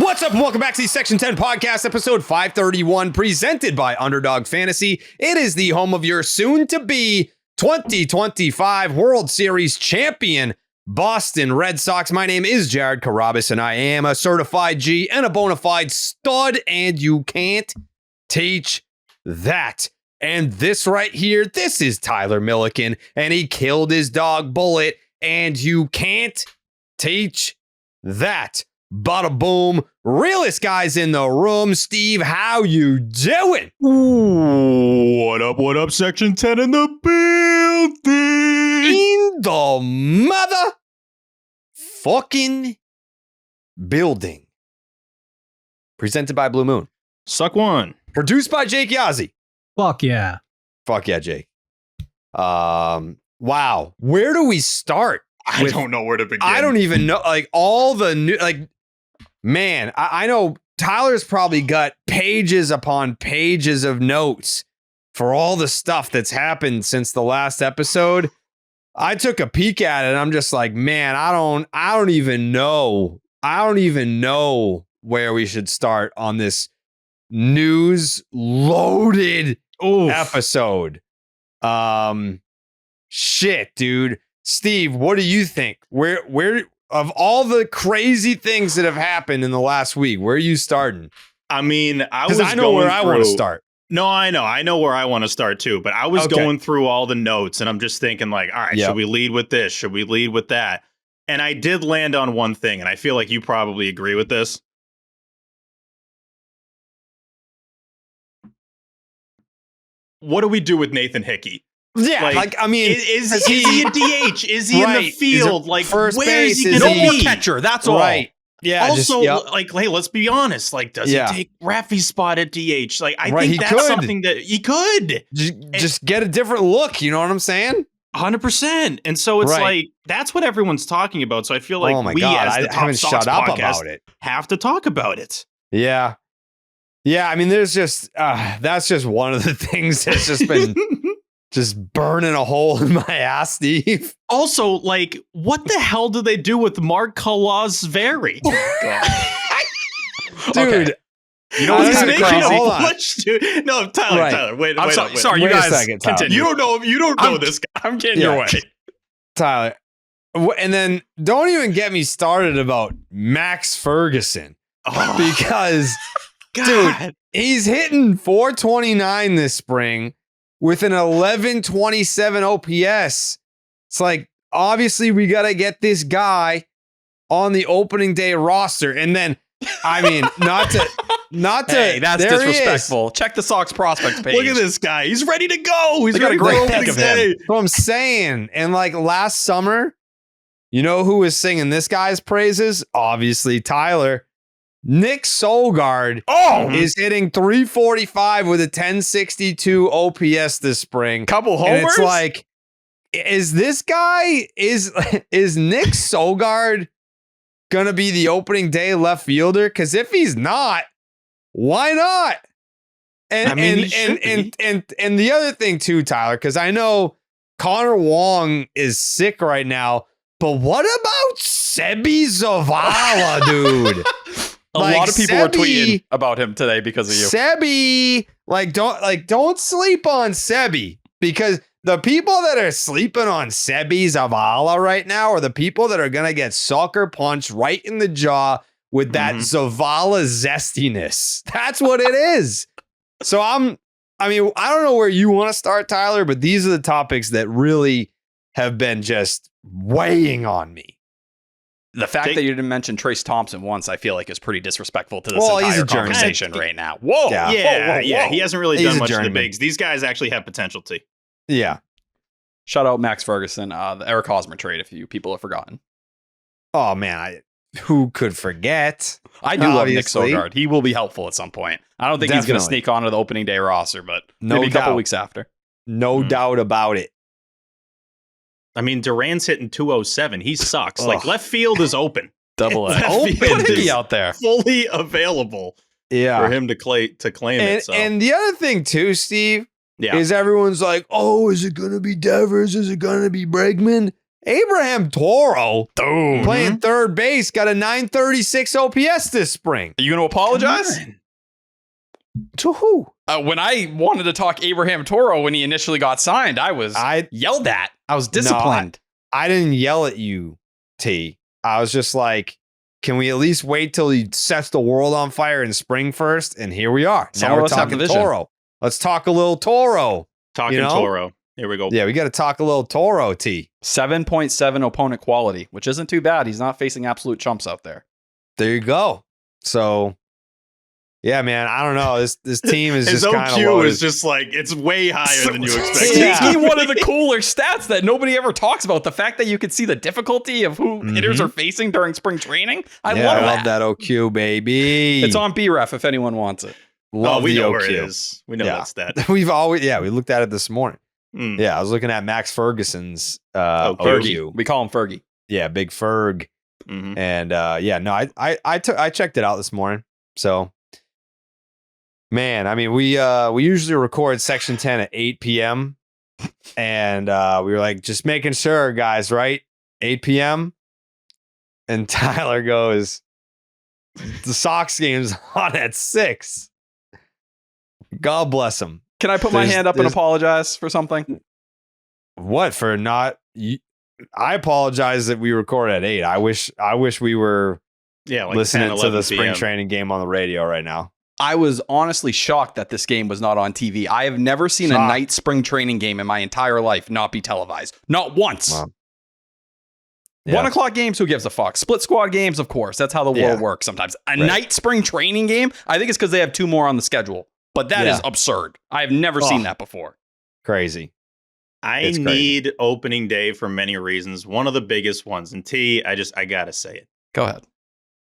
What's up and welcome back to the Section 10 podcast, episode 531, presented by Underdog Fantasy. It is the home of your soon-to-be 2025 World Series champion, Boston Red Sox. My name is Jared Carabas, and I am a certified G and a bona fide stud, and you can't teach that. And this right here, this is Tyler Milliken, and he killed his dog Bullet, and you can't teach that. Bada boom. Realest guys in the room. Steve, how you doing? Ooh, what up, Section 10 in the building? In the mother fucking building. Presented by Blue Moon. Suck one. Produced by Jake Yazzie. Fuck yeah. Fuck yeah, Jake. Wow. Where do we start? I don't know where to begin. I don't even know. Like all the new, like, man, I know Tyler's probably got pages upon pages of notes for all the stuff that's happened since the last episode. I took a peek at it and I'm just like, man, I don't even know. I don't even know where we should start on this news loaded episode. Shit, dude. Steve, what do you think? Where of all the crazy things that have happened in the last week, where are you starting? I mean, I know where I want to start. No, I know where I want to start too, but I was going through all the notes and I'm just thinking like, all right, should we lead with this? Should we lead with that? And I did land on one thing, and I feel like you probably agree with this. What do we do with Nathan Hickey? Yeah, like I mean, is he a DH? Is he in the field? Like, first where base, is he going to no be? more catcher. That's all. Right. Yeah. Also, like, hey, let's be honest. Like, does he take Raffy's spot at DH? Like, I think that's something that he could just get a different look. You know what I'm saying? 100%. And so it's like that's what everyone's talking about. So I feel like we, as the Top Sox podcast, have to talk about it. Yeah. Yeah. I mean, there's just that's just one of the things that's just been. Just burning a hole in my ass, Steve. Also, like, what the hell do they do with Mark Kalasveri? Dude. Okay. You know what's kind of crazy? Dude. No, Tyler, wait. Sorry, you guys continue. You don't know this guy. I'm getting your way. Tyler. And then don't even get me started about Max Ferguson. Because, dude, he's hitting 429 this spring. With an 1127 OPS. It's like, obviously, we got to get this guy on the opening day roster. And then, I mean, not to. Hey, that's disrespectful. Check the Sox prospects page. Look at this guy. He's ready to go. He's got a great pick of him. That's what I'm saying. And like last summer, you know who was singing this guy's praises? Obviously, Tyler. Nick Solgaard is hitting 345 with a 1062 OPS this spring. Couple homers? And it's like, is this guy, is Nick Solgaard gonna be the opening day left fielder? Because if he's not, why not? And and the other thing too, Tyler, because I know Connor Wong is sick right now, but what about Sebi Zavala, dude? A lot of people were tweeting about him today because of you. Sebi, don't sleep on Sebi, because the people that are sleeping on Sebi Zavala right now are the people that are gonna get sucker punched right in the jaw with that Zavala zestiness. That's what it is. So I don't know where you want to start, Tyler, but these are the topics that really have been just weighing on me. The fact that you didn't mention Trace Thompson once, I feel like, is pretty disrespectful to this entire conversation right now. Whoa. Yeah. He hasn't really done much of the bigs. These guys actually have potential to. Yeah. Shout out Max Ferguson, the Eric Hosmer trade, if you people have forgotten. Oh, man. Who could forget? I do love Nick Solgaard. He will be helpful at some point. I don't think he's going to sneak onto the opening day roster, but maybe a couple weeks after. No doubt about it. I mean, Duran's hitting 207. He sucks. Like, left field is open. Double A. Open is out there. Fully available for him to claim it. So. And the other thing, too, Steve, is everyone's like, oh, is it going to be Devers? Is it going to be Bregman? Abraham Toro playing third base got a 936 OPS this spring. Are you going to apologize? To who? When I wanted to talk Abraham Toro when he initially got signed, I yelled at. I was disciplined. No, I didn't yell at you, T. I was just like, can we at least wait till he sets the world on fire in spring first? And here we are. Now we're talking Toro. Let's talk a little Toro. Talking Toro. Here we go. Yeah, we got to talk a little Toro, T. 7.7 opponent quality, which isn't too bad. He's not facing absolute chumps out there. There you go. So, yeah, man, I don't know. This team is just kind of His OQ is just like, it's way higher than you expect. Sneaky, one of the cooler stats that nobody ever talks about. The fact that you could see the difficulty of who hitters are facing during spring training. I love that OQ, baby. It's on BREF if anyone wants it. Love we the know OQ. where it is. We know that's that. We looked at it this morning. Yeah, I was looking at Max Ferguson's Fergie. We call him Fergie. Yeah, Big Ferg. And I checked it out this morning. So, man, I mean, we usually record Section 10 at 8 p.m. And we were like, just making sure, guys, right? 8 p.m. And Tyler goes, the Sox game's on at 6. God bless him. Can I put my hand up and apologize for something? What, for not? I apologize that we record at 8. I wish we were listening 10, to the spring training game on the radio right now. I was honestly shocked that this game was not on TV. I have never seen a night spring training game in my entire life not be televised. Not once. Wow. 1 o'clock games, who gives a fuck? Split squad games, of course. That's how the world works sometimes. Night spring training game, I think it's because they have 2 more on the schedule. But that is absurd. I have never seen that before. Crazy. I need opening day for many reasons. One of the biggest ones, and I gotta say it. Go ahead.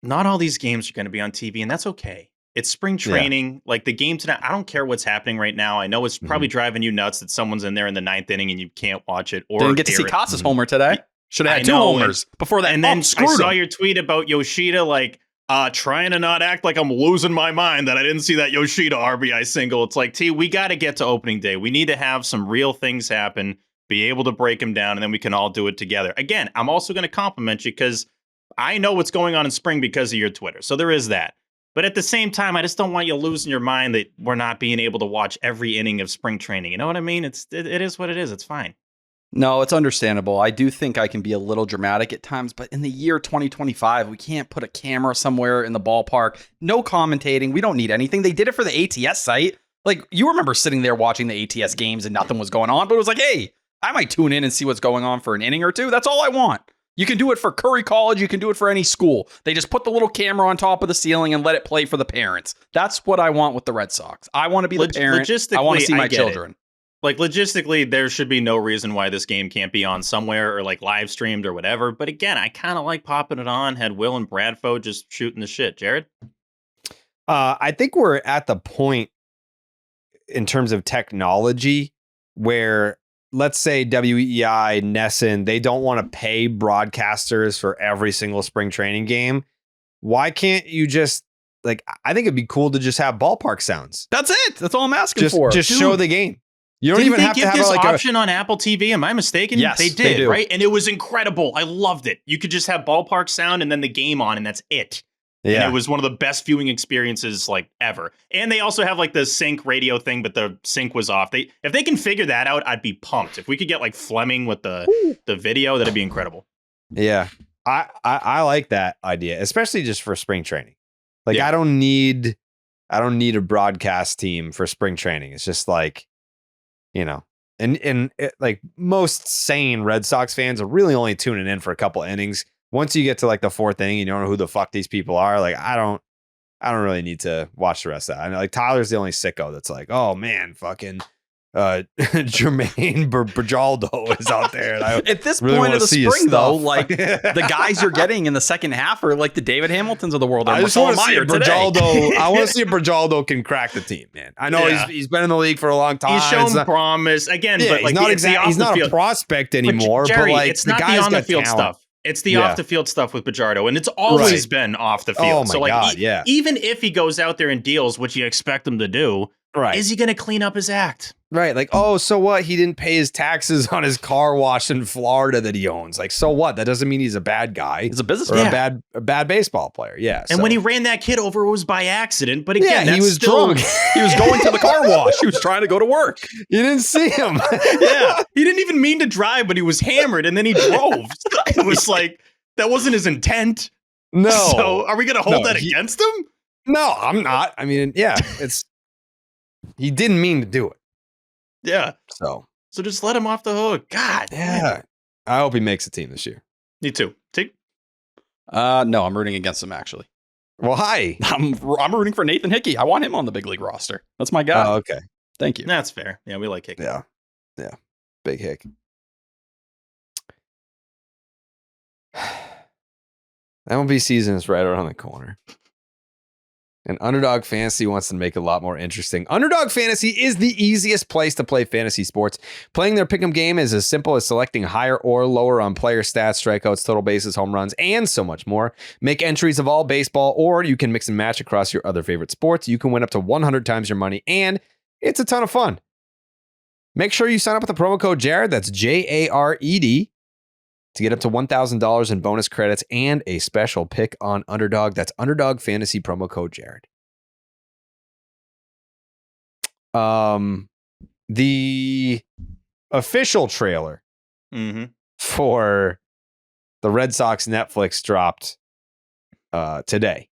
Not all these games are going to be on TV, and that's okay. It's spring training. Like the game tonight, I don't care what's happening right now. I know it's probably driving you nuts that someone's in there in the 9th inning and you can't watch it. Or didn't get to see Casas homer today. Should have had 2 homers before that. And then I saw your tweet about Yoshida, like, trying to not act like I'm losing my mind that I didn't see that Yoshida RBI single. It's like, we got to get to opening day. We need to have some real things happen, be able to break them down, and then we can all do it together. Again, I'm also going to compliment you because I know what's going on in spring because of your Twitter. So there is that. But at the same time, I just don't want you losing your mind that we're not being able to watch every inning of spring training. You know what I mean? It is what it is. It's fine. No, it's understandable. I do think I can be a little dramatic at times, but in the year 2025, we can't put a camera somewhere in the ballpark. No commentating. We don't need anything. They did it for the ATS site. Like, you remember sitting there watching the ATS games and nothing was going on, but it was like, hey, I might tune in and see what's going on for an inning or two. That's all I want. You can do it for Curry College. You can do it for any school. They just put the little camera on top of the ceiling and let it play for the parents. That's what I want with the Red Sox. I want to be the parent. I want to see my children. Like, logistically, there should be no reason why this game can't be on somewhere or, like, live streamed or whatever. But again, I kind of like popping it on. Had Will and Bradfo just shooting the shit. Jared? I think we're at the point in terms of technology where, let's say, WEI, Nesson, they don't want to pay broadcasters for every single spring training game. Why can't you just, like, I think it'd be cool to just have ballpark sounds. That's it. That's all I'm asking for. Just show the game. You don't even have to have this option on Apple TV. Am I mistaken? Yes, they did, right? And it was incredible. I loved it. You could just have ballpark sound and then the game on, and that's it. Yeah. And it was one of the best viewing experiences like ever. And they also have like the sync radio thing, but the sync was off. If they can figure that out, I'd be pumped. If we could get like Fleming with the video, that'd be incredible. Yeah. I like that idea, especially just for spring training. Like I don't need a broadcast team for spring training. It's just like, you know, and it, like most sane Red Sox fans are really only tuning in for a couple innings. Once you get to like the 4th inning, you don't know who the fuck these people are. Like I don't really need to watch the rest of that. I know, like Tyler's the only sicko that's like, oh man, fucking Jermaine Berjaldo is out there. And I at this really point of the spring, though, like the guys you're getting in the second half are like the David Hamiltons of the world. I just want to see a Berjaldo. I want to see if Berjaldo can crack the team, man. I know he's been in the league for a long time. He's shown promise again, but like he's not a prospect anymore. Jerry, but like it's not the on the field stuff. It's the off the field stuff with Buchholz, and it's always been off the field. Oh my God, even if he goes out there and deals, which you expect him to do, Right. Is he going to clean up his act? Right. Like, oh, so what? He didn't pay his taxes on his car wash in Florida that he owns. Like, so what? That doesn't mean he's a bad guy. He's a business or a bad baseball player. Yeah. And when he ran that kid over, it was by accident. But again, he was drunk. He was going to the car wash. He was trying to go to work. You didn't see him. Yeah. He didn't even mean to drive, but he was hammered and then he drove. It was like, that wasn't his intent. No. So are we going to hold that against him? No, I'm not. I mean, yeah, he didn't mean to do it. Yeah. So just let him off the hook. God. Yeah. Man. I hope he makes a team this year. Me too. No, I'm rooting against him, actually. Well, hi. I'm rooting for Nathan Hickey. I want him on the big league roster. That's my guy. Oh, okay. Thank you. That's fair. Yeah, we like Hickey. Yeah. Yeah. Big Hick. MLB season is right around the corner. And Underdog Fantasy wants to make it a lot more interesting. Underdog Fantasy is the easiest place to play fantasy sports. Playing their pick'em game is as simple as selecting higher or lower on player stats, strikeouts, total bases, home runs, and so much more. Make entries of all baseball, or you can mix and match across your other favorite sports. You can win up to 100 times your money, and it's a ton of fun. Make sure you sign up with the promo code Jared. That's Jared. To get up to $1,000 in bonus credits and a special pick on Underdog. That's Underdog Fantasy promo code Jared. The official trailer for the Red Sox Netflix dropped today,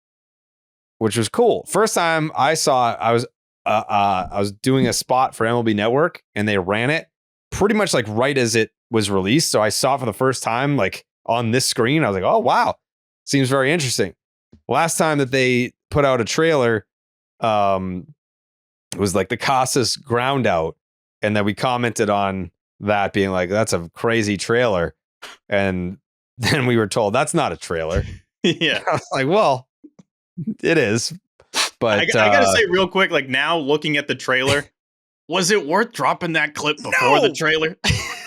which was cool. First time I saw it, I was doing a spot for MLB Network, and they ran it pretty much like right as it was released. So I saw it for the first time, like on this screen. I was like, oh, wow. Seems very interesting. Last time that they put out a trailer, it was like the Casas ground out. And then we commented on that being like, that's a crazy trailer. And then we were told that's not a trailer. Yeah. I was like, well, it is. But I got to say real quick, like now looking at the trailer, was it worth dropping that clip before the trailer?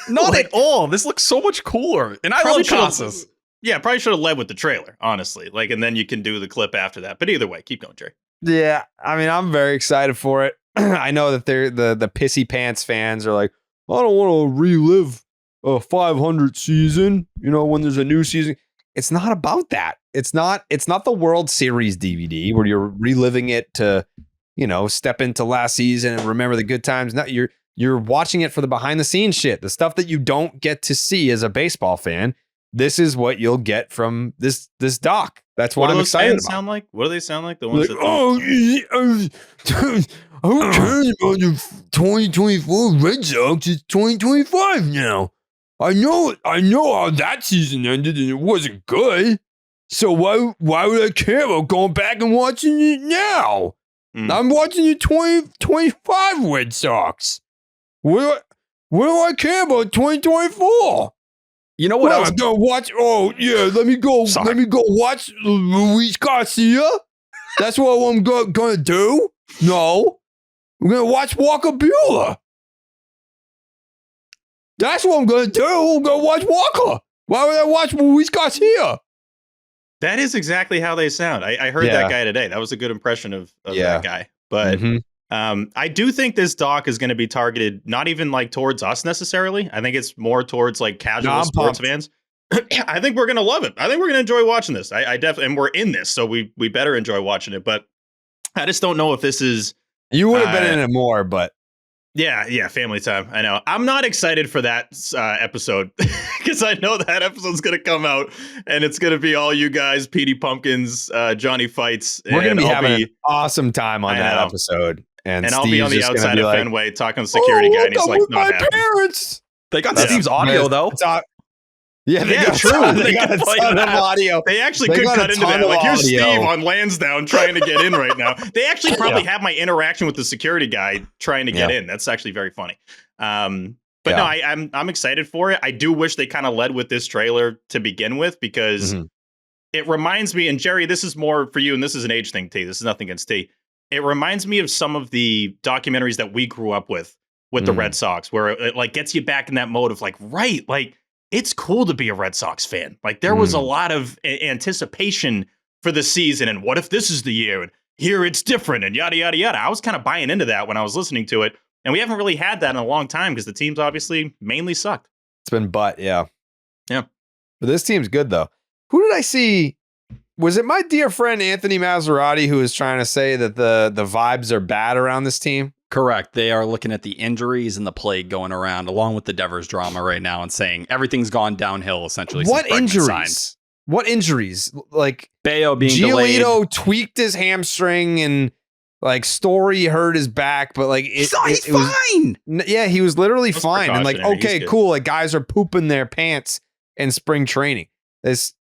Not at all. This looks so much cooler. And I love Casas. Yeah, probably should have led with the trailer, honestly. Like, and then you can do the clip after that. But either way, keep going, Jerry. Yeah, I mean, I'm very excited for it. I know that they're the pissy pants fans are like, I don't want to relive a 500 season, when there's a new season. It's not about that. It's not the World Series DVD where you're reliving it to, step into last season and remember the good times. No, you're watching it for the behind the scenes shit, the stuff that you don't get to see as a baseball fan. This is what you'll get from this doc. That's what I'm excited about. Sound like? What do they sound like? The ones that who cares about the 2024 Red Sox? It's 2025 now. I know how that season ended and it wasn't good. So why would I care about going back and watching it now? I'm watching the 2025 Red Sox. What do I care about 2024? You know what else? I'm gonna watch. Oh yeah, let me go. Sorry. Let me go watch Luis Garcia. That's what I'm gonna do. No, I'm gonna watch Walker Buehler. That's what I'm gonna do. I'm gonna watch Walker. Why would I watch Luis Garcia? That is exactly how they sound. I heard that guy today. That was a good impression of that guy. But I do think this doc is going to be targeted not even like towards us necessarily. I think it's more towards like casual sports fans. I think we're going to love it. I think we're going to enjoy watching this. I definitely, and we're in this, so we better enjoy watching it. But I just don't know if this is. You would have been in it more, but. Yeah, family time. I know. I'm not excited for that episode because I know that episode's going to come out and it's going to be all you guys, Petey Pumpkins, Johnny Fights. We're going to be having an awesome time on that episode. And I'll be on the outside of Fenway talking to the security guy, and he's like, "Not happening." Parents. They got Steve's audio though. True. They got a ton of audio. They actually could cut into that. Like, here's Steve on Lansdowne trying to get in right now. They actually probably have my interaction with the security guy trying to get in. That's actually very funny. No, I'm excited for it. I do wish they kind of led with this trailer to begin with because it reminds me. And Jerry, this is more for you, and this is an age thing, T. This is nothing against T. It reminds me of some of the documentaries that we grew up with the Red Sox, where it like gets you back in that mode of like, right, like. It's cool to be a Red Sox fan. Like there was a lot of anticipation for the season. And what if this is the year? And here it's different and yada, yada, yada. I was kind of buying into that when I was listening to it. And we haven't really had that in a long time because the team's obviously mainly sucked. It's been yeah. Yeah. But this team's good, though. Who did I see? Was it my dear friend Anthony Maserati who was trying to say that the vibes are bad around this team? Correct. They are looking at the injuries and the plague going around, along with the Devers drama right now, and saying everything's gone downhill, essentially. What injuries? What injuries? Like, Bayo being delayed. Giolito tweaked his hamstring and, like, Story hurt his back, but, like... He's fine! Yeah, he was literally fine. And, like, okay, cool. Like, guys are pooping their pants in spring training.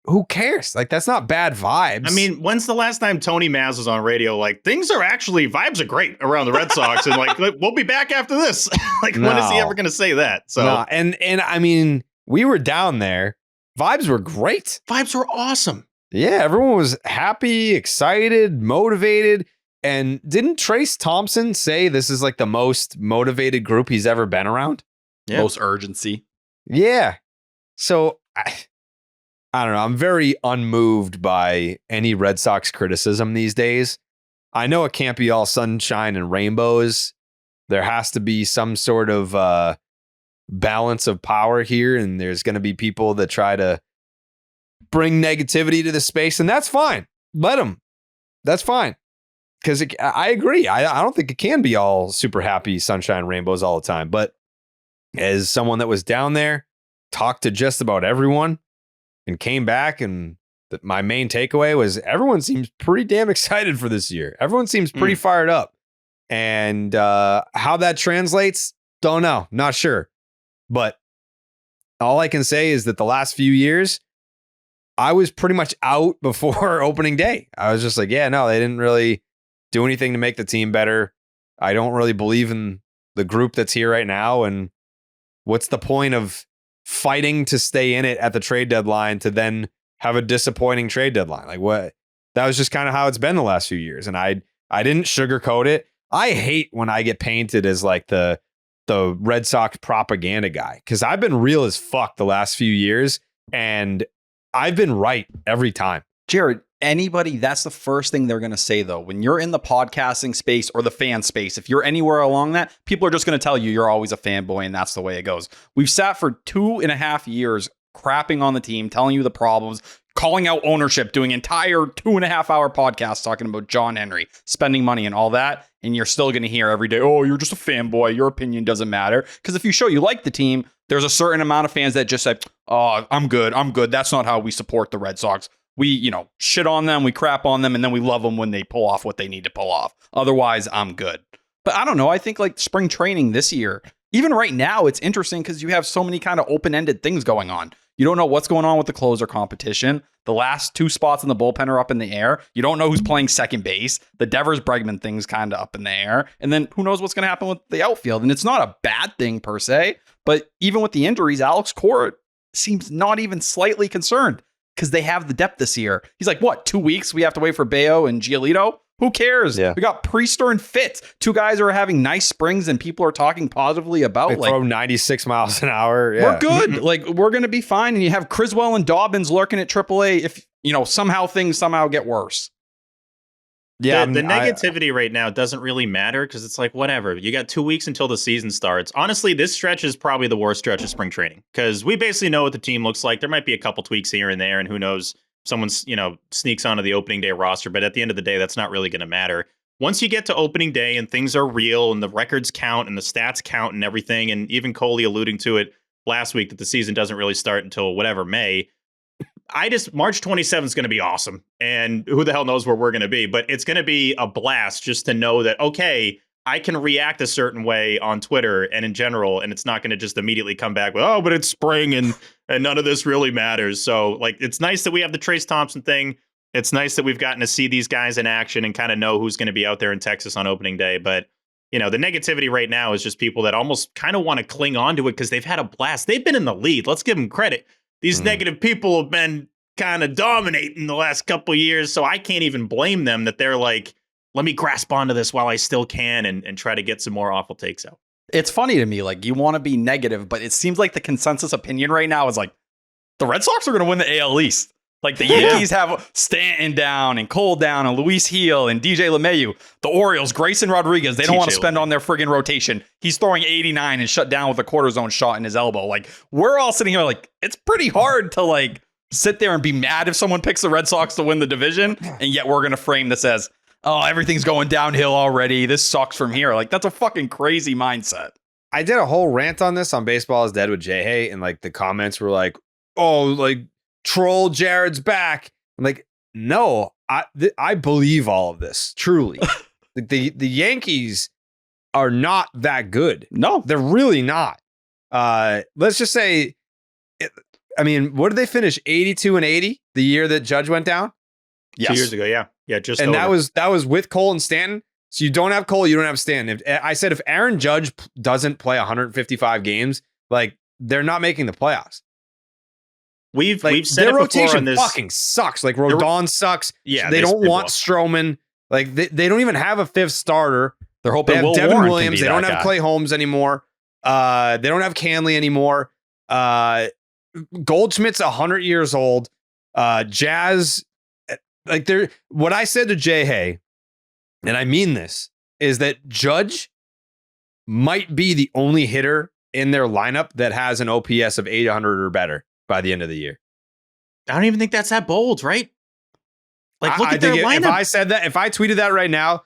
Who cares? Like, that's not bad vibes. I mean, when's the last time Tony Maz was on radio? Like, vibes are great around the Red Sox, and like, we'll be back after this. Like, when is he ever going to say that? So, and I mean, we were down there. Vibes were great. Vibes were awesome. Yeah, everyone was happy, excited, motivated. And didn't Trace Thompson say this is like the most motivated group he's ever been around? Yeah. Most urgency. Yeah. So I don't know. I'm very unmoved by any Red Sox criticism these days. I know it can't be all sunshine and rainbows. There has to be some sort of balance of power here, and there's going to be people that try to bring negativity to the space, and that's fine. Let them. That's fine. Because I agree. I don't think it can be all super happy sunshine and rainbows all the time. But as someone that was down there, talked to just about everyone, and came back, and my main takeaway was everyone seems pretty damn excited for this year. Everyone seems pretty fired up. And how that translates, don't know. Not sure. But all I can say is that the last few years, I was pretty much out before opening day. I was just like, yeah, no, they didn't really do anything to make the team better. I don't really believe in the group that's here right now. And what's the point of fighting to stay in it at the trade deadline to then have a disappointing trade deadline? Like, what? That was just kind of how it's been the last few years. And I didn't sugarcoat it. I hate when I get painted as like the Red Sox propaganda guy, because I've been real as fuck the last few years, and I've been right every time. Gerrit, anybody, that's the first thing they're going to say, though. When you're in the podcasting space or the fan space, if you're anywhere along that, people are just going to tell you you're always a fanboy, and that's the way it goes. We've sat for 2.5 years crapping on the team, telling you the problems, calling out ownership, doing entire 2.5-hour podcasts talking about John Henry, spending money and all that, and you're still going to hear every day, oh, you're just a fanboy, your opinion doesn't matter. Because if you show you like the team, there's a certain amount of fans that just say, oh, I'm good. That's not how we support the Red Sox. We, shit on them, we crap on them, and then we love them when they pull off what they need to pull off. Otherwise, I'm good. But I don't know. I think like spring training this year, even right now, it's interesting because you have so many kind of open-ended things going on. You don't know what's going on with the closer competition. The last 2 spots in the bullpen are up in the air. You don't know who's playing second base. The Devers-Bregman thing's kind of up in the air. And then who knows what's going to happen with the outfield. And it's not a bad thing per se. But even with the injuries, Alex Cora seems not even slightly concerned because they have the depth this year. He's like, what, 2 weeks? We have to wait for Bayo and Giolito? Who cares? Yeah. We got Priester and Fitz. 2 guys who are having nice springs and people are talking positively about. They throw 96 miles an hour. Yeah. We're good. Like, we're going to be fine. And you have Criswell and Dobbins lurking at AAA if, somehow things get worse. Yeah, the negativity right now doesn't really matter because it's like, whatever. You got 2 weeks until the season starts. Honestly, this stretch is probably the worst stretch of spring training because we basically know what the team looks like. There might be a couple tweaks here and there, and who knows, someone's, sneaks onto the opening day roster. But at the end of the day, that's not really going to matter. Once you get to opening day and things are real and the records count and the stats count and everything, and even Coley alluding to it last week that the season doesn't really start until May. March 27th is going to be awesome. And who the hell knows where we're going to be, but it's going to be a blast just to know that, okay, I can react a certain way on Twitter and in general, and it's not going to just immediately come back with, oh, but it's spring and none of this really matters. So like, it's nice that we have the Trace Thompson thing. It's nice that we've gotten to see these guys in action and kind of know who's going to be out there in Texas on opening day. But, the negativity right now is just people that almost kind of want to cling on to it because they've had a blast. They've been in the lead. Let's give them credit. These negative people have been kind of dominating the last couple of years. So I can't even blame them that they're like, let me grasp onto this while I still can and try to get some more awful takes out. It's funny to me, like you want to be negative, but it seems like the consensus opinion right now is like the Red Sox are going to win the AL East. Like the Yankees have Stanton down and Cole down and Luis Gil and DJ LeMahieu. The Orioles, Grayson Rodriguez, they don't want to spend on their friggin' rotation. He's throwing 89 and shut down with a quarter zone shot in his elbow. Like, we're all sitting here like, it's pretty hard to like sit there and be mad if someone picks the Red Sox to win the division. And yet we're going to frame this as, oh, everything's going downhill already. This sucks from here. Like, that's a fucking crazy mindset. I did a whole rant on this on Baseball is Dead with Jay Hay, and like the comments were like, oh, like, troll Gerrit's back. I'm like, no, I believe all of this, truly. the Yankees are not that good. No, they're really not. Let's just say, I mean, what did they finish? 82 and 80 the year that Judge went down? Yes. 2 years ago, yeah, just and over. that was with Cole and Stanton. So you don't have Cole, you don't have Stanton. I said if Aaron Judge doesn't play 155 games, like they're not making the playoffs. We've said their it rotation before on this. Fucking sucks. Like Rodon sucks. Yeah, they don't want Stroman. Like they don't even have a fifth starter. They're hoping they have Will Devin Warren Williams. They don't have Clay Holmes anymore. They don't have Canley anymore. Goldschmidt's 100 years old. Jazz, like they're what I said to Jay Hay, and I mean this, is that Judge might be the only hitter in their lineup that has an OPS of 800 or better by the end of the year. I don't even think that's that bold, right? Like, look at their lineup. If I said that, if I tweeted that right now,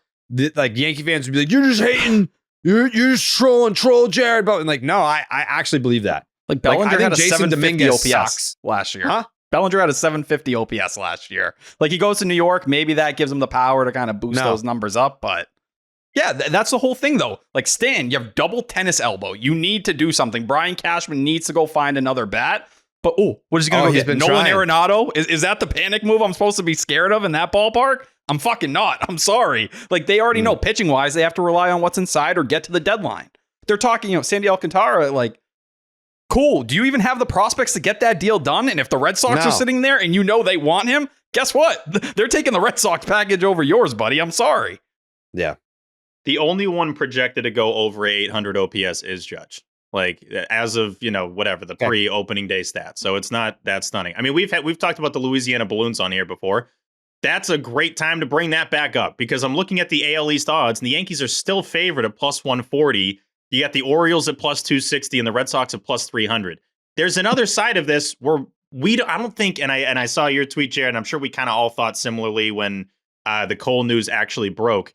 like Yankee fans would be like, "You're just hating, you're just troll Gerrit." But like, no, I actually believe that. Like Bellinger had a Jason 750 OPS sucks last year. Huh? Bellinger had a 750 OPS last year. Like he goes to New York, maybe that gives him the power to kind of boost those numbers up, but. Yeah, that's the whole thing, though. Like, Stan, you have double tennis elbow. You need to do something. Brian Cashman needs to go find another bat. But, what is he going to go get? Nolan Arenado? Is that the panic move I'm supposed to be scared of in that ballpark? I'm fucking not. I'm sorry. Like, they already know pitching-wise, they have to rely on what's inside or get to the deadline. They're talking, Sandy Alcantara, like, cool. Do you even have the prospects to get that deal done? And if the Red Sox are sitting there and you know they want him, guess what? They're taking the Red Sox package over yours, buddy. I'm sorry. Yeah. The only one projected to go over 800 OPS is Judge. Like as of, whatever, the pre-opening day stats. So it's not that stunning. I mean, we've talked about the Louisiana Balloons on here before. That's a great time to bring that back up because I'm looking at the AL East odds and the Yankees are still favored at plus 140. You got the Orioles at plus 260 and the Red Sox at plus 300. There's another side of this where I don't think, and I saw your tweet, Jared, and I'm sure we kind of all thought similarly when the Cole news actually broke.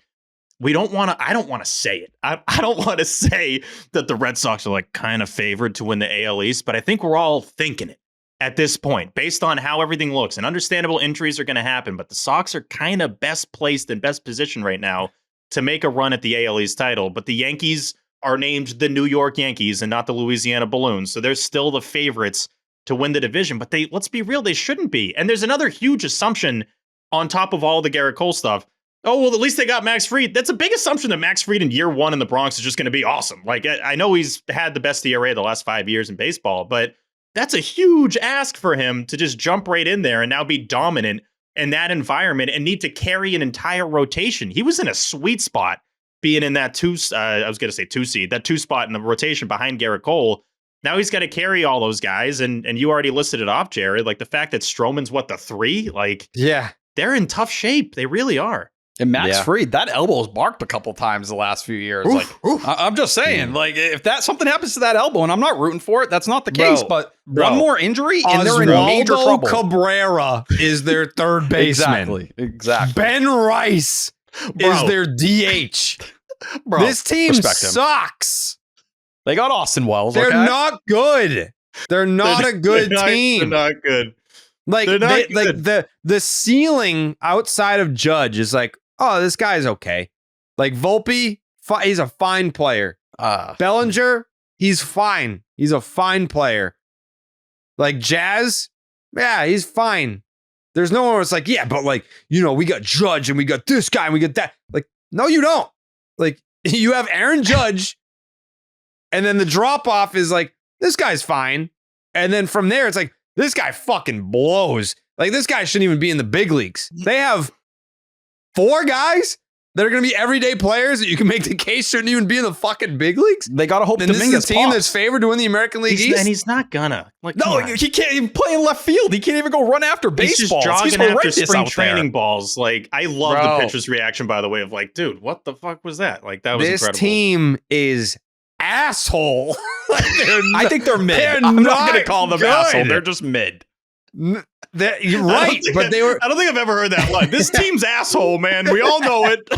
I don't want to say it. I don't want to say that the Red Sox are like kind of favored to win the AL East, but I think we're all thinking it at this point based on how everything looks. And understandable injuries are going to happen, but the Sox are kind of best placed and best positioned right now to make a run at the AL East title. But the Yankees are named the New York Yankees and not the Louisiana Balloons. So they're still the favorites to win the division, but let's be real, they shouldn't be. And there's another huge assumption on top of all the Gerrit Cole stuff. Oh, well, at least they got Max Fried. That's a big assumption that Max Fried in year one in the Bronx is just going to be awesome. Like, I know he's had the best ERA the last 5 years in baseball, but that's a huge ask for him to just jump right in there and now be dominant in that environment and need to carry an entire rotation. He was in a sweet spot being in that two seed, that 2 spot in the rotation behind Gerrit Cole. Now he's got to carry all those guys. And you already listed it off, Jared. Like the fact that Stroman's the 3, like, yeah, they're in tough shape. They really are. And Max Fried, that elbow's barked a couple times the last few years. I'm just saying, like, if something happens to that elbow, and I'm not rooting for it, that's not the case. But one more injury, and they're in major trouble. Cabrera is their third baseman. Exactly. Ben Rice is their DH. This team sucks. They got Austin Wells. They're not good. They're not a good team. They're not good. Like the ceiling outside of Judge is like, oh, this guy's okay. Like Volpe, he's a fine player. Bellinger, he's fine. He's a fine player. Like Jazz, yeah, he's fine. There's no one where it's like, yeah, but like, we got Judge and we got this guy and we got that. Like, no, you don't. Like, you have Aaron Judge, and then the drop off is like, this guy's fine. And then from there, it's like, this guy fucking blows. Like, this guy shouldn't even be in the big leagues. They have 4 guys They're going to be everyday players that you can make the case shouldn't even be in the fucking big leagues. They got to hope and this Dominguez is a team pops. that's favored to win the American League East. And he's not gonna. Like, no, he can't even play in left field. He can't even go run after baseball. He's just jogging after spring training balls. Like, I love the pitcher's reaction, by the way, of like, dude, what the fuck was that? Like, that was incredible. This team is asshole. I think they're mid. I'm not going to call them asshole. They're just mid. You're right, but they were. I don't think I've ever heard that line. This team's asshole, man. We all know it.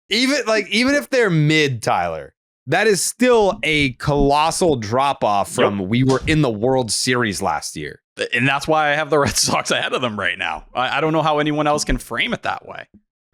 Even if they're mid, Tyler, that is still a colossal drop off from we were in the World Series last year. And that's why I have the Red Sox ahead of them right now. I don't know how anyone else can frame it that way.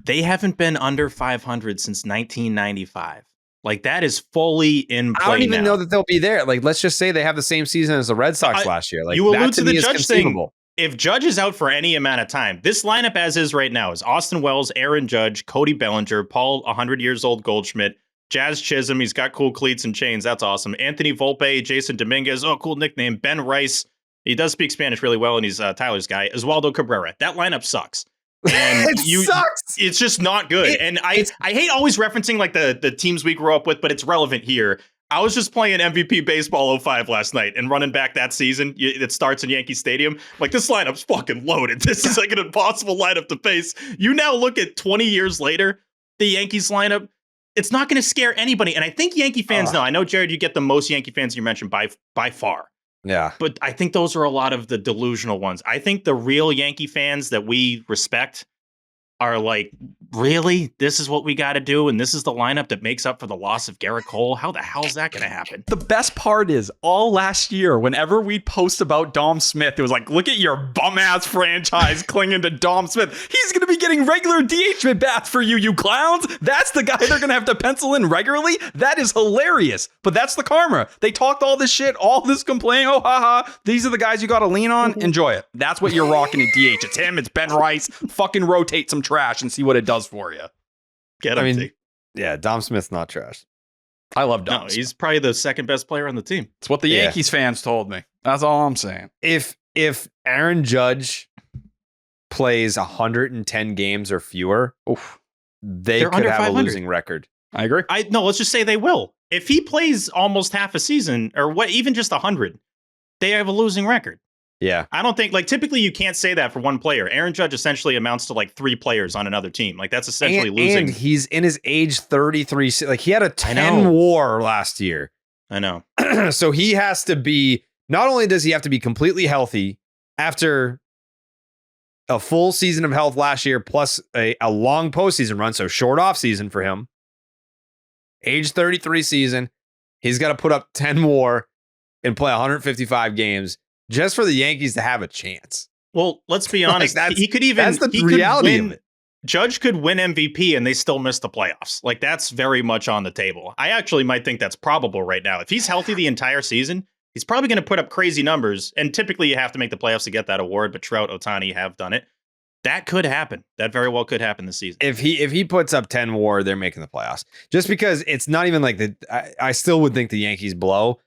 They haven't been under 500 since 1995. Like, that is fully in play. I don't even know that they'll be there. Like, let's just say they have the same season as the Red Sox last year. Like, you allude to the is Judge thing. If Judge is out for any amount of time, this lineup as is right now is Austin Wells, Aaron Judge, Cody Bellinger, Paul 100 years old Goldschmidt, Jazz Chisholm. He's got cool cleats and chains. That's awesome. Anthony Volpe, Jason Dominguez. Oh, cool nickname. Ben Rice. He does speak Spanish really well, and he's Tyler's guy. Oswaldo Cabrera. That lineup sucks. And sucks. It's just not good. I hate always referencing like the teams we grew up with, but it's relevant here. I was just playing MVP Baseball 05 last night and running back that season that starts in Yankee Stadium. Like, this lineup's fucking loaded. This is like an impossible lineup to face. You now look at 20 years later, the Yankees lineup, it's not going to scare anybody. And I think Yankee fans know. I know, Jared, you get the most Yankee fans you mentioned by far. Yeah. But I think those are a lot of the delusional ones. I think the real Yankee fans that we respect are like, really? This is what we got to do? And this is the lineup that makes up for the loss of Gerrit Cole? How the hell is that going to happen? The best part is all last year, whenever we'd post about Dom Smith, it was like, look at your bum-ass franchise clinging to Dom Smith. He's going to be getting regular DH at-bats for you, you clowns. That's the guy they're going to have to pencil in regularly. That is hilarious. But that's the karma. They talked all this shit, all this complaining. Oh, haha. These are the guys you got to lean on. Enjoy it. That's what you're rocking at DH. It's him. It's Ben Rice. Fucking rotate some trash and see what it does for you. Yeah, Dom Smith's not trash. I love Dom. No, he's probably the second best player on the team. It's what the Yankees fans told me. That's all I'm saying. If Aaron Judge plays 110 games or fewer, they could have a losing record. I agree. No, let's just say they will. If he plays almost half a season, or what, even just 100, they have a losing record. Yeah. I don't think, like, typically you can't say that for one player. Aaron Judge essentially amounts to like 3 players on another team. Like, that's essentially losing. And he's in his age 33. Like, he had a 10 WAR last year. I know. So he has to be, not only does he have to be completely healthy after a full season of health last year, plus a long postseason run, so short off season for him, age 33 season, he's got to put up 10 WAR and play 155 games. Just for the Yankees to have a chance. Well, let's be honest. Like, he could even. That's the reality of it. Judge could win MVP and they still miss the playoffs. Like, that's very much on the table. I actually might think that's probable right now. If he's healthy the entire season, he's probably going to put up crazy numbers. And typically you have to make the playoffs to get that award, but Trout, Ohtani have done it. That could happen. That very well could happen this season. If he puts up 10 WAR, they're making the playoffs. Just because it's not even like I still would think the Yankees blow.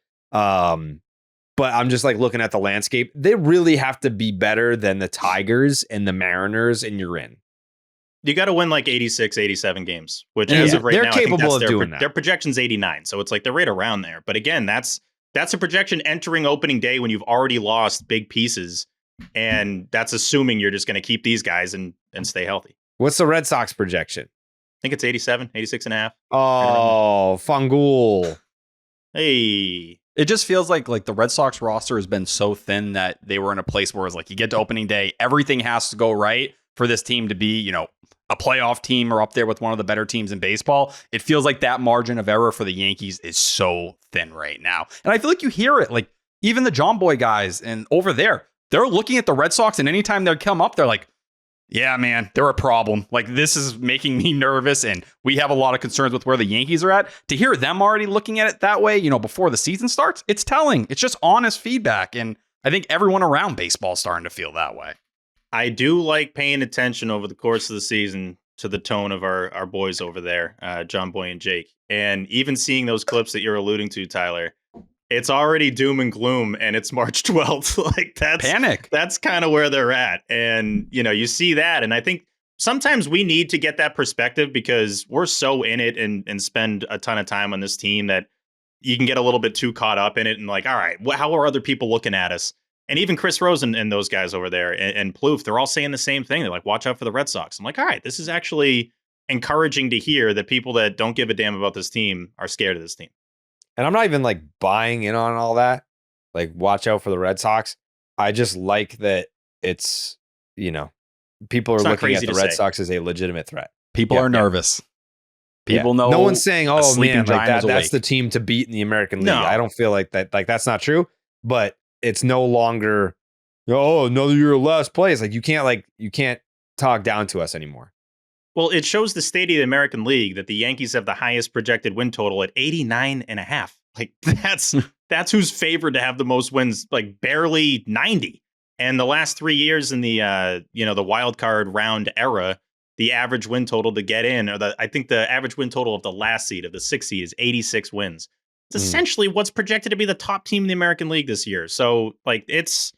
But I'm just like looking at the landscape. They really have to be better than the Tigers and the Mariners, and you're in. You got to win like 86, 87 games, which as of right they're now, capable I think of doing that. Their projection's 89, so it's like they're right around there. But again, that's a projection entering opening day when you've already lost big pieces, and that's assuming you're just going to keep these guys and stay healthy. What's the Red Sox projection? I think it's 87, 86 and a half. Oh, Fangul. Hey. It just feels like the Red Sox roster has been so thin that they were in a place where it's like you get to opening day, everything has to go right for this team to be, a playoff team or up there with one of the better teams in baseball. It feels like that margin of error for the Yankees is so thin right now. And I feel like you hear it, like even the John Boy guys and over there, they're looking at the Red Sox and anytime they come up, they're like, yeah, man, they're a problem. Like, this is making me nervous, and we have a lot of concerns with where the Yankees are at. To hear them already looking at it that way, before the season starts, it's telling. It's just honest feedback, and I think everyone around baseball is starting to feel that way. I do like paying attention over the course of the season to the tone of our boys over there, John Boy and Jake, and even seeing those clips that you're alluding to, Tyler. It's already doom and gloom, and it's March 12th. Like, that's panic. That's kind of where they're at. And, you see that. And I think sometimes we need to get that perspective because we're so in it and spend a ton of time on this team that you can get a little bit too caught up in it and like, all right, how are other people looking at us? And even Chris Rose and those guys over there and Plouffe, they're all saying the same thing. They're like, watch out for the Red Sox. I'm like, all right, this is actually encouraging to hear that people that don't give a damn about this team are scared of this team. And I'm not even like buying in on all that. Like, watch out for the Red Sox. I just like that it's, people are looking at the Red Sox as a legitimate threat. People are nervous. People know. No one's saying, "Oh man, like that's the team to beat in the American League." No. I don't feel like that. Like that's not true. But it's no longer, oh, another year of last place. Like you can't talk down to us anymore. Well, it shows the state of the American League that the Yankees have the highest projected win total at 89.5. Like that's who's favored to have the most wins, like barely 90. And the last 3 years in the the wild card round era, the average win total to get in, I think the average win total of the last seed, of the 6th seed, is 86 wins. It's essentially what's projected to be the top team in the American League this year. So like it's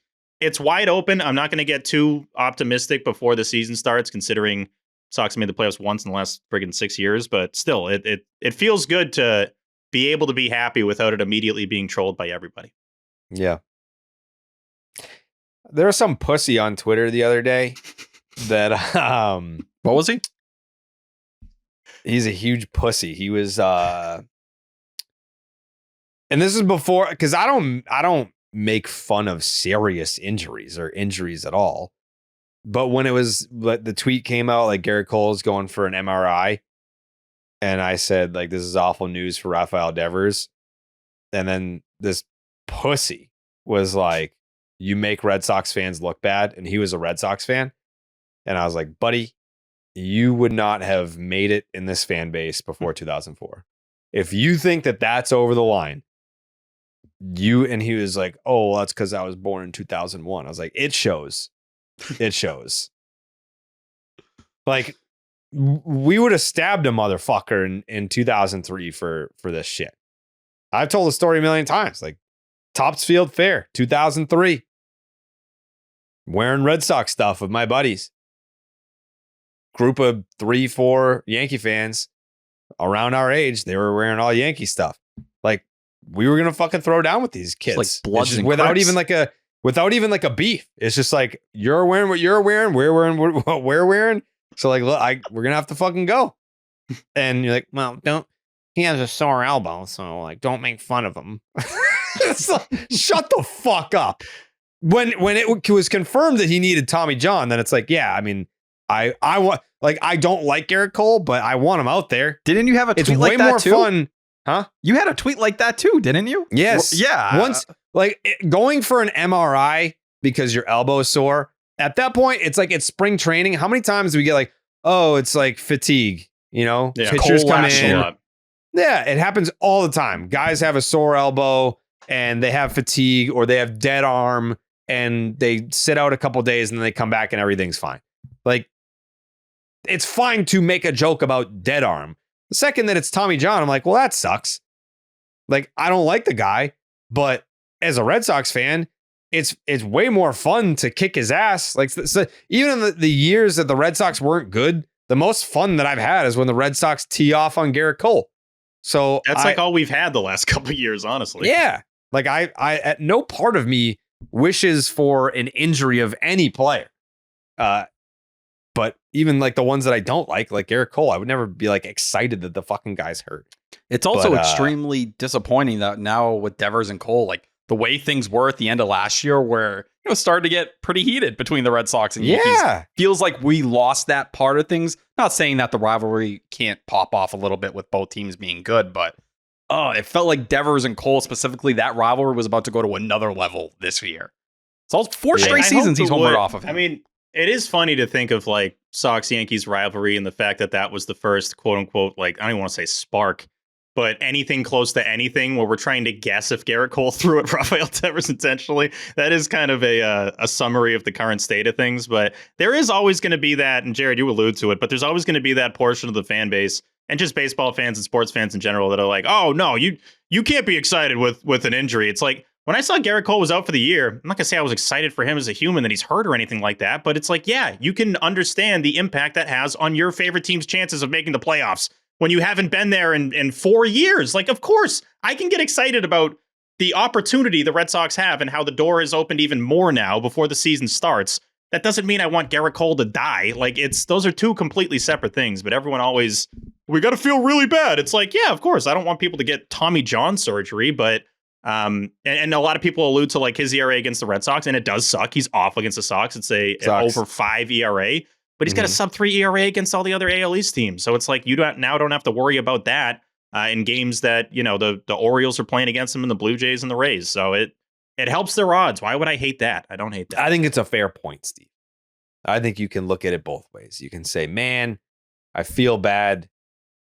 wide open. I'm not going to get too optimistic before the season starts, considering Sox made the playoffs once in the last friggin' 6 years. But still, it feels good to be able to be happy without it immediately being trolled by everybody. Yeah. There was some pussy on Twitter the other day that what was he? He's a huge pussy. He was and this is before, because I don't make fun of serious injuries or injuries at all. But when the tweet came out, like Gerrit Cole's going for an MRI, and I said, like, this is awful news for Rafael Devers. And then this pussy was like, you make Red Sox fans look bad. And he was a Red Sox fan. And I was like, buddy, you would not have made it in this fan base before 2004. If you think that that's over the line, and he was like, oh, well, that's because I was born in 2001. I was like, it shows. It shows. Like, we would have stabbed a motherfucker in 2003 for this shit. I've told the story a million times. Like, Topsfield Fair, 2003. Wearing Red Sox stuff with my buddies. Group of 3-4 Yankee fans around our age. They were wearing all Yankee stuff. Like, we were gonna fucking throw down with these kids. It's like Bloods and without Crips. even like a beef. It's just like, you're wearing what you're wearing, we're wearing what we're wearing. So like, look, we're gonna have to fucking go. And you're like, well, he has a sore elbow, so like, don't make fun of him. It's like, shut the fuck up. When it was confirmed that he needed Tommy John, then it's like, yeah, I mean, I want, like, I don't like Gerrit Cole, but I want him out there. Didn't you have a tweet It's like way that more too? fun. Huh? You had a tweet like that too, didn't you? Yes. Well, yeah. Once, like, going for an MRI because your elbow is sore, at that point, it's like, it's spring training. How many times do we get like, oh, it's like fatigue, Yeah, pitchers come in. a lot. Yeah, it happens all the time. Guys have a sore elbow and they have fatigue, or they have dead arm and they sit out a couple days and then they come back and everything's fine. Like, it's fine to make a joke about dead arm. The second that it's Tommy John, I'm like, well, that sucks. Like, I don't like the guy, but as a Red Sox fan, it's way more fun to kick his ass. Like, so even in the years that the Red Sox weren't good, the most fun that I've had is when the Red Sox tee off on Gerrit Cole. So That's like all we've had the last couple of years, honestly. Yeah. Like, I at no part of me wishes for an injury of any player. But even like the ones that I don't like Gerrit Cole, I would never be like excited that the fucking guy's hurt. It's also extremely disappointing that now with Devers and Cole, like the way things were at the end of last year, where it started to get pretty heated between the Red Sox and Yankees. Yeah. Feels like we lost that part of things. Not saying that the rivalry can't pop off a little bit with both teams being good, but it felt like Devers and Cole specifically, that rivalry was about to go to another level this year. It's all 4 straight seasons he's homered off of him. I mean, it is funny to think of like Sox-Yankees rivalry and the fact that that was the first quote unquote, like, I don't even want to say spark, but anything close to anything where we're trying to guess if Gerrit Cole threw at Rafael Devers intentionally. That is kind of a summary of the current state of things. But there is always going to be that, and Jared, you allude to it, but there's always going to be that portion of the fan base and just baseball fans and sports fans in general that are like, oh, no, you can't be excited with an injury. It's like, when I saw Gerrit Cole was out for the year, I'm not going to say I was excited for him as a human that he's hurt or anything like that, but it's like, yeah, you can understand the impact that has on your favorite team's chances of making the playoffs when you haven't been there in 4 years. Like, of course, I can get excited about the opportunity the Red Sox have and how the door is opened even more now before the season starts. That doesn't mean I want Gerrit Cole to die. Like, those are two completely separate things, but everyone always, we got to feel really bad. It's like, yeah, of course, I don't want people to get Tommy John surgery, but and a lot of people allude to like his ERA against the Red Sox, and it does suck. He's off against the Sox. It's an over 5 ERA, but he's got a sub 3 ERA against all the other AL East teams. So it's like you don't have to worry about that in games that, you know, the Orioles are playing against him and the Blue Jays and the Rays. So it helps their odds. Why would I hate that? I don't hate that. I think it's a fair point, Steve. I think you can look at it both ways. You can say, man, I feel bad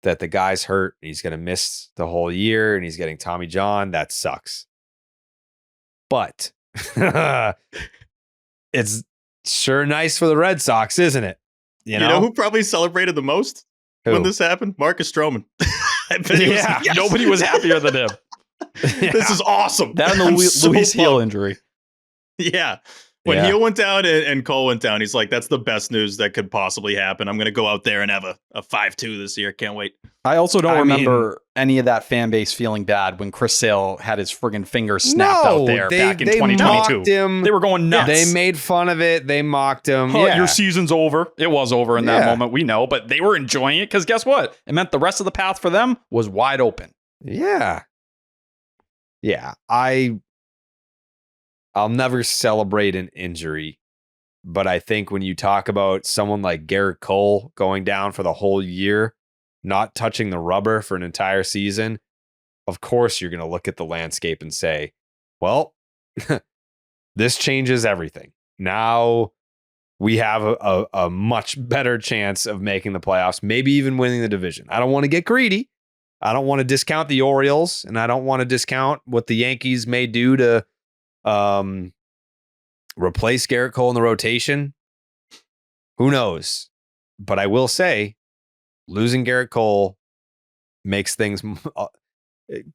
that the guy's hurt and he's going to miss the whole year and he's getting Tommy John. That sucks. But it's sure nice for the Red Sox, isn't it? You know who probably celebrated the most when this happened? Marcus Stroman. I bet yes. Nobody was happier than him. This is awesome. That and the Luis heel injury. Yeah. When Heel went down and Cole went down, he's like, that's the best news that could possibly happen. I'm going to go out there and have a 5-2 this year. Can't wait. I also don't remember any of that fan base feeling bad when Chris Sale had his friggin' finger snapped out there back in 2022. They were going nuts. They made fun of it. They mocked him. Oh, your season's over. It was over in that moment. We know, but they were enjoying it because guess what? It meant the rest of the path for them was wide open. Yeah. Yeah. I'll never celebrate an injury, but I think when you talk about someone like Gerrit Cole going down for the whole year, not touching the rubber for an entire season, of course you're going to look at the landscape and say, well, this changes everything. Now we have a much better chance of making the playoffs, maybe even winning the division. I don't want to get greedy. I don't want to discount the Orioles, and I don't want to discount what the Yankees may do to replace Gerrit Cole in the rotation. Who knows? But I will say, losing Gerrit Cole makes things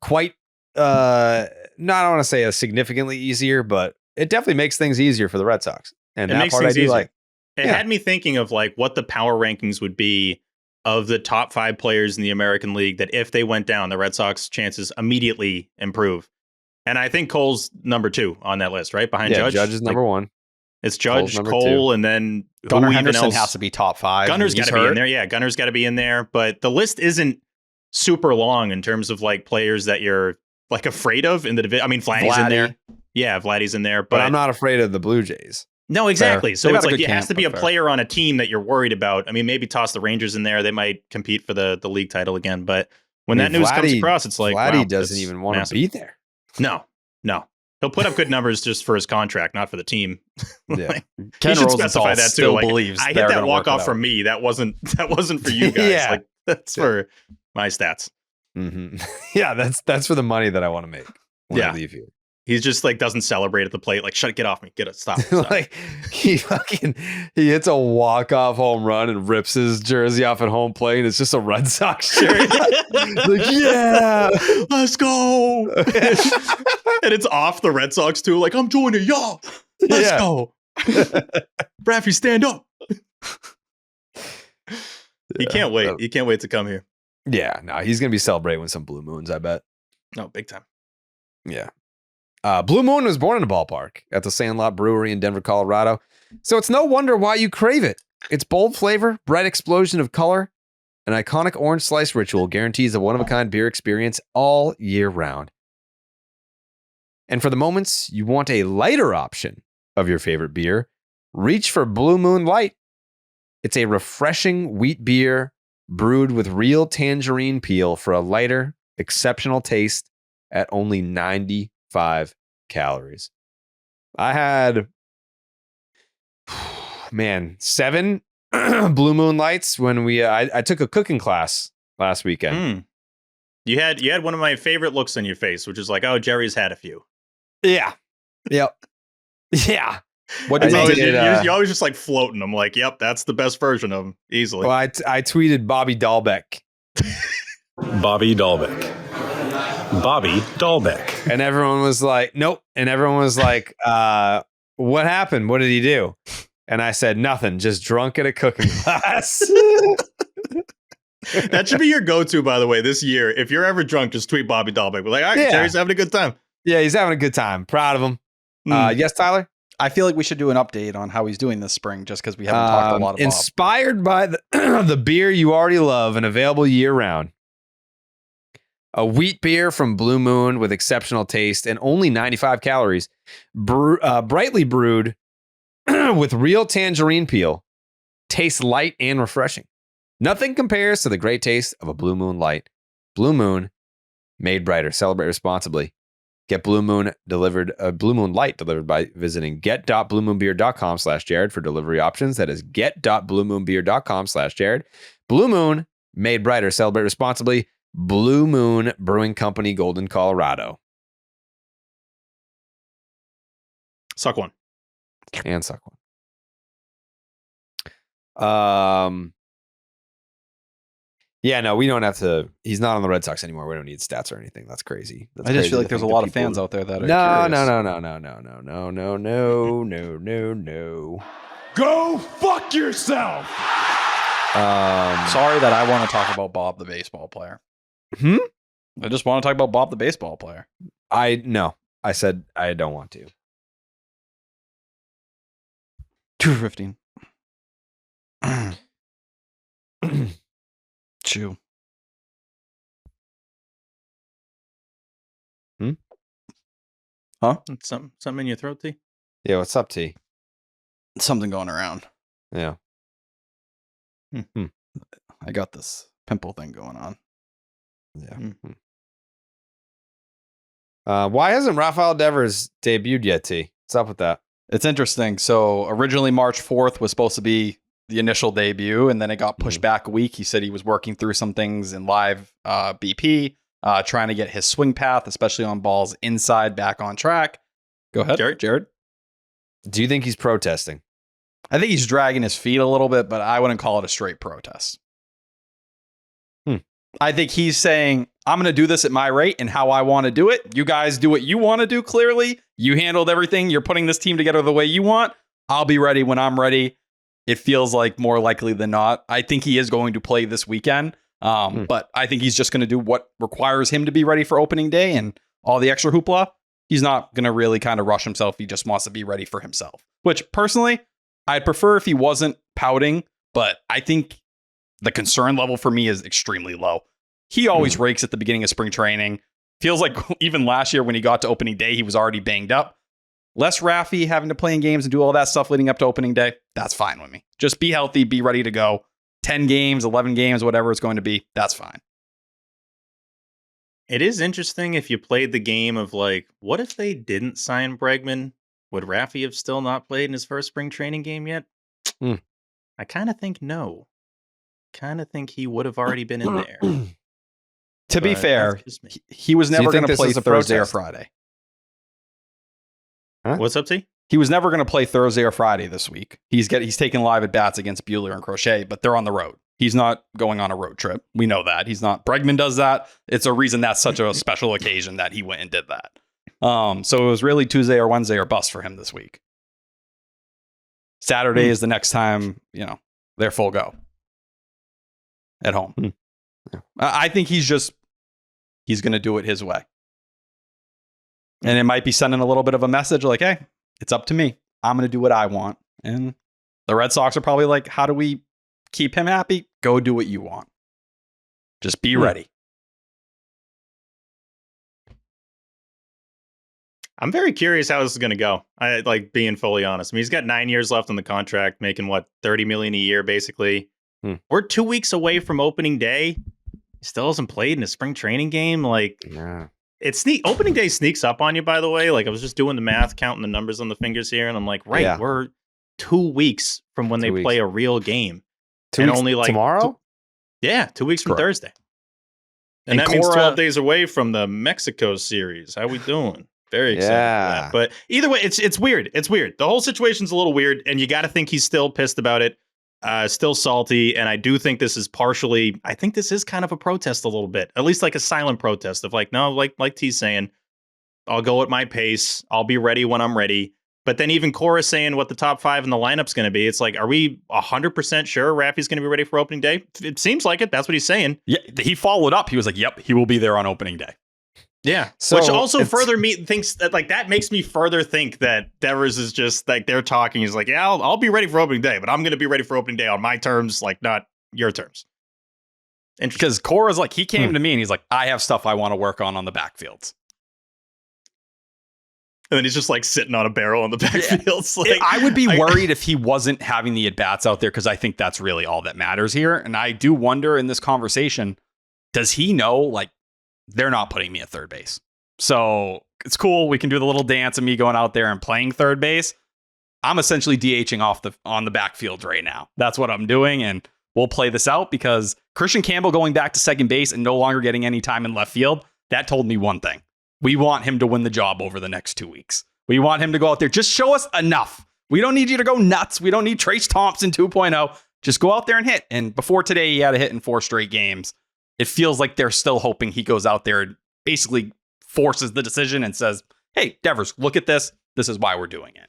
quite, I don't want to say a significantly easier, but it definitely makes things easier for the Red Sox. And that part I do like. It had me thinking of like what the power rankings would be of the top 5 players in the American League that if they went down, the Red Sox chances immediately improve. And I think Cole's number 2 on that list, right? Behind Judge. Judge is number 1. It's Judge, Cole, 2. And then Gunnar Henderson has to be top 5. Gunner's got to be in there. Yeah, Gunner's got to be in there. But the list isn't super long in terms of like players that you're like afraid of in the division. I mean, Vladdy's in there. Yeah, Vladdy's in there. But I'm not afraid of the Blue Jays. No, exactly. So it's like it has to be a player on a team that you're worried about. I mean, maybe toss the Rangers in there. They might compete for the league title again. But when that news comes across, it's like, Vladdy doesn't even want to be there. No. He'll put up good numbers just for his contract, not for the team. Yeah. He should specify that too. Like, I hit that walk off for me. That wasn't for you guys. Yeah. Like that's for my stats. Mm-hmm. Yeah, that's for the money that I want to make when I leave here. He's just like doesn't celebrate at the plate. Like, get off me. Stop. Like he hits a walk-off home run and rips his jersey off at home plate. And it's just a Red Sox shirt. Like, yeah, let's go. And it's off the Red Sox too. Like, I'm joining y'all. Let's go. Raffy, stand up. He can't wait. He can't wait to come here. Yeah, no, he's gonna be celebrating with some Blue Moons, I bet. No, big time. Yeah. Blue Moon was born in a ballpark at the Sandlot Brewery in Denver, Colorado. So it's no wonder why you crave it. Its bold flavor, bright explosion of color, an iconic orange slice ritual guarantees a one-of-a-kind beer experience all year round. And for the moments you want a lighter option of your favorite beer, reach for Blue Moon Light. It's a refreshing wheat beer brewed with real tangerine peel for a lighter, exceptional taste at only 95 calories. I had, 7 Blue Moon Lights when I took a cooking class last weekend. You had one of my favorite looks on your face, which is like, oh, Jerry's had a few. Yeah. Yep. Yeah. What do you you're always just like floating. I'm like, yep, that's the best version of him, easily. Well, I tweeted Bobby Dahlbeck. Bobby Dahlbeck. Bobby Dahlbeck. And everyone was like, nope. And everyone was like, what happened? What did he do? And I said, nothing, just drunk at a cooking class. That should be your go-to, by the way, this year. If you're ever drunk, just tweet Bobby Dahlbeck. We're like, all right, Jerry's having a good time. Yeah, he's having a good time. Proud of him. Yes, Tyler? I feel like we should do an update on how he's doing this spring, just because we haven't talked a lot about inspired by the beer you already love and available year-round. A wheat beer from Blue Moon with exceptional taste and only 95 calories. Brightly brewed with real tangerine peel. Tastes light and refreshing. Nothing compares to the great taste of a Blue Moon Light. Blue Moon, made brighter. Celebrate responsibly. Get Blue Moon Light delivered by visiting get.bluemoonbeer.com/Jared for delivery options. That is get.bluemoonbeer.com/Jared. Blue Moon, made brighter. Celebrate responsibly. Blue Moon Brewing Company, Golden, Colorado. Suck one. And suck one. Yeah, no, we don't have to. He's not on the Red Sox anymore. We don't need stats or anything. That's crazy. I just feel like there's a lot of fans out there that are no. Go fuck yourself. Sorry that I want to talk about Bob the baseball player. I just want to talk about Bob the baseball player. I said I don't want to. 215. Chew. Huh? Something in your throat, T? Yeah, what's up, T? Something going around. Yeah. I got this pimple thing going on. Yeah. Why hasn't Rafael Devers debuted yet, T? What's up with that? It's interesting. So originally March 4th was supposed to be the initial debut, and then it got pushed back a week. He said he was working through some things in live BP, trying to get his swing path, especially on balls inside, back on track. Go ahead, Jared. Do you think he's protesting? I think he's dragging his feet a little bit, but I wouldn't call it a straight protest. I think he's saying, I'm going to do this at my rate and how I want to do it. You guys do what you want to do, clearly. You handled everything. You're putting this team together the way you want. I'll be ready when I'm ready. It feels like more likely than not. I think he is going to play this weekend, but I think he's just going to do what requires him to be ready for opening day and all the extra hoopla. He's not going to really kind of rush himself. He just wants to be ready for himself, which personally, I'd prefer if he wasn't pouting, but I think the concern level for me is extremely low. He always rakes at the beginning of spring training. Feels like even last year when he got to opening day, he was already banged up. Less Raffy having to play in games and do all that stuff leading up to opening day. That's fine with me. Just be healthy, be ready to go. 10 games, 11 games, whatever it's going to be. That's fine. It is interesting if you played the game of like, what if they didn't sign Bregman? Would Raffy have still not played in his first spring training game yet? I kind of think no. Kind of think he would have already been in there. To be fair, he was never going to play Thursday or Friday. Huh? What's up, T? He was never going to play Thursday or Friday this week. He's taking live at bats against Buehler and Crochet, but they're on the road. He's not going on a road trip. We know that. He's not. Bregman does that. It's a reason that's such a special occasion that he went and did that. So it was really Tuesday or Wednesday or bust for him this week. Saturday is the next time, they're full go at home. Yeah. I think he's going to do it his way. And it might be sending a little bit of a message like, hey, it's up to me. I'm going to do what I want. And the Red Sox are probably like, how do we keep him happy? Go do what you want. Just be ready. I'm very curious how this is going to go. I like being fully honest. I mean, he's got 9 years left on the contract, making $30 million a year, basically. We're 2 weeks away from opening day. He still hasn't played in a spring training game. Opening day sneaks up on you, by the way. Like, I was just doing the math, counting the numbers on the fingers here, and I'm like, we're 2 weeks from when they play a real game. 2 weeks only tomorrow? 2 weeks from Thursday. And that means 12 days away from the Mexico series. How we doing? Very excited for that. But either way, it's weird. It's weird. The whole situation's a little weird, and you got to think he's still pissed about it. Still salty, and I do think this is partially. I think this is kind of a protest a little bit, at least like a silent protest of like, no, like T's saying, I'll go at my pace. I'll be ready when I'm ready. But then even Cora saying what the top 5 in the lineup's going to be. It's like, are we 100% sure Raffy's going to be ready for opening day? It seems like it. That's what he's saying. Yeah, he followed up. He was like, "Yep, he will be there on opening day." Yeah, so which also further thinks that like that makes me further think that Devers is just like they're talking. He's like, yeah, I'll be ready for opening day, but I'm going to be ready for opening day on my terms, like not your terms. Because Cora's like, he came to me and he's like, I have stuff I want to work on the backfields. And then he's just like sitting on a barrel on the backfields. Yeah. Like, I would be worried if he wasn't having the at-bats out there, because I think that's really all that matters here. And I do wonder in this conversation, does he know, like, they're not putting me at third base? So it's cool. We can do the little dance of me going out there and playing third base. I'm essentially DHing on the backfield right now. That's what I'm doing. And we'll play this out, because Christian Campbell going back to second base and no longer getting any time in left field, that told me one thing. We want him to win the job over the next 2 weeks. We want him to go out there. Just show us enough. We don't need you to go nuts. We don't need Trace Thompson 2.0. Just go out there and hit. And before today, he had a hit in 4 straight games. It feels like they're still hoping he goes out there and basically forces the decision and says, hey, Devers, look at this. This is why we're doing it.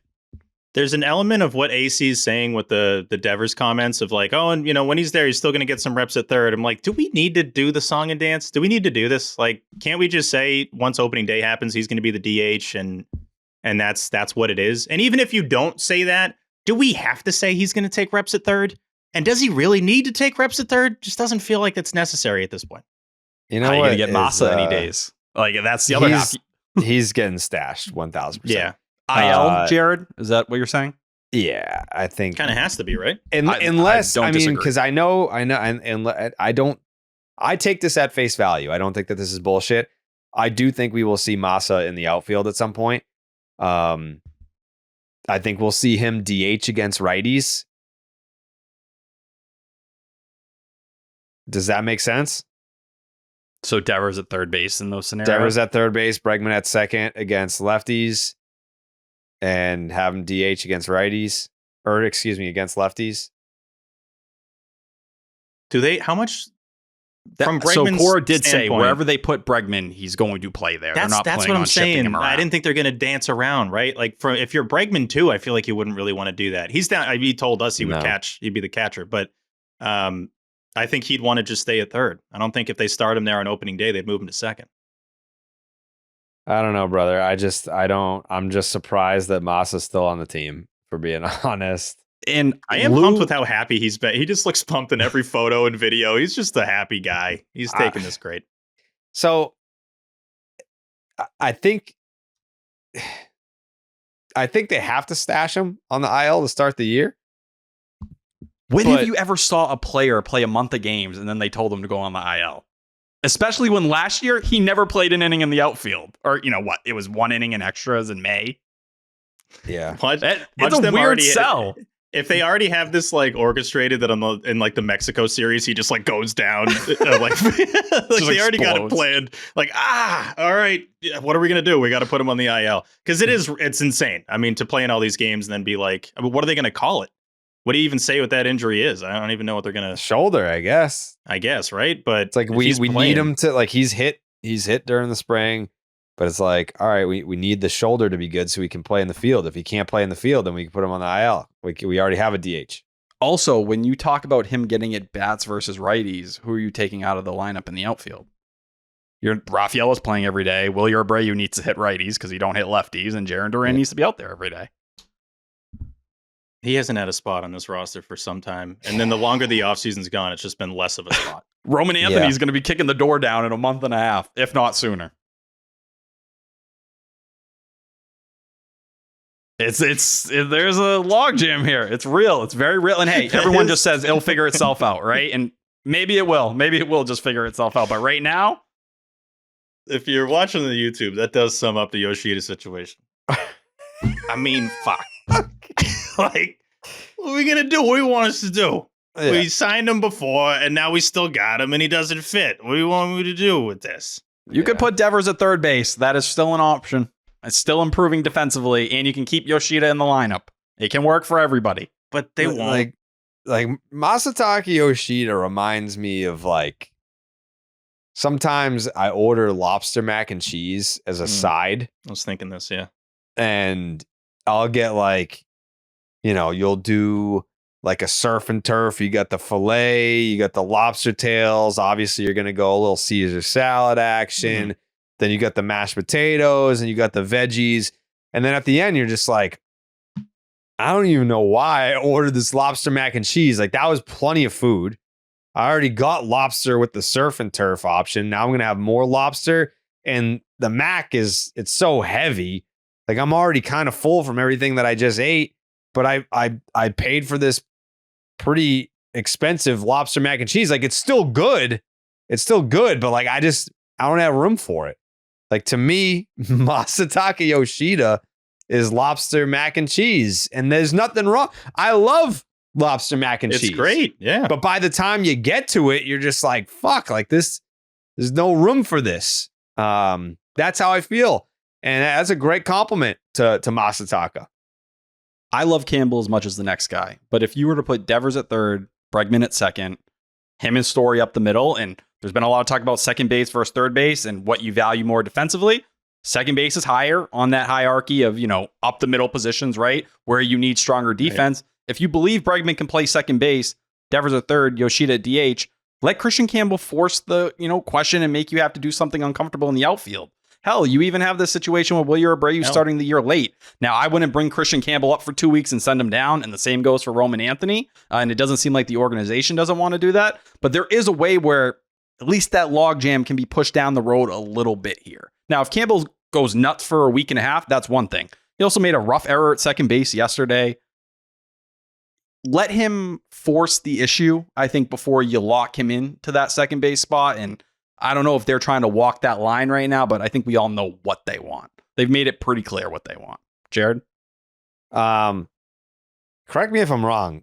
There's an element of what AC is saying with the Devers comments of like, oh, and you know, when he's there, he's still going to get some reps at third. I'm like, do we need to do the song and dance? Do we need to do this? Like, can't we just say once opening day happens, he's going to be the DH and that's what it is? And even if you don't say that, do we have to say he's going to take reps at third? And does he really need to take reps at third? Just doesn't feel like it's necessary at this point. You know, how what are you going to get Massa any days? Like, that's the other half. He's getting stashed 1,000%. Yeah. IL, Jared? Is that what you're saying? Yeah, I think kind of has to be, right? Unless I mean, because I know, and I don't. I take this at face value. I don't think that this is bullshit. I do think we will see Massa in the outfield at some point. I think we'll see him DH against righties. Does that make sense? So Devers at third base in those scenarios? Devers at third base, Bregman at second against lefties, and have him DH against righties, or excuse me, against lefties. Do they, how much from Bregman's so Cora did say standpoint, wherever they put Bregman, he's going to play there. That's what I'm saying. I didn't think they're going to dance around, right? Like, if you're Bregman too, I feel like you wouldn't really want to do that. He's down. He told us he would catch. He'd be the catcher, but I think he'd want to just stay at third. I don't think if they start him there on opening day, they'd move him to second. I don't know, brother. I'm just surprised that Massa's still on the team, for being honest. And I am pumped with how happy he's been. He just looks pumped in every photo and video. He's just a happy guy. He's taking this great. So I think they have to stash him on the IL to start the year. When have you ever saw a player play a month of games and then they told him to go on the IL? Especially when last year he never played an inning in the outfield. Or, you know what? It was 1 inning in extras in May. Yeah. It's a weird sell. If they already have this like orchestrated that in like the Mexico series, he just like goes down, like they already got it planned. Like, all right, what are we gonna do? We got to put him on the IL, because it's insane. I mean, to play in all these games and then be like, I mean, what are they gonna call it? What do you even say what that injury is? I don't even know what they're gonna shoulder. I guess, right? But it's like we need him to, like, he's hit during the spring. But it's like, all right, we need the shoulder to be good so we can play in the field. If he can't play in the field, then we can put him on the IL. We already have a DH. Also, when you talk about him getting at bats versus righties, who are you taking out of the lineup in the outfield? Raphael is playing every day. Willie Abreu needs to hit righties because he don't hit lefties, and Jarren Duran needs to be out there every day. He hasn't had a spot on this roster for some time. And then the longer the offseason's gone, it's just been less of a spot. Roman Anthony's going to be kicking the door down in a month and a half, if not sooner. There's a logjam here. It's real. It's very real. And hey, everyone just says it'll figure itself out, right? And maybe it will. Maybe it will just figure itself out. But right now, if you're watching the YouTube, that does sum up the Yoshida situation. I mean, fuck. Like, what are we gonna do? What do you want us to do? Yeah. We signed him before, and now we still got him, and he doesn't fit. What do you want me to do with this? You could put Devers at third base. That is still an option. It's still improving defensively, and you can keep Yoshida in the lineup. It can work for everybody. But they won't. like Masataka Yoshida reminds me of like sometimes I order lobster mac and cheese as a side. I was thinking this, yeah. And I'll get like, you'll do like a surf and turf. You got the filet, you got the lobster tails. Obviously, you're going to go a little Caesar salad action. Then you got the mashed potatoes and you got the veggies. And then at the end, you're just like, I don't even know why I ordered this lobster mac and cheese. Like that was plenty of food. I already got lobster with the surf and turf option. Now I'm going to have more lobster. And the mac it's so heavy. Like I'm already kind of full from everything that I just ate. But I paid for this pretty expensive lobster mac and cheese. Like it's still good. But like I don't have room for it. Like to me, Masataka Yoshida is lobster mac and cheese. And there's nothing wrong. I love lobster mac and cheese. It's great. Yeah. But by the time you get to it, you're just like, fuck, like this, there's no room for this. That's how I feel. And that's a great compliment to Masataka. I love Campbell as much as the next guy. But if you were to put Devers at third, Bregman at second, him and Story up the middle, and there's been a lot of talk about second base versus third base and what you value more defensively. Second base is higher on that hierarchy of, up the middle positions, right? Where you need stronger defense. Right. If you believe Bregman can play second base, Devers at third, Yoshida at DH, let Christian Campbell force the, question and make you have to do something uncomfortable in the outfield. Hell, you even have this situation with Wilyer Abreu starting the year late. Now, I wouldn't bring Christian Campbell up for 2 weeks and send him down, and the same goes for Roman Anthony. And it doesn't seem like the organization doesn't want to do that. But there is a way where at least that logjam can be pushed down the road a little bit here. Now, if Campbell goes nuts for a week and a half, that's one thing. He also made a rough error at second base yesterday. Let him force the issue, I think, before you lock him into that second base spot. And I don't know if they're trying to walk that line right now, but I think we all know what they want. They've made it pretty clear what they want. Jared? Correct me if I'm wrong.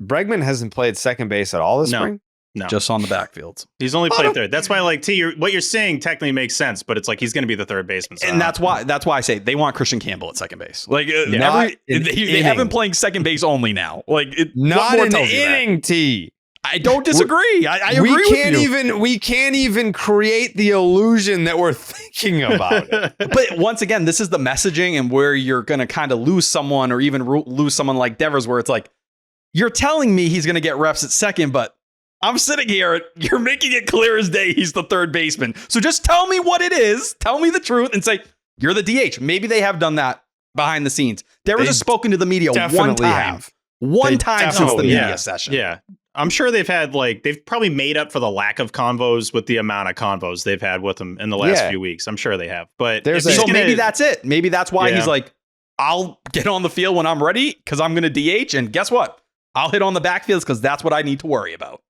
Bregman hasn't played second base at all this spring? No. Just on the backfields. He's only played third. That's why, like, what you're saying technically makes sense, but it's like he's going to be the third baseman. So and that's why I say they want Christian Campbell at second base. Like, they have him playing second base only now. Like, not an inning, T. I don't disagree. I agree with you. We can't even create the illusion that we're thinking about it. But once again, this is the messaging and where you're going to kind of lose someone or even lose someone like Devers, where it's like, you're telling me he's going to get reps at second, but I'm sitting here, you're making it clear as day he's the third baseman. So just tell me what it is. Tell me the truth and say, you're the DH. Maybe they have done that behind the scenes. Devers has spoken to the media one time. One time since the media session. Yeah. I'm sure they've probably made up for the lack of convos with the amount of convos they've had with him in the last few weeks. I'm sure they have. But maybe that's it. Maybe that's why he's like, I'll get on the field when I'm ready because I'm going to DH. And guess what? I'll hit on the backfields because that's what I need to worry about.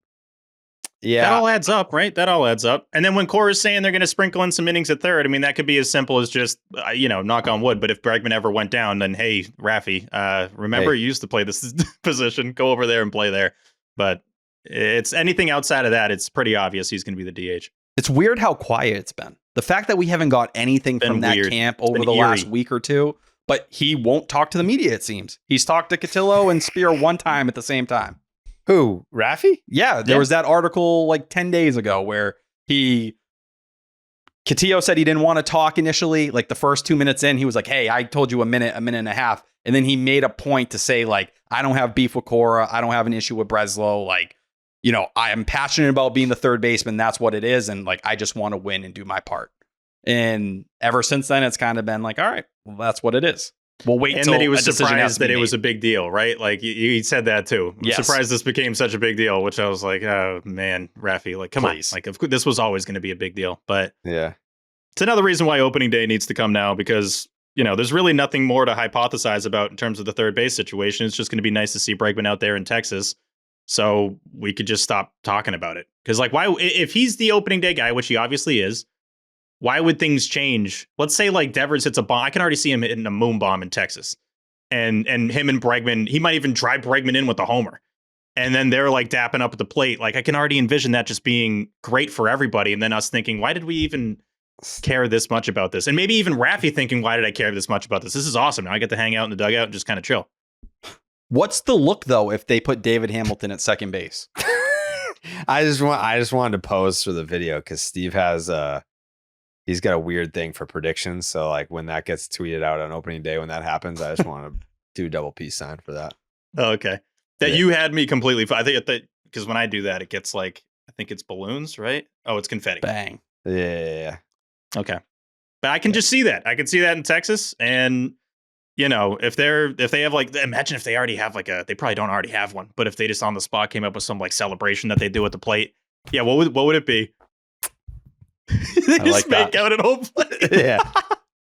Yeah. That all adds up, right? That all adds up. And then when Cora's saying they're going to sprinkle in some innings at third, I mean, that could be as simple as just, knock on wood. But if Bregman ever went down, then, hey, Raffy, remember you used to play this position. Go over there and play there. But it's anything outside of that, it's pretty obvious he's going to be the DH. It's weird how quiet it's been. The fact that we haven't got anything from that camp over the last week or two, but he won't talk to the media, it seems. He's talked to Cotillo and Spear one time at the same time. Who? Raffy? Yeah, there was that article like 10 days ago where Cotillo said he didn't want to talk initially. Like the first 2 minutes in, he was like, hey, I told you a minute and a half. And then he made a point to say, like, I don't have beef with Cora. I don't have an issue with Breslow. Like, I am passionate about being the third baseman. That's what it is. And like, I just want to win and do my part. And ever since then, it's kind of been like, all right, well, that's what it is. We'll wait until he was surprised that it was a big deal, right? Like he said that too. I'm surprised this became such a big deal, which I was like, oh man, Raffy, like, come on. Like, of course, this was always going to be a big deal. But yeah, it's another reason why opening day needs to come now because, there's really nothing more to hypothesize about in terms of the third base situation. It's just going to be nice to see Bregman out there in Texas. So we could just stop talking about it. Because like, why, if he's the opening day guy, which he obviously is, why would things change? Let's say like Devers hits a bomb. I can already see him hitting a moon bomb in Texas. And him and Bregman, he might even drive Bregman in with a homer. And then they're like dapping up at the plate. Like I can already envision that just being great for everybody. And then us thinking, why did we even care this much about this? And maybe even Raffy thinking, why did I care this much about this? This is awesome. Now I get to hang out in the dugout and just kind of chill. What's the look though if they put David Hamilton at second base? I just wanted to pose for the video because Steve has he's got a weird thing for predictions. So like when that gets tweeted out on opening day, when that happens, I just want to do a double peace sign for that. Oh, okay. That you had me completely. I think that because when I do that, it gets like I think it's balloons, right? Oh, it's confetti. Bang. Yeah. Okay. But I can just see that. I can see that in Texas, and you know, if they have like, imagine if they already have like they probably don't already have one, but if they just on the spot came up with some like celebration that they do at the plate, yeah, what would it be? They just make out at home plate. Yeah.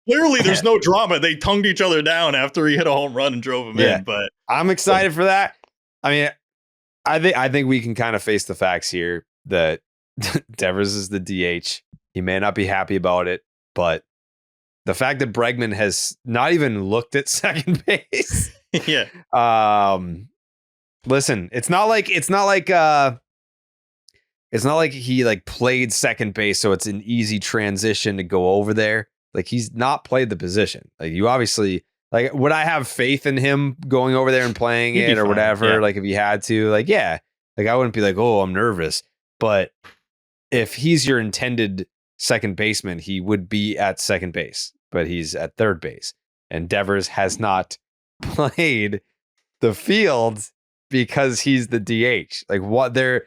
Clearly, there's no drama. They tongued each other down after he hit a home run and drove him in. But I'm excited for that. I mean, I think we can kind of face the facts here that Devers is the DH. He may not be happy about it, but the fact that Bregman has not even looked at second base. Yeah. Listen, it's not like he like played second base, so it's an easy transition to go over there. Like he's not played the position. Like you obviously like, would I have faith in him going over there and playing it or whatever? Yeah. Like if he had to, like, yeah, like I wouldn't be like, oh, I'm nervous. But if he's your intended second baseman, he would be at second base, but he's at third base. And Devers has not played the field because he's the DH. Like what they're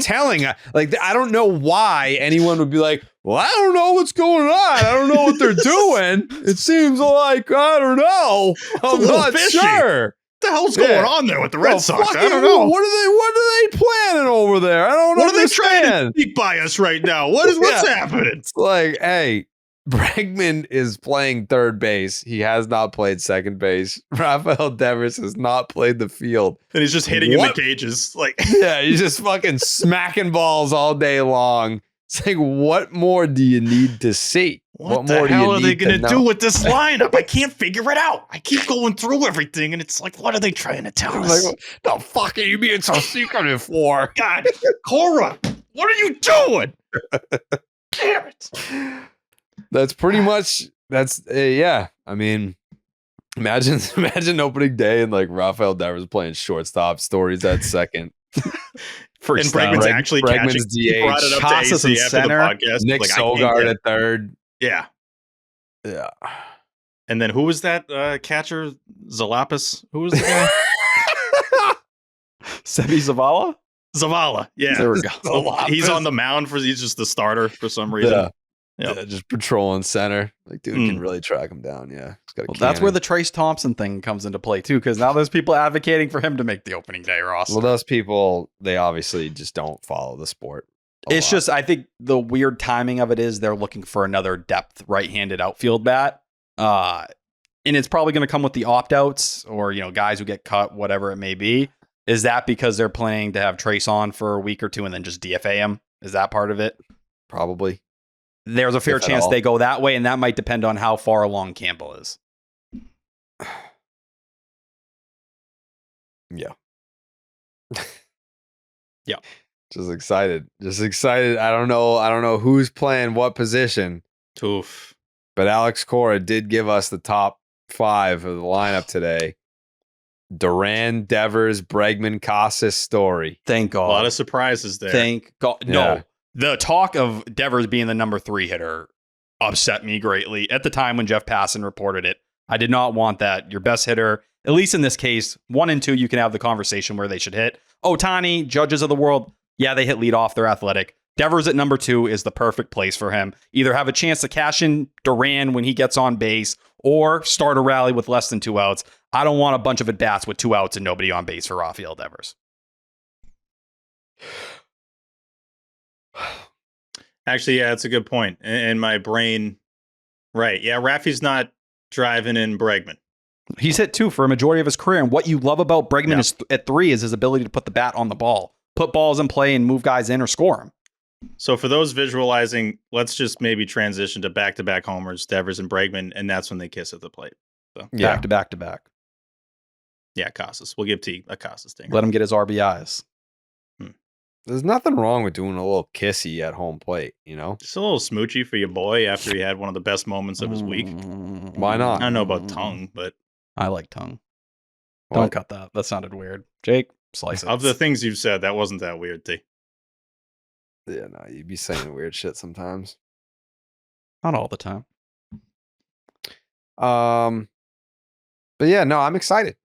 telling, like, I don't know why anyone would be like, well, I don't know what's going on. I don't know what they're doing. It seems like, I don't know. I'm not fishy. sure. What the hell's going on there with the Red Sox? I don't know. What are they planning over there? I don't know. What are they trying to sneak by us right now? What's happening? It's like, hey, Bregman is playing third base. He has not played second base. Rafael Devers has not played the field. And he's just hitting in the cages. Like, yeah, he's just fucking smacking balls all day long. It's like, what more do you need to see? What the hell are they going to do with this lineup? I can't figure it out. I keep going through everything, and it's like, what are they trying to tell us? Like, the fuck are you being so secretive for? God, Cora, what are you doing? Damn it. That's pretty much, yeah. I mean, imagine opening day and like Rafael Devers playing shortstop, Stories at second. And Bregman's actually catching. DH. Brought it up Casas to AC after center. the podcast. Nick Sogard at third. Yeah. Yeah. And then who was that catcher? Zalapis? Who was the guy? Sebi Zavala? Zavala. Yeah. There we go. He's on the mound he's just the starter for some reason. Yeah. Yep. Yeah, just patrolling center. Like, dude can really track him down. Yeah. That's where the Trace Thompson thing comes into play, too, because now there's people advocating for him to make the opening day roster. Well, those people, they obviously just don't follow the sport. It's just, I think the weird timing of it is they're looking for another depth right-handed outfield bat. And it's probably going to come with the opt-outs or, you know, guys who get cut, whatever it may be. Is that because they're planning to have Trace on for a week or two and then just DFA him? Is that part of it? Probably. There's a fair chance they go that way, and that might depend on how far along Campbell is. Yeah. Yeah. Just excited. I don't know who's playing what position. Oof. But Alex Cora did give us the top 5 of the lineup today. Duran, Devers, Bregman, Casas, Story. Thank God. A lot of surprises there. Thank God. Yeah. No. The talk of Devers being the number 3 hitter upset me greatly at the time when Jeff Passan reported it. I did not want that. Your best hitter, at least in this case, 1 and 2, you can have the conversation where they should hit. Ohtani, Judges of the world, yeah, they hit leadoff. They're athletic. Devers at number 2 is the perfect place for him. Either have a chance to cash in Duran when he gets on base or start a rally with less than 2 outs. I don't want a bunch of at-bats with 2 outs and nobody on base for Rafael Devers. Actually, yeah, that's a good point. In my brain, right. Yeah, Raffy's not driving in Bregman. He's hit 2 for a majority of his career. And what you love about Bregman is at 3 is his ability to put the bat on the ball, put balls in play and move guys in or score them. So for those visualizing, let's just maybe transition to back-to-back homers, Devers and Bregman, and that's when they kiss at the plate. So back to back to back. Yeah, Casas. We'll give T a Casas thing. Let him get his RBIs. There's nothing wrong with doing a little kissy at home plate, you know? Just a little smoochy for your boy after he had one of the best moments of his week. Why not? I don't know about tongue, but I like tongue. Don't cut that. That sounded weird. Jake, slice it. Of the things you've said, that wasn't that weird, T. Yeah, no, you'd be saying weird shit sometimes. Not all the time. But yeah, no, I'm excited.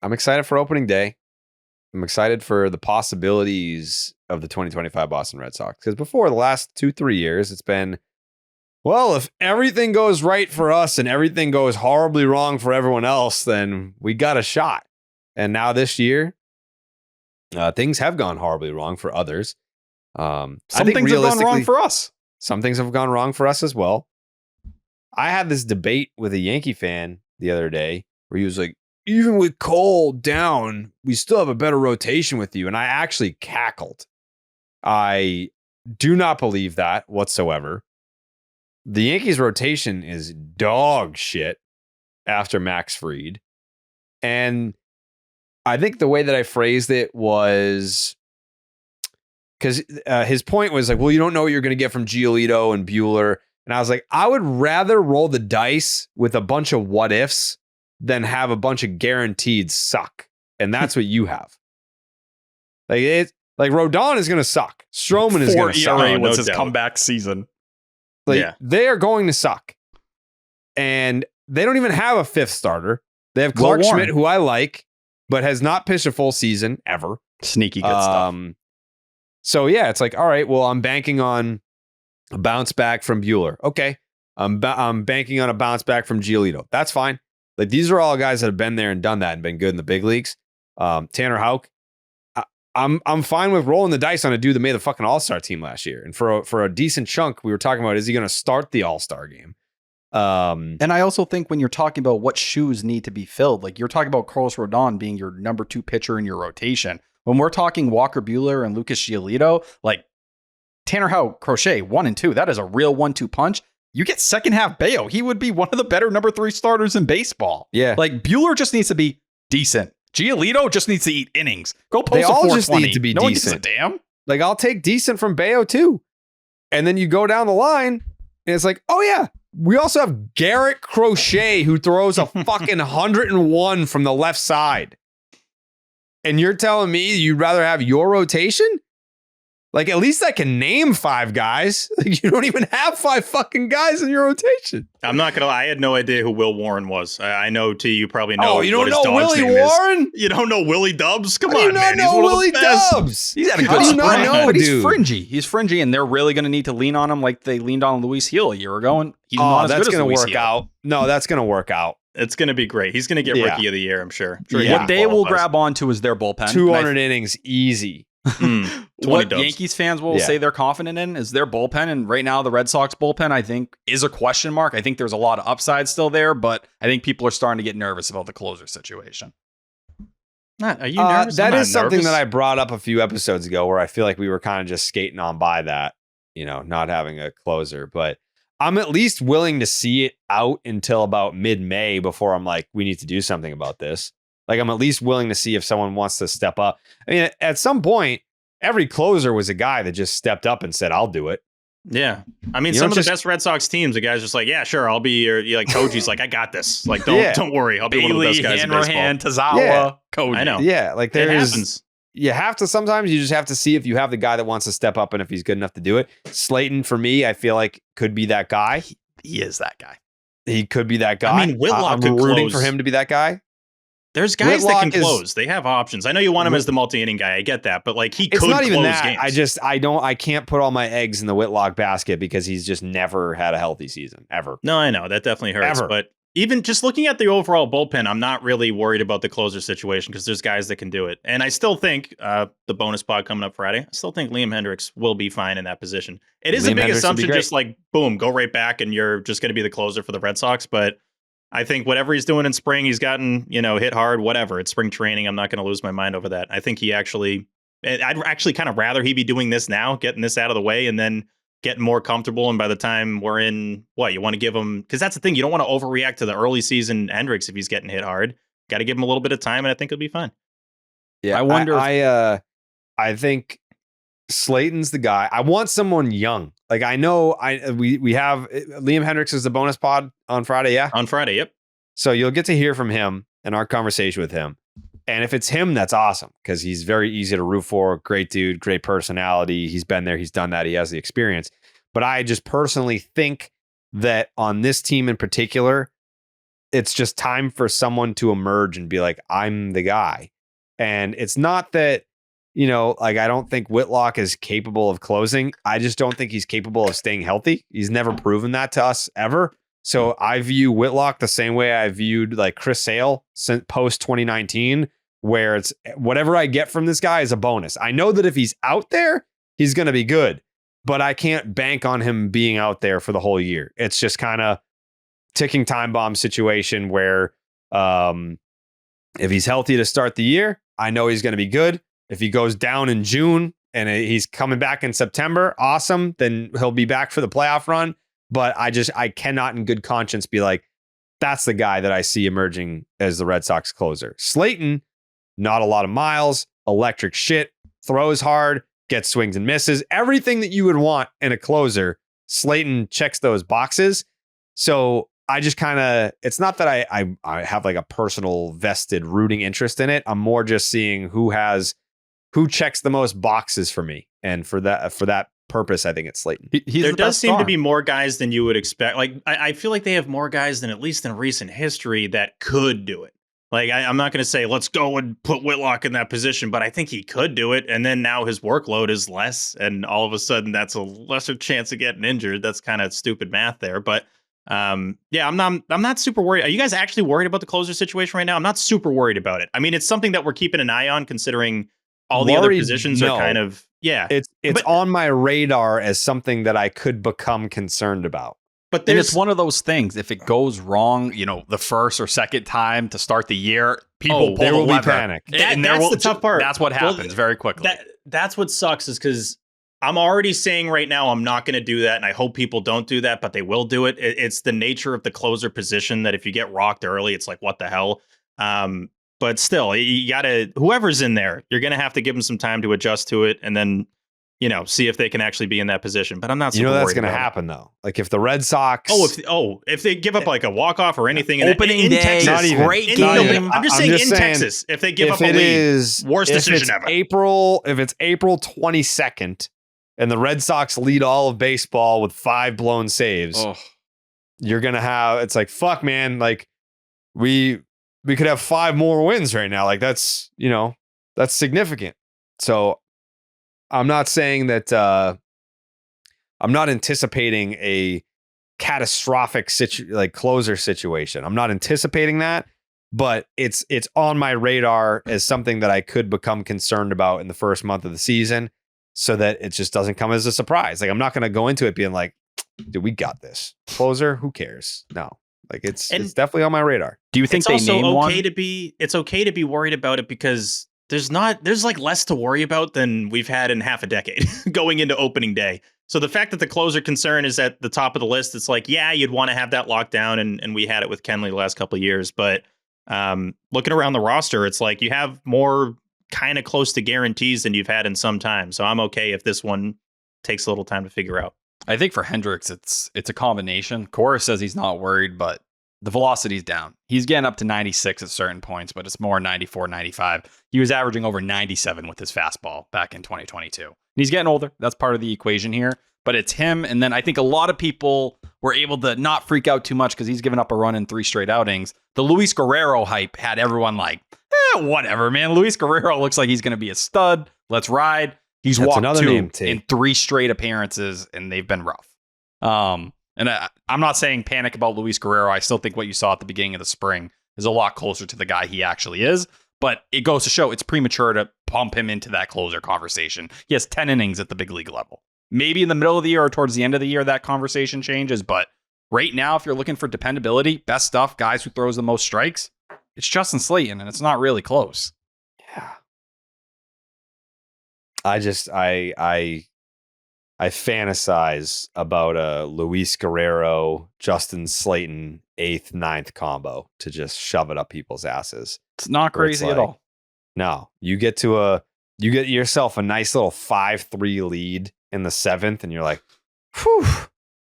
I'm excited for opening day. I'm excited for the possibilities of the 2025 Boston Red Sox. Because before the last 2-3 years, it's been, well, if everything goes right for us and everything goes horribly wrong for everyone else, then we got a shot. And now this year, things have gone horribly wrong for others. Some things have gone wrong for us. Some things have gone wrong for us as well. I had this debate with a Yankee fan the other day where he was like, even with Cole down, we still have a better rotation with you. And I actually cackled. I do not believe that whatsoever. The Yankees rotation is dog shit after Max Fried. And I think the way that I phrased it was because his point was like, well, you don't know what you're going to get from Giolito and Buehler. And I was like, I would rather roll the dice with a bunch of what ifs than have a bunch of guaranteed suck. And that's what you have. Like Rodon is going to suck. Stroman is going to suck. ERA was his comeback season. They are going to suck. And they don't even have a fifth starter. They have Clark Schmidt, who I like, but has not pitched a full season ever. Sneaky good stuff. So yeah, it's like, all right, well, I'm banking on a bounce back from Buehler. Okay. I'm banking on a bounce back from Giolito. That's fine. Like, these are all guys that have been there and done that and been good in the big leagues. Tanner Houck, I'm fine with rolling the dice on a dude that made the fucking All-Star team last year. And for a decent chunk, we were talking about, is he going to start the All-Star game? And I also think when you're talking about what shoes need to be filled, like you're talking about Carlos Rodon being your number 2 pitcher in your rotation. When we're talking Walker Buehler and Lucas Giolito, like Tanner Houck, Crochet, 1 and 2, that is a real 1-2 punch. You get second half Bayo. He would be one of the better number 3 starters in baseball. Yeah. Like Buehler just needs to be decent. Giolito just needs to eat innings. Go post they a all 420. just need to be no decent. One gives a damn. Like, I'll take decent from Bayo too. And then you go down the line and it's like, oh yeah, we also have Gerrit Crochet who throws a fucking 101 from the left side. And you're telling me you'd rather have your rotation? Like, at least I can name 5 guys. Like, you don't even have 5 fucking guys in your rotation. I'm not going to lie. I had no idea who Will Warren was. I know, T, you probably know. Oh, you don't what his know dog's Willie name Warren? Is. You don't know Willie Dubs? Come How on, do you not man. know He's one Willie of the best. Dubs? He's had a How good do you not spring, know, but he's dude? fringy. He's fringy, and they're really going to need to lean on him like they leaned on Luis Heel a year ago. And he's not as that's good as going to Luis work Heel. out. No, that's going to work out. It's going to be great. He's going to get Rookie of the Year, I'm sure. What they will grab onto is their bullpen. 200 innings, easy. What Yankees fans will say they're confident in is their bullpen. And right now, the Red Sox bullpen, I think, is a question mark. I think there's a lot of upside still there, but I think people are starting to get nervous about the closer situation. Are you nervous? That is something that I brought up a few episodes ago where I feel like we were kind of just skating on by that, not having a closer. But I'm at least willing to see it out until about mid-May before I'm like, we need to do something about this. Like, I'm at least willing to see if someone wants to step up. I mean, at some point, every closer was a guy that just stepped up and said, I'll do it. Yeah. I mean, some of the best Red Sox teams, the guy's just like, yeah, sure, I'll be your, like, Koji's like, I got this. Like, don't worry. I'll be one of the best guys in baseball. Tazawa, Koji. I know. Yeah, like it happens. You have to, sometimes you just have to see if you have the guy that wants to step up and if he's good enough to do it. Slayton, for me, I feel like could be that guy. He is that guy. He could be that guy. I mean, Whitlock I'm could rooting close. for him to be that guy. There's guys that can close. They have options. I know you want him as the multi-inning guy. I get that, but like he could not even close that. games. I can't put all my eggs in the Whitlock basket because he's just never had a healthy season ever. No, I know that definitely hurts. Ever. But even just looking at the overall bullpen, I'm not really worried about the closer situation because there's guys that can do it. And I still think the bonus pod coming up Friday, I still think Liam Hendricks will be fine in that position. It is a big assumption, just like boom, go right back and you're just going to be the closer for the Red Sox, but I think whatever he's doing in spring, he's gotten, hit hard, whatever. It's spring training. I'm not going to lose my mind over that. I think I'd actually kind of rather he be doing this now, getting this out of the way, and then getting more comfortable. And by the time we're in, you want to give him, because that's the thing. You don't want to overreact to the early season Hendricks if he's getting hit hard. Got to give him a little bit of time, and I think he'll be fine. Yeah, I wonder. I think Slayton's the guy. I want someone young. Like, I know we have Liam Hendricks is the bonus pod on Friday. Yeah. On Friday. Yep. So you'll get to hear from him. in our conversation with him. And if it's him, that's awesome because he's very easy to root for. Great dude, great personality. He's been there. He's done that. He has the experience. But I just personally think that on this team in particular, it's just time for someone to emerge and be like, I'm the guy. And it's not that, I don't think Whitlock is capable of closing. I just don't think he's capable of staying healthy. He's never proven that to us ever. So I view Whitlock the same way I viewed like Chris Sale since post 2019, where it's whatever I get from this guy is a bonus. I know that if he's out there, he's going to be good, but I can't bank on him being out there for the whole year. It's just kind of ticking time bomb situation where if he's healthy to start the year, I know he's going to be good. If he goes down in June and he's coming back in September, awesome. Then he'll be back for the playoff run. But I cannot in good conscience be like, that's the guy that I see emerging as the Red Sox closer. Slayton, not a lot of miles, electric shit, throws hard, gets swings and misses. Everything that you would want in a closer, Slayton checks those boxes. So I just kind of, it's not that I have like a personal vested rooting interest in it. I'm more just seeing who checks the most boxes for me. And for that purpose, I think it's Slayton. There does seem to be more guys than you would expect. Like, I feel like they have more guys than at least in recent history that could do it. Like, I'm not going to say, let's go and put Whitlock in that position, but I think he could do it. And then now his workload is less. And all of a sudden, that's a lesser chance of getting injured. That's kind of stupid math there. But I'm not super worried. Are you guys actually worried about the closer situation right now? I'm not super worried about it. I mean, it's something that we're keeping an eye on considering all the other positions are kind of, It's on my radar as something that I could become concerned about. But it's one of those things. If it goes wrong, the first or second time to start the year, people there will be panic. That's the tough part. That's what happens very quickly. That's what sucks is because I'm already saying right now I'm not going to do that, and I hope people don't do that, but they will do it. It's the nature of the closer position that if you get rocked early, it's like, what the hell? But still, you got to, whoever's in there, you're going to have to give them some time to adjust to it and then, see if they can actually be in that position. But I'm not super that's going to happen, though. Like if the Red Sox... if they give up like a walk-off or anything... Opening day, Texas, great game. I'm just saying Texas, if they give up a lead, worst decision ever. If it's April 22nd and the Red Sox lead all of baseball with 5 blown saves, you're going to have... It's like, fuck, man. Like, we could have 5 more wins right now. Like that's significant. So I'm not saying that I'm not anticipating a catastrophic closer situation. I'm not anticipating that, but it's on my radar as something that I could become concerned about in the first month of the season so that it just doesn't come as a surprise. Like I'm not going to go into it being like, dude, we got this. Closer, who cares? No. Like it's definitely on my radar. Do you think it's they name one? It's okay to be worried about it because there's like less to worry about than we've had in half a decade going into opening day. So the fact that the closer concern is at the top of the list, it's like, yeah, you'd want to have that locked down. And we had it with Kenley the last couple of years. But looking around the roster, it's like you have more kind of close to guarantees than you've had in some time. So I'm okay if this one takes a little time to figure out. I think for Hendricks, it's a combination. Cora says he's not worried, but the velocity's down. He's getting up to 96 at certain points, but it's more 94, 95. He was averaging over 97 with his fastball back in 2022. And he's getting older. That's part of the equation here. But it's him. And then I think a lot of people were able to not freak out too much because he's given up a run in 3 straight outings. The Luis Guerrero hype had everyone like, whatever, man. Luis Guerrero looks like he's going to be a stud. Let's ride. He's walked 2 in 3 straight appearances, and they've been rough. And I'm not saying panic about Luis Guerrero. I still think what you saw at the beginning of the spring is a lot closer to the guy he actually is. But it goes to show it's premature to pump him into that closer conversation. He has 10 innings at the big league level. Maybe in the middle of the year or towards the end of the year, that conversation changes. But right now, if you're looking for dependability, best stuff, guys who throws the most strikes, it's Justin Slayton, and it's not really close. Yeah. I fantasize about a Luis Guerrero, Justin Slayton 8th, 9th combo to just shove it up people's asses. It's not crazy at all. No, you get yourself a nice little 5-3 lead in the 7th, and you're like, whew,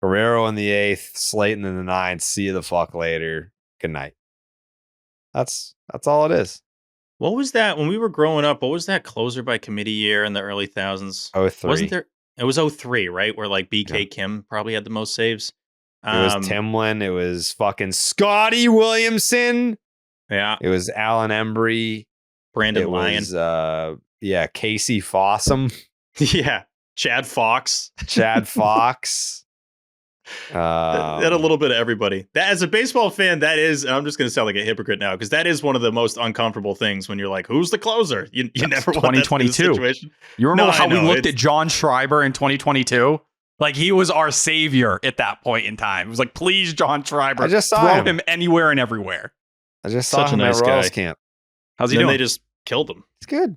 Guerrero in the 8th, Slayton in the 9th. See you the fuck later. Good night. That's all it is. What was that when we were growing up? What was that closer by committee year in the early thousands? 03. Wasn't there? It was 03, right? Where like BK Kim probably had the most saves. It was Timlin. It was fucking Scotty Williamson. Yeah. It was Alan Embry. Brandon Lyon. Casey Fossum. Yeah. Chad Fox. That a little bit of everybody. That, as a baseball fan, that is, and I'm just going to sound like a hypocrite now, because that is one of the most uncomfortable things when you're like, who's the closer? You never want that 2022 situation. You remember how we looked at John Schreiber in 2022? Like, he was our savior at that point in time. It was like, please, John Schreiber, I just saw him anywhere and everywhere. I just saw him at Royals camp. How's he doing? They just killed him. He's good.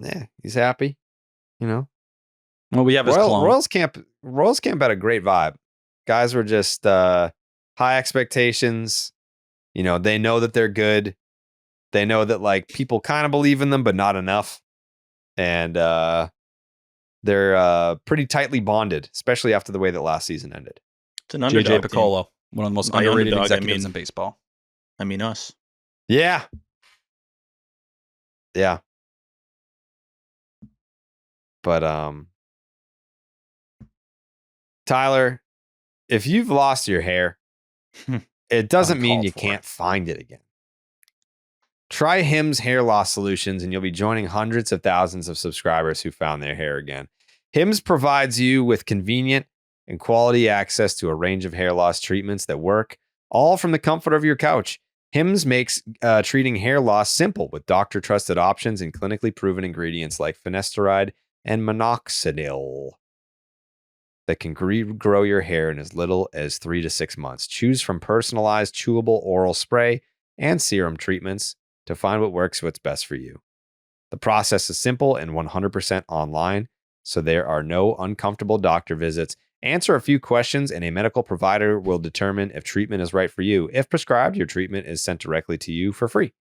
Yeah, he's happy. You know. Well, we have his clone. Royals camp had a great vibe. Guys were just high expectations. You know, they know that they're good. They know that like people kind of believe in them, but not enough. And they're pretty tightly bonded, especially after the way that last season ended. It's an underdog JJ Piccolo, one of the most underrated executives in baseball. I mean us. Yeah. Yeah. But Tyler, if you've lost your hair, it doesn't mean you can't find it again. Try Hims Hair Loss Solutions and you'll be joining hundreds of thousands of subscribers who found their hair again. Hims provides you with convenient and quality access to a range of hair loss treatments that work, all from the comfort of your couch. Hims makes treating hair loss simple with doctor-trusted options and clinically proven ingredients like finasteride and minoxidil that can regrow your hair in as little as 3 to 6 months. Choose from personalized chewable oral spray and serum treatments to find what works, what's best for you. The process is simple and 100% online, so there are no uncomfortable doctor visits. Answer a few questions and a medical provider will determine if treatment is right for you. If prescribed, your treatment is sent directly to you for free.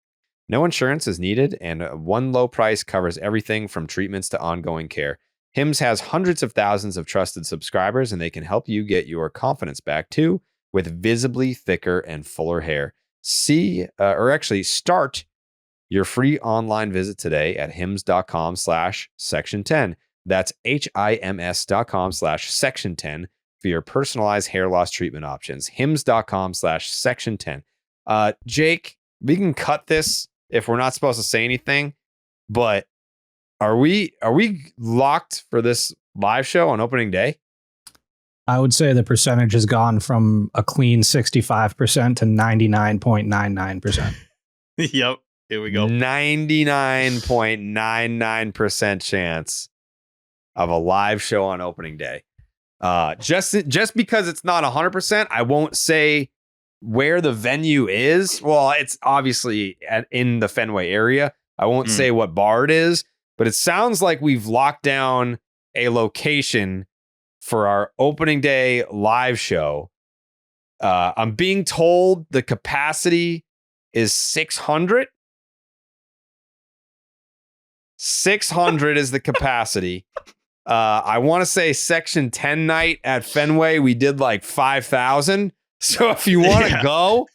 No insurance is needed, and one low price covers everything from treatments to ongoing care. Hims has hundreds of thousands of trusted subscribers, and they can help you get your confidence back too with visibly thicker and fuller hair. Start your free online visit today at hims.com/section10. That's HIMS.com/section10 for your personalized hair loss treatment options. hims.com/section10. Jake, we can cut this if we're not supposed to say anything, but are we locked for this live show on opening day? I would say the percentage has gone from a clean 65% to 99.99%. Yep. Here we go. 99.99% chance of a live show on opening day. Just because it's not 100%, I won't say where the venue is. Well, it's obviously in the Fenway area. I won't say what bar it is, but it sounds like we've locked down a location for our opening day live show. I'm being told the capacity is 600. 600 is the capacity. I want to say section 10 night at Fenway, we did like 5,000. So if you want to go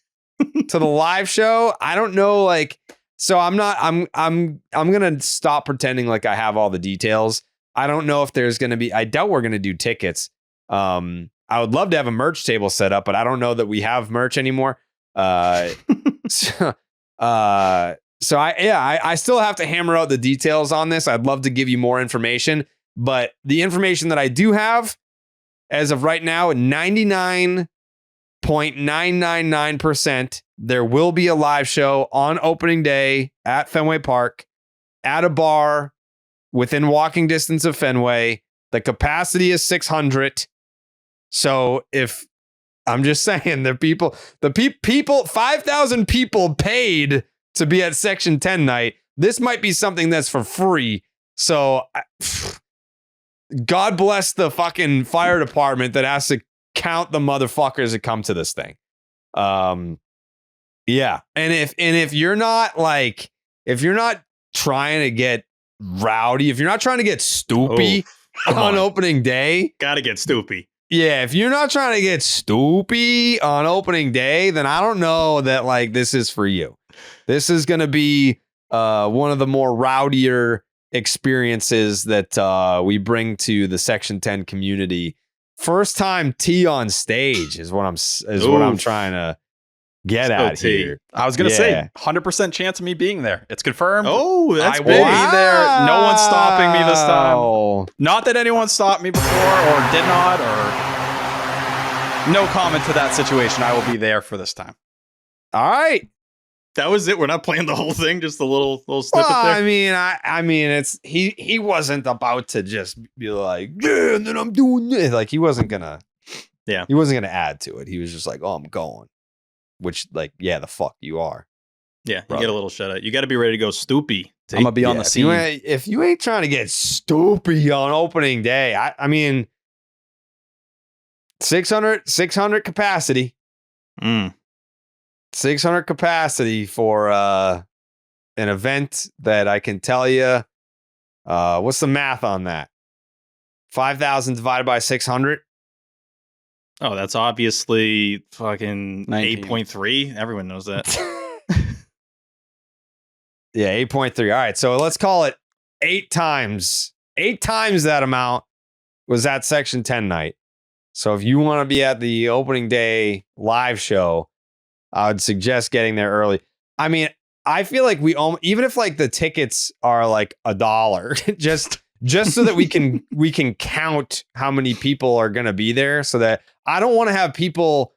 to the live show, I don't know, like, so I'm going to stop pretending like I have all the details. I don't know if there's going to be, I doubt we're going to do tickets. I would love to have a merch table set up, but I don't know that we have merch anymore. So I still have to hammer out the details on this. I'd love to give you more information, but the information that I do have as of right now, 99.999%, there will be a live show on opening day at Fenway Park at a bar within walking distance of Fenway. The capacity is 600. So if I'm just saying the people, 5,000 people paid to be at section 10 night. This might be something that's for free. So God bless the fucking fire department that has to count the motherfuckers that come to this thing. Yeah. And if you're not trying to get rowdy, if you're not trying to get stoopy on opening day, gotta get stoopy. Yeah, if you're not trying to get stoopy on opening day, then I don't know that like this is for you. This is going to be one of the more rowdier experiences that we bring to the Section 10 community. First time T on stage is what I'm trying to get at here. I was going to say 100% chance of me being there. It's confirmed. Oh, that's I will big. be there. No one's stopping me this time. Not that anyone stopped me before or did not, or no comment to that situation. I will be there for this time. All right. That was it. We're not playing the whole thing, just a little snippet there. I mean, it's he wasn't about to just be like, yeah, and then I'm doing this. Like he wasn't gonna add to it. He was just like, oh, I'm going. Which, like, yeah, the fuck you are. Yeah, brother. You get a little shout out. You got to be ready to go stoopy. I'm gonna be on the scene. If you ain't trying to get stoopy on opening day, I mean, 600 capacity. 600 capacity for an event that I can tell you. What's the math on that? 5,000 divided by 600. Oh, that's obviously fucking 8.3. Everyone knows that. Yeah, 8.3. All right, so let's call it 8 times. 8 times that amount was at Section 10 night. So if you want to be at the opening day live show, I would suggest getting there early. I mean, I feel like even if like the tickets are like $1, just so that we can count how many people are going to be there, so that I don't want to have people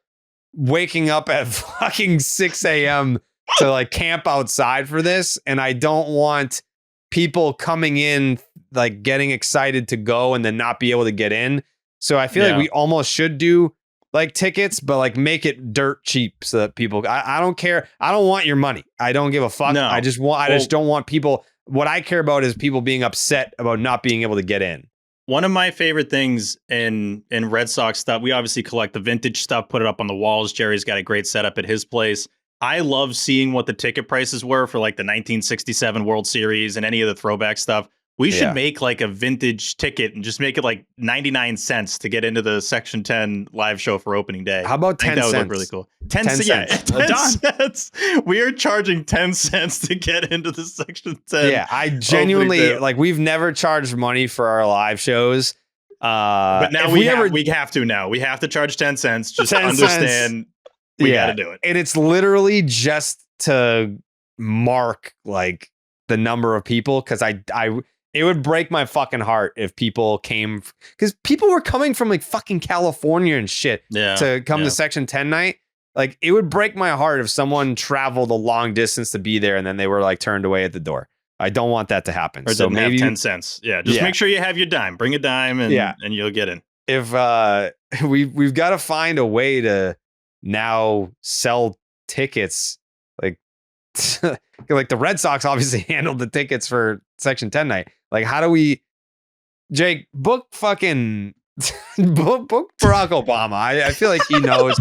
waking up at fucking 6 a.m. to like camp outside for this. And I don't want people coming in, like getting excited to go and then not be able to get in. So I feel like we almost should do like tickets, but like make it dirt cheap so that people, I don't care. I don't want your money. I don't give a fuck. No. I just don't want people. What I care about is people being upset about not being able to get in. One of my favorite things in Red Sox stuff, we obviously collect the vintage stuff, put it up on the walls. Jerry's got a great setup at his place. I love seeing what the ticket prices were for like the 1967 World Series and any of the throwback stuff. We should make like a vintage ticket and just make it like 99 cents to get into the Section 10 live show for opening day. How about 10 cents? That would look really cool. 10 cents. Yeah, 10 cents. We are charging 10 cents to get into the Section 10. Yeah, I genuinely, like, we've never charged money for our live shows. But now we have to now. We have to charge 10 cents. Just 10 understand we got to do it. And it's literally just to mark like the number of people, because it would break my fucking heart if people came, because people were coming from like fucking California and shit to come to Section 10 night. Like, it would break my heart if someone traveled a long distance to be there and then they were like turned away at the door. I don't want that to happen. Or so maybe have 10 cents. Yeah. Just make sure you have your dime. Bring a dime and you'll get in. If we've got to find a way to now sell tickets, like like the Red Sox obviously handled the tickets for Section 10 night. Like, how do we, Jake, book fucking book Barack Obama? I feel like he knows.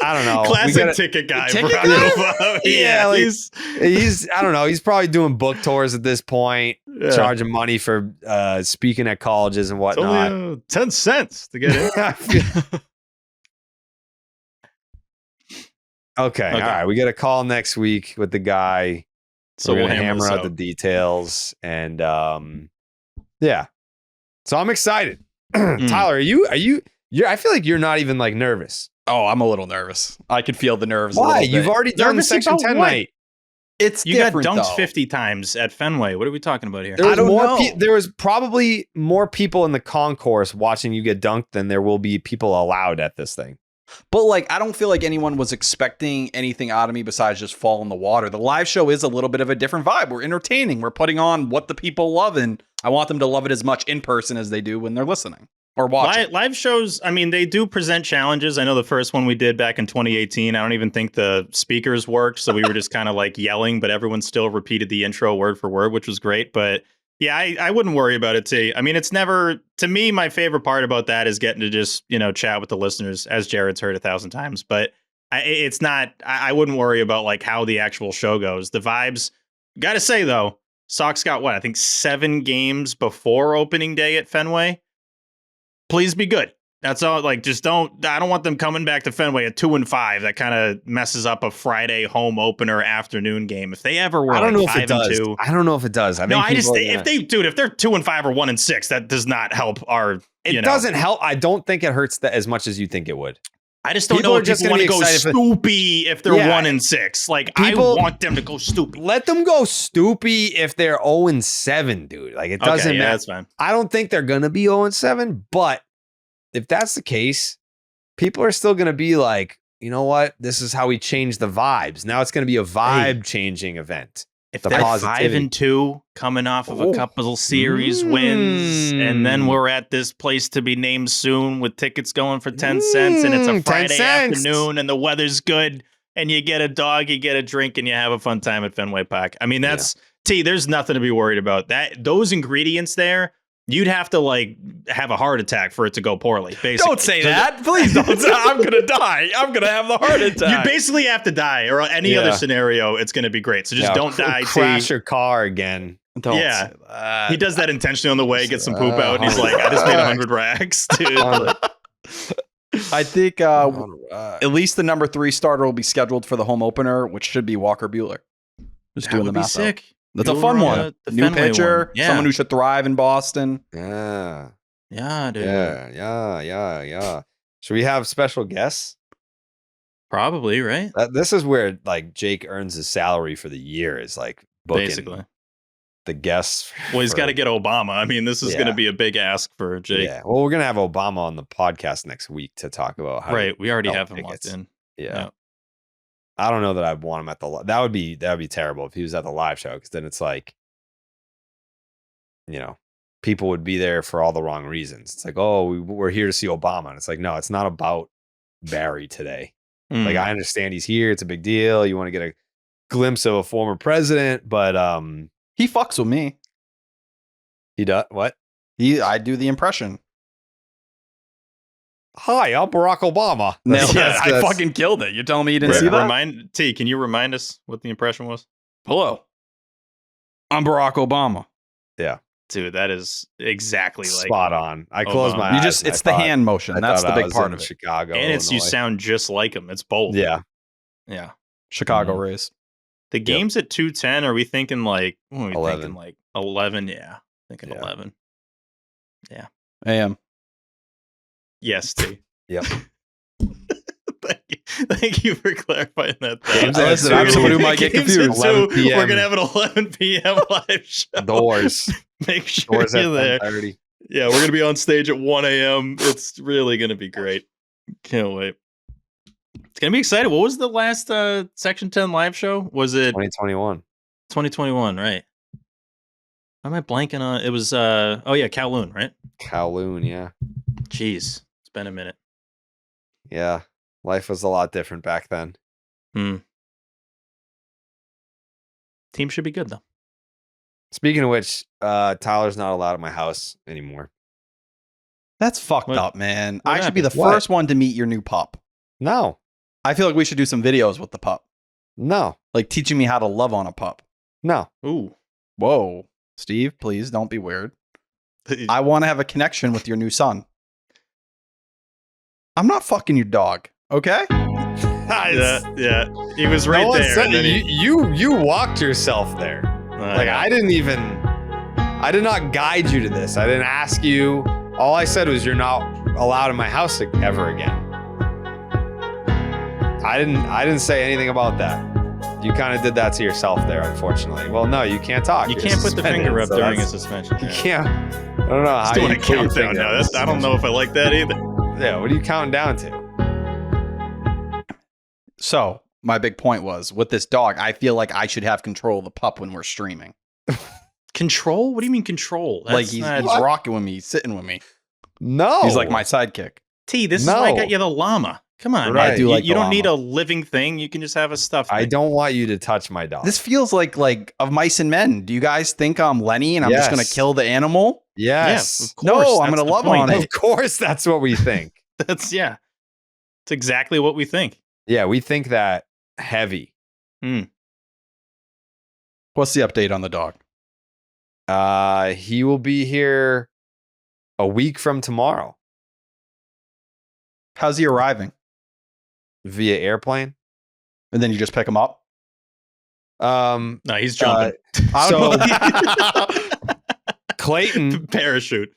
I don't know. Classic ticket guy. Barack Obama. Yeah, like, he's I don't know. He's probably doing book tours at this point, charging money for speaking at colleges and whatnot. It's only 10 cents to get in. Okay. All right. We get a call next week with the guy. So we'll hammer out the details, and yeah. So I'm excited. Tyler, are you? I feel like you're not even like nervous. Oh, I'm a little nervous. I could feel the nerves. Why? You've already done the Section 10 night. It's you got dunked 50 times at Fenway. What are we talking about here? There was probably more people in the concourse watching you get dunked than there will be people allowed at this thing. But like, I don't feel like anyone was expecting anything out of me besides just fall in the water. The live show is a little bit of a different vibe. We're entertaining. We're putting on what the people love, and I want them to love it as much in person as they do when they're listening or watching. Live shows, I mean, they do present challenges. I know the first one we did back in 2018, I don't even think the speakers worked, so we were just kind of like yelling, but everyone still repeated the intro word for word, which was great. But yeah, I wouldn't worry about it too. I mean, it's never, to me, my favorite part about that is getting to just, chat with the listeners, as Gerrit's heard 1,000 times. But it's not, I wouldn't worry about like how the actual show goes. The vibes, gotta say though, Sox got I think 7 games before opening day at Fenway. Please be good. That's all. Like, just don't. I don't want them coming back to Fenway at 2-5. That kind of messes up a Friday home opener afternoon game. If they ever were, I don't know if it 5-2, I don't know if it does. I think if they're 2-5 or 1-6, that does not help our. It doesn't help. I don't think it hurts as much as you think it would. I just don't know if people want to go stoopy if they're 1-6. Like, I want them to go stoopy. Let them go stoopy if they're 0-7, dude. Like, it doesn't matter. That's fine. I don't think they're gonna be 0-7, but if that's the case, people are still gonna be like, you know what? This is how we change the vibes. Now it's gonna be a vibe changing event. If they're 5-2 coming off of a couple series wins, and then we're at this place to be named soon with tickets going for 10 cents, and it's a Friday afternoon, and the weather's good, and you get a dog, you get a drink, and you have a fun time at Fenway Park. I mean, there's nothing to be worried about. Those ingredients there, you'd have to like have a heart attack for it to go poorly. Basically, don't say that, please. Don't. I'm gonna die. I'm gonna have the heart attack. You basically have to die, or any other scenario, it's gonna be great. So just don't die. Crash your car again. Don't say that. He does that intentionally on the way, gets some poop out, and he's like, "I just made 100 racks, dude." I think at least the number 3 starter will be scheduled for the home opener, which should be Walker Buehler. Just doing the math. Sick. That's a fun one. New pitcher, someone who should thrive in Boston. Yeah, dude. Yeah. Should we have special guests? Probably, right? This is where like Jake earns his salary for the year. Is like booking basically the guests. Well, he's got to get Obama. I mean, this is going to be a big ask for Jake. Yeah. Well, we're gonna have Obama on the podcast next week to talk about how. Right. We already have him locked in. Yeah. I don't know that I'd want him at the. That would be terrible if he was at the live show, because then it's like, people would be there for all the wrong reasons. It's like, oh, we're here to see Obama, and it's like, no, it's not about Barry today. Like, I understand he's here; it's a big deal. You want to get a glimpse of a former president, but he fucks with me. He does what? I do the impression. Hi, I'm Barack Obama. I fucking killed it. You're telling me you didn't see that? Can you remind us what the impression was? Hello, I'm Barack Obama. Yeah. Dude, that is exactly like spot on. I closed my eyes. It's the hand motion. That's the big part of it. Chicago. And Illinois. You sound just like him. It's bold. Yeah. Yeah. Chicago raised. The game's at 2:10. Are we thinking like 11? Thinking like 11? Yeah. Thinking 11. Yeah. AM. Yes, T. Yep. Thank you for clarifying that. Somebody might get confused. We're gonna have an 11 p.m. live show. Doors. Make sure you're there. 10:30. Yeah, we're gonna be on stage at 1 a.m. It's really gonna be great. Can't wait. It's gonna be exciting. What was the last Section 10 live show? Was it 2021? 2021, right? Am I blanking on? It was Kowloon, right? Kowloon, yeah. Jeez, it's been a minute. Yeah, life was a lot different back then. Team should be good though. Speaking of which, Tyler's not allowed at my house anymore. That's fucked up, man. I should be the first one to meet your new pup. No. I feel like we should do some videos with the pup. No. Like teaching me how to love on a pup. No. Ooh. Whoa. Steve, please don't be weird. I want to have a connection with your new son. I'm not fucking your dog, okay? Yeah. He was right there. You walked yourself there. I did not guide you to this. I didn't ask you. All I said was you're not allowed in my house ever again. I didn't say anything about that. You kind of did that to yourself there, unfortunately. Well, no, you can't talk. You can't put the finger up during a suspension. You can't. I don't know how you doing a countdown now. I don't know if I like that either. Yeah, what are you counting down to? So, my big point was, with this dog, I feel like I should have control of the pup when we're streaming. Control? What do you mean control? He's rocking with me, he's sitting with me. No. He's like my sidekick. This is why I got you the llama. Come on, right. Man. You don't need a living thing. You can just have a stuffed thing. I don't want you to touch my dog. This feels like Of Mice and Men. Do you guys think I'm Lenny and I'm just going to kill the animal? Yes. Yeah, of course. No, I'm going to love on it. Of course, that's what we think. It's exactly what we think. Yeah, we think that heavy. What's the update on the dog? He will be here a week from tomorrow. How's he arriving? Via airplane. And then you just pick him up? No, he's jumping. So Clayton Parachute.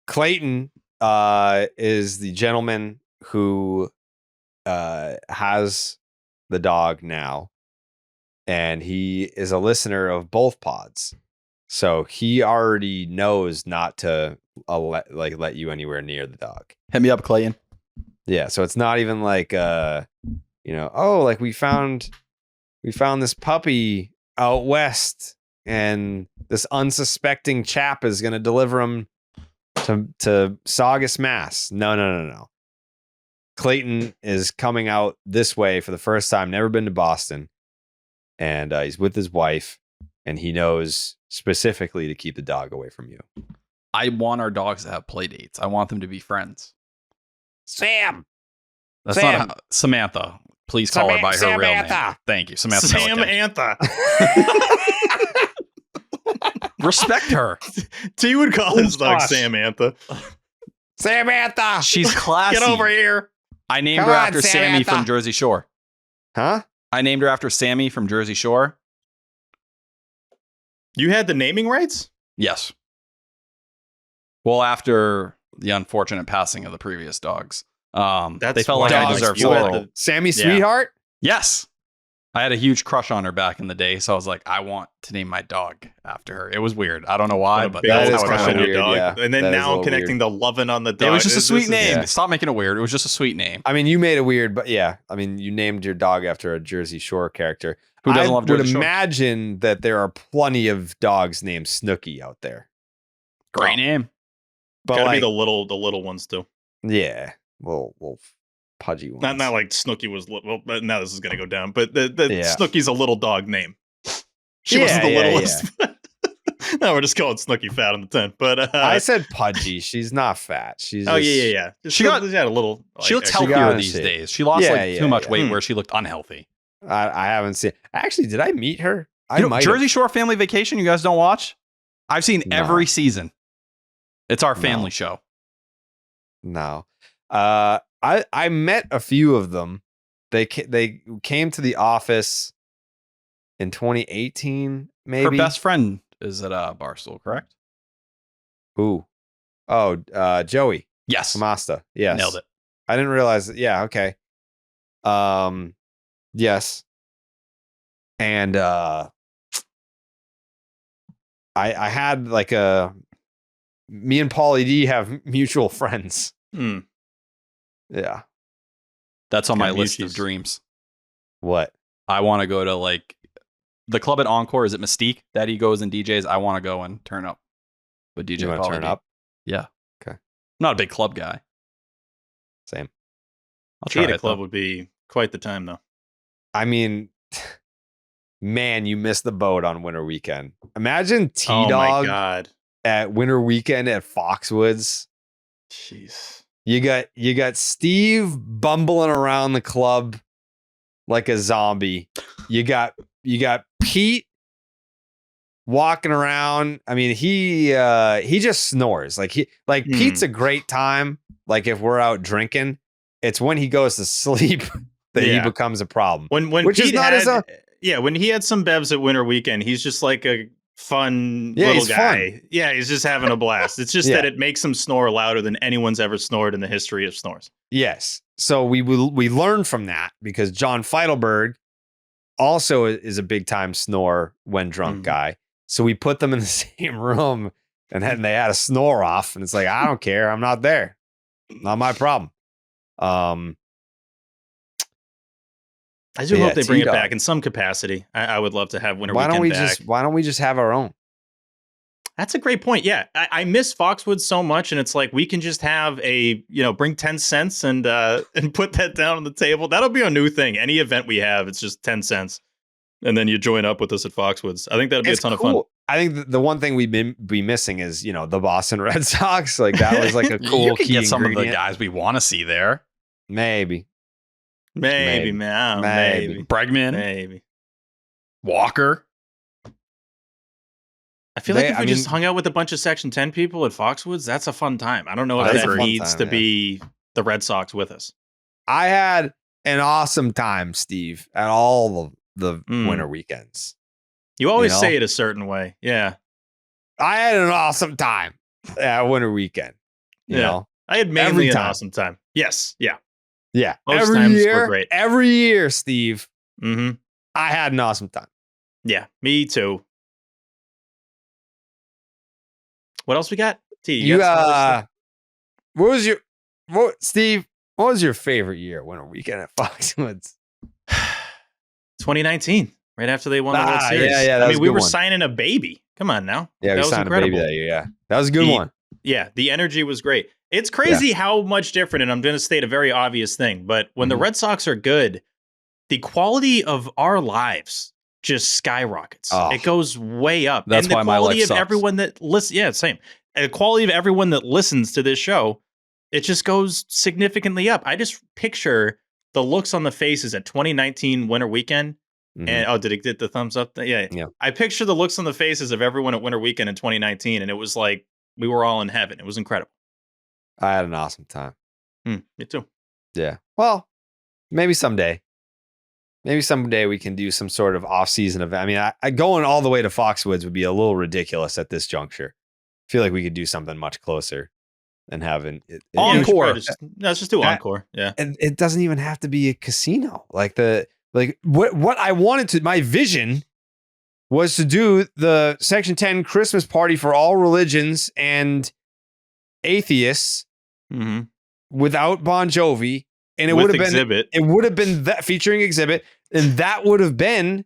Clayton is the gentleman who has the dog now, and he is a listener of both pods. So he already knows not to let you anywhere near the dog. Hit me up, Clayton. Yeah, so it's not even like like we found this puppy out west, and this unsuspecting chap is going to deliver him to Saugus, Mass. No. Clayton is coming out this way for the first time, never been to Boston, and he's with his wife, and he knows specifically to keep the dog away from you. I want our dogs to have play dates. I want them to be friends. Sam! That's Sam. not Samantha. Please call her by her real name. Thank you, Samantha. Samantha. Respect her. T would call his dog Samantha. Samantha! She's classy. Get over here. I named Come her on, after Sammy Samantha. from Jersey Shore. Huh? I named her after Sammy from Jersey Shore. You had the naming rights? Yes. Well, after the unfortunate passing of the previous dogs, they felt like I dogs. deserved You had floral. Sammy Yeah. Sweetheart? Yes. I had a huge crush on her back in the day, so I was like, I want to name my dog after her. It was weird. I don't know why, but Big that old is crush kinda on your weird, dog. yeah. And then That is a now little connecting the loving on the dog. it was just a This sweet is- name. yeah. Stop making it weird. It was just a sweet name. I mean, you made it weird, but yeah. I mean, you named your dog after a Jersey Shore character. Who doesn't I love Jersey would Shore? imagine that there are plenty of dogs named Snooky out there. Great name. But Gotta like, be the little ones too. yeah, little pudgy ones. Not like Snooky was little. Well, but now this is gonna go down. But the Yeah. Snooky's a little dog name. She Yeah, wasn't the yeah, littlest. No, we're just calling Snooky fat on the tent. But I said pudgy. She's not fat. She's oh just, yeah. She got- had a little. She looks extra- got healthier in these shape. days. She lost Yeah, too much yeah. weight where she looked unhealthy. I haven't seen. Actually, did I meet her? You know, might Jersey have. Shore Family Vacation, you guys don't watch? I've seen No. every season. It's our No. family show. No. I met a few of them. They came to the office in 2018, maybe. Her best friend is at Barstool, correct? Who? Oh, Joey Yes. Masta. Yes. Nailed it. I didn't realize that. Yeah, okay. Yes. And I had like me and Paulie D have mutual friends. Hmm. Yeah. That's on my Got list of Mucci's. dreams. What? I want to go to like the club at Encore. Is it Mystique that he goes and DJs? I want to go and turn up with DJ. You want Pauly to turn D. up? Yeah. Okay. I'm not a big club guy. Same. I'll try Cheetah it Club though. would be quite the time though. I mean, man, you missed the boat on Winter Weekend. Imagine Oh my T-Dog god. at Winter Weekend at Foxwoods. Jeez. You got Steve bumbling around the club like a zombie. You got Pete walking around. I mean, he just snores. Pete's a great time. Like if we're out drinking, it's when he goes to sleep that he Yeah. becomes a problem. When Which Pete is not had, as a when he had some bevs at Winter Weekend, he's just like a fun Yeah, little he's guy. fun. Yeah, he's just having a blast. It's just Yeah. that it makes him snore louder than anyone's ever snored in the history of snores. Yes. So we learned from that because John Feidelberg also is a big time snore when drunk Mhm. guy. So we put them in the same room and then they had a snore off and it's like, I don't care. I'm not there. Not my problem. I do Yeah, hope they bring it T-Dog. back in some capacity. I would love to have Winter why Weekend don't we back. just have our own? That's a great point. Yeah, I miss Foxwoods so much, and it's like we can just have bring 10 cents and put that down on the table. That'll be a new thing. Any event we have, it's just 10 cents, and then you join up with us at Foxwoods. I think that'd be It's a ton of cool. fun. I think the one thing we'd be missing is, the Boston Red Sox. Like that was like a cool you could key get some of the ingredient. guys we want to see there. Maybe. Maybe, man. Maybe. Bregman, Maybe. Walker. I feel like if we just hung out with a bunch of Section 10 people at Foxwoods, that's a fun time. I don't know if That's that a fun needs time, to be the Red Sox with us. I had an awesome time, Steve, at all the winter weekends. You always say it a certain way. Yeah. I had an awesome time at winter weekend. You know? I had mainly an awesome time. Yes. Yeah. Yeah. Most times were great. Every year, Steve, Mm-hmm. I had an awesome time. Yeah. Me too. What else we got? Steve, what was your favorite year winter weekend at Foxwoods? 2019, right after they won the World Series. Yeah, I mean, we were signing a baby. Come on now. Yeah, we signed a baby that year. Yeah, that was a good one. Yeah, the energy was great. It's crazy how much different, and I'm going to state a very obvious thing, but when the Red Sox are good, the quality of our lives just skyrockets. It goes way up. That's and the why my quality life of sucks. everyone that listens. Yeah, same. And the quality of everyone that listens to this show, it just goes significantly up. I just picture the looks on the faces at 2019 winter weekend. And did it get the thumbs up? Yeah. I picture the looks on the faces of everyone at winter weekend in 2019, and it was like we were all in heaven. It was incredible. I had an awesome time. Me too. Yeah. Well, maybe someday. Maybe someday we can do some sort of off-season event. I mean, I going all the way to Foxwoods would be a little ridiculous at this juncture. I feel like we could do something much closer than having it. Encore. Let's just do Encore. Yeah. And it doesn't even have to be a casino. What I wanted to, my vision was to do the Section 10 Christmas party for all religions and atheists without Bon Jovi. And it would have been that featuring Exhibit. And that would have been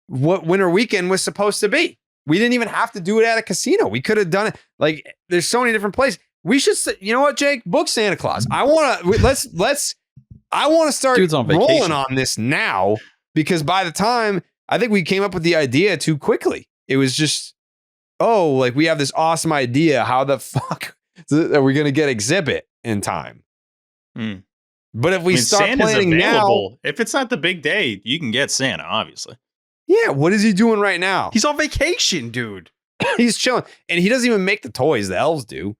what winter weekend was supposed to be. We didn't even have to do it at a casino. We could have done it. Like, there's so many different places. We should, you know what, Jake? Book Santa Claus. I want to start rolling on this now, because by the time I think we came up with the idea too quickly, it was just, we have this awesome idea. How the fuck are we going to get Exhibit in time? But if we start Santa's planning available. now, if it's not the big day, you can get Santa, obviously. Yeah, what is he doing right now? He's on vacation, dude. He's chilling. And he doesn't even make the toys. The elves do.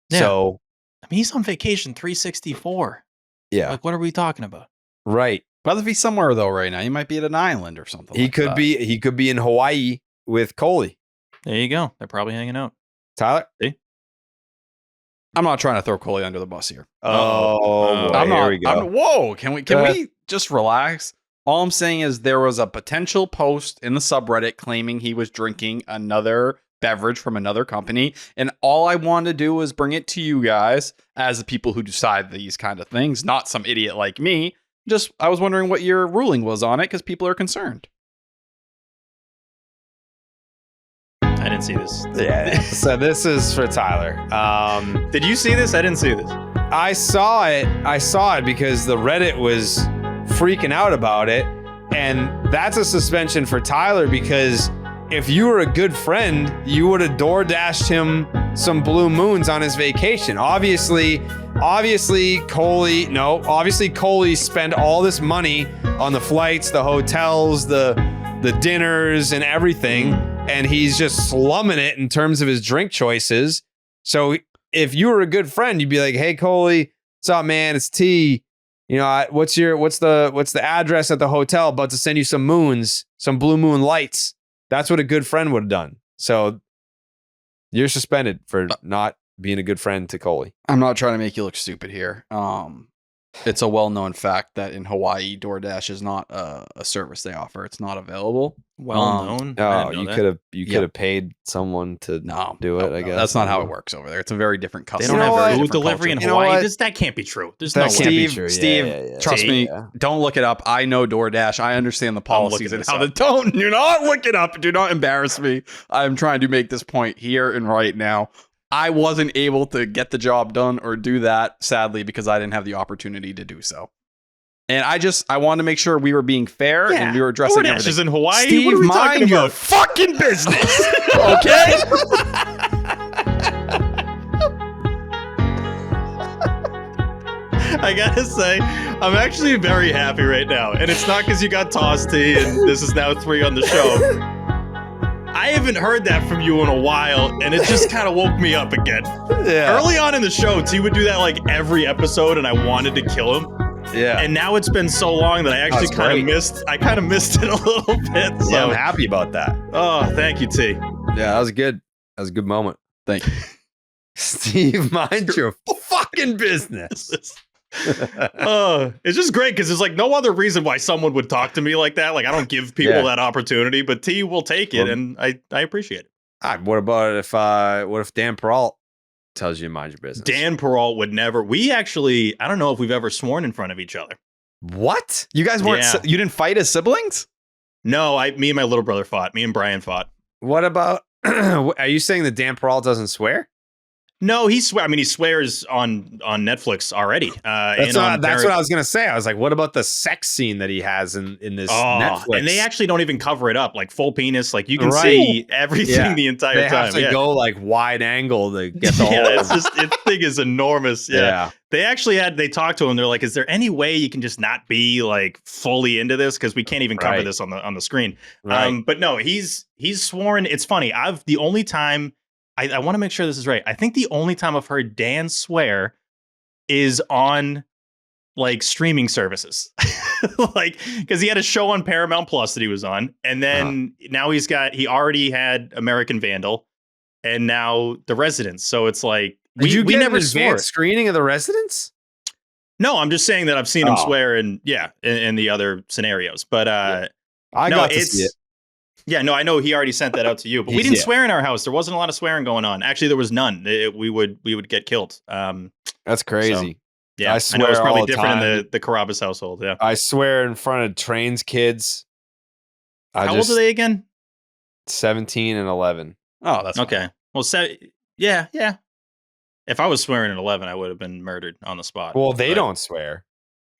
Yeah. So, I mean, he's on vacation 364. Yeah. Like, what are we talking about? Right. But if he's somewhere, though, right now, he might be at an island or something. He could be in Hawaii with Coley. There you go. They're probably hanging out. Tyler? See? I'm not trying to throw Coley under the bus here. Here we go. Whoa, can we just relax? All I'm saying is there was a potential post in the subreddit claiming he was drinking another beverage from another company, and all I wanted to do was bring it to you guys as the people who decide these kind of things, not some idiot like me. Just, I was wondering what your ruling was on it, because people are concerned. I didn't see this. Yeah. So this is for Tyler. Did you see this? I didn't see this. I saw it because the Reddit was freaking out about it. And that's a suspension for Tyler, because if you were a good friend, you would have DoorDashed him some Blue Moons on his vacation. Obviously Coley spent all this money on the flights, the hotels, the dinners and everything. And he's just slumming it in terms of his drink choices. So if you were a good friend, you'd be like, "Hey, Coley, what's up, man? It's T. You know, what's the address at the hotel? About to send you some moons, some Blue Moon lights." That's what a good friend would have done. So you're suspended for not being a good friend to Coley. I'm not trying to make you look stupid here. It's a well-known fact that in Hawaii, DoorDash is not a service they offer. It's not available. Well-known. You could have paid someone to do it. I guess that's not how it works over there. It's a very different They customer. don't have food different delivery culture. in Hawaii. That can't be true. There's no way. Steve, trust me. Don't look it up. I know DoorDash. I understand the policies and how they don't. Do not look it up. Do not embarrass me. I'm trying to make this point here and right now. I wasn't able to get the job done or do that, sadly, because I didn't have the opportunity to do so. And I wanted to make sure we were being fair and we were addressing DoorDash everything. is in Hawaii. Steve, what are we mind talking your about? fucking business, okay? I gotta say, I'm actually very happy right now, and it's not because you got Toss T and this is now 3 on the show. I haven't heard that from you in a while, and it just kind of woke me up again. Yeah. Early on in the show, T would do that like every episode, and I wanted to kill him. Yeah. And now it's been so long that I actually kind of missed. I kind of missed it a little bit. So Yeah, I'm happy about that. Oh, thank you, T. Yeah, that was good. That was a good moment. Thank you. Steve, mind your fucking business. It's just great because there's like no other reason why someone would talk to me like that. Like I don't give people that opportunity, but T will take it, and I appreciate it. What about if Dan Peralt tells you to mind your business? Dan Peralt would never. We actually, I don't know if we've ever sworn in front of each other. What? You guys weren't. Yeah. You didn't fight as siblings? No, me and my little brother fought. Me and Brian fought. What about? Are you saying that Dan Peralt doesn't swear? No, he swears on Netflix already. That's what I was gonna say. I was like, what about the sex scene that he has in this Netflix? And they actually don't even cover it up, like full penis. Like you can see everything the entire time. They have to go like wide angle to get the whole. It's just thing is enormous. Yeah. They actually they talked to him. They're like, is there any way you can just not be like fully into this? Because we can't even cover this on the screen. Right. But no, he's sworn. It's funny. The only time. I want to make sure this is right. I think the only time I've heard Dan swear is on like streaming services, like because he had a show on Paramount Plus that he was on, and then now he already had American Vandal, and now The Residence. So it's like we never an advanced screening of The Residence. No, I'm just saying that I've seen him swear in the other scenarios, but I got to see it. Yeah, no, I know he already sent that out to you, but we didn't swear in our house. There wasn't a lot of swearing going on. Actually, there was none. We would get killed. That's crazy. So, yeah, I swear know it's probably all the different time. in the Carabas household. Yeah, I swear in front of Train's kids. How old are they again? 17 and 11. Oh, that's okay. Well, yeah. If I was swearing at 11, I would have been murdered on the spot. Well, they don't swear.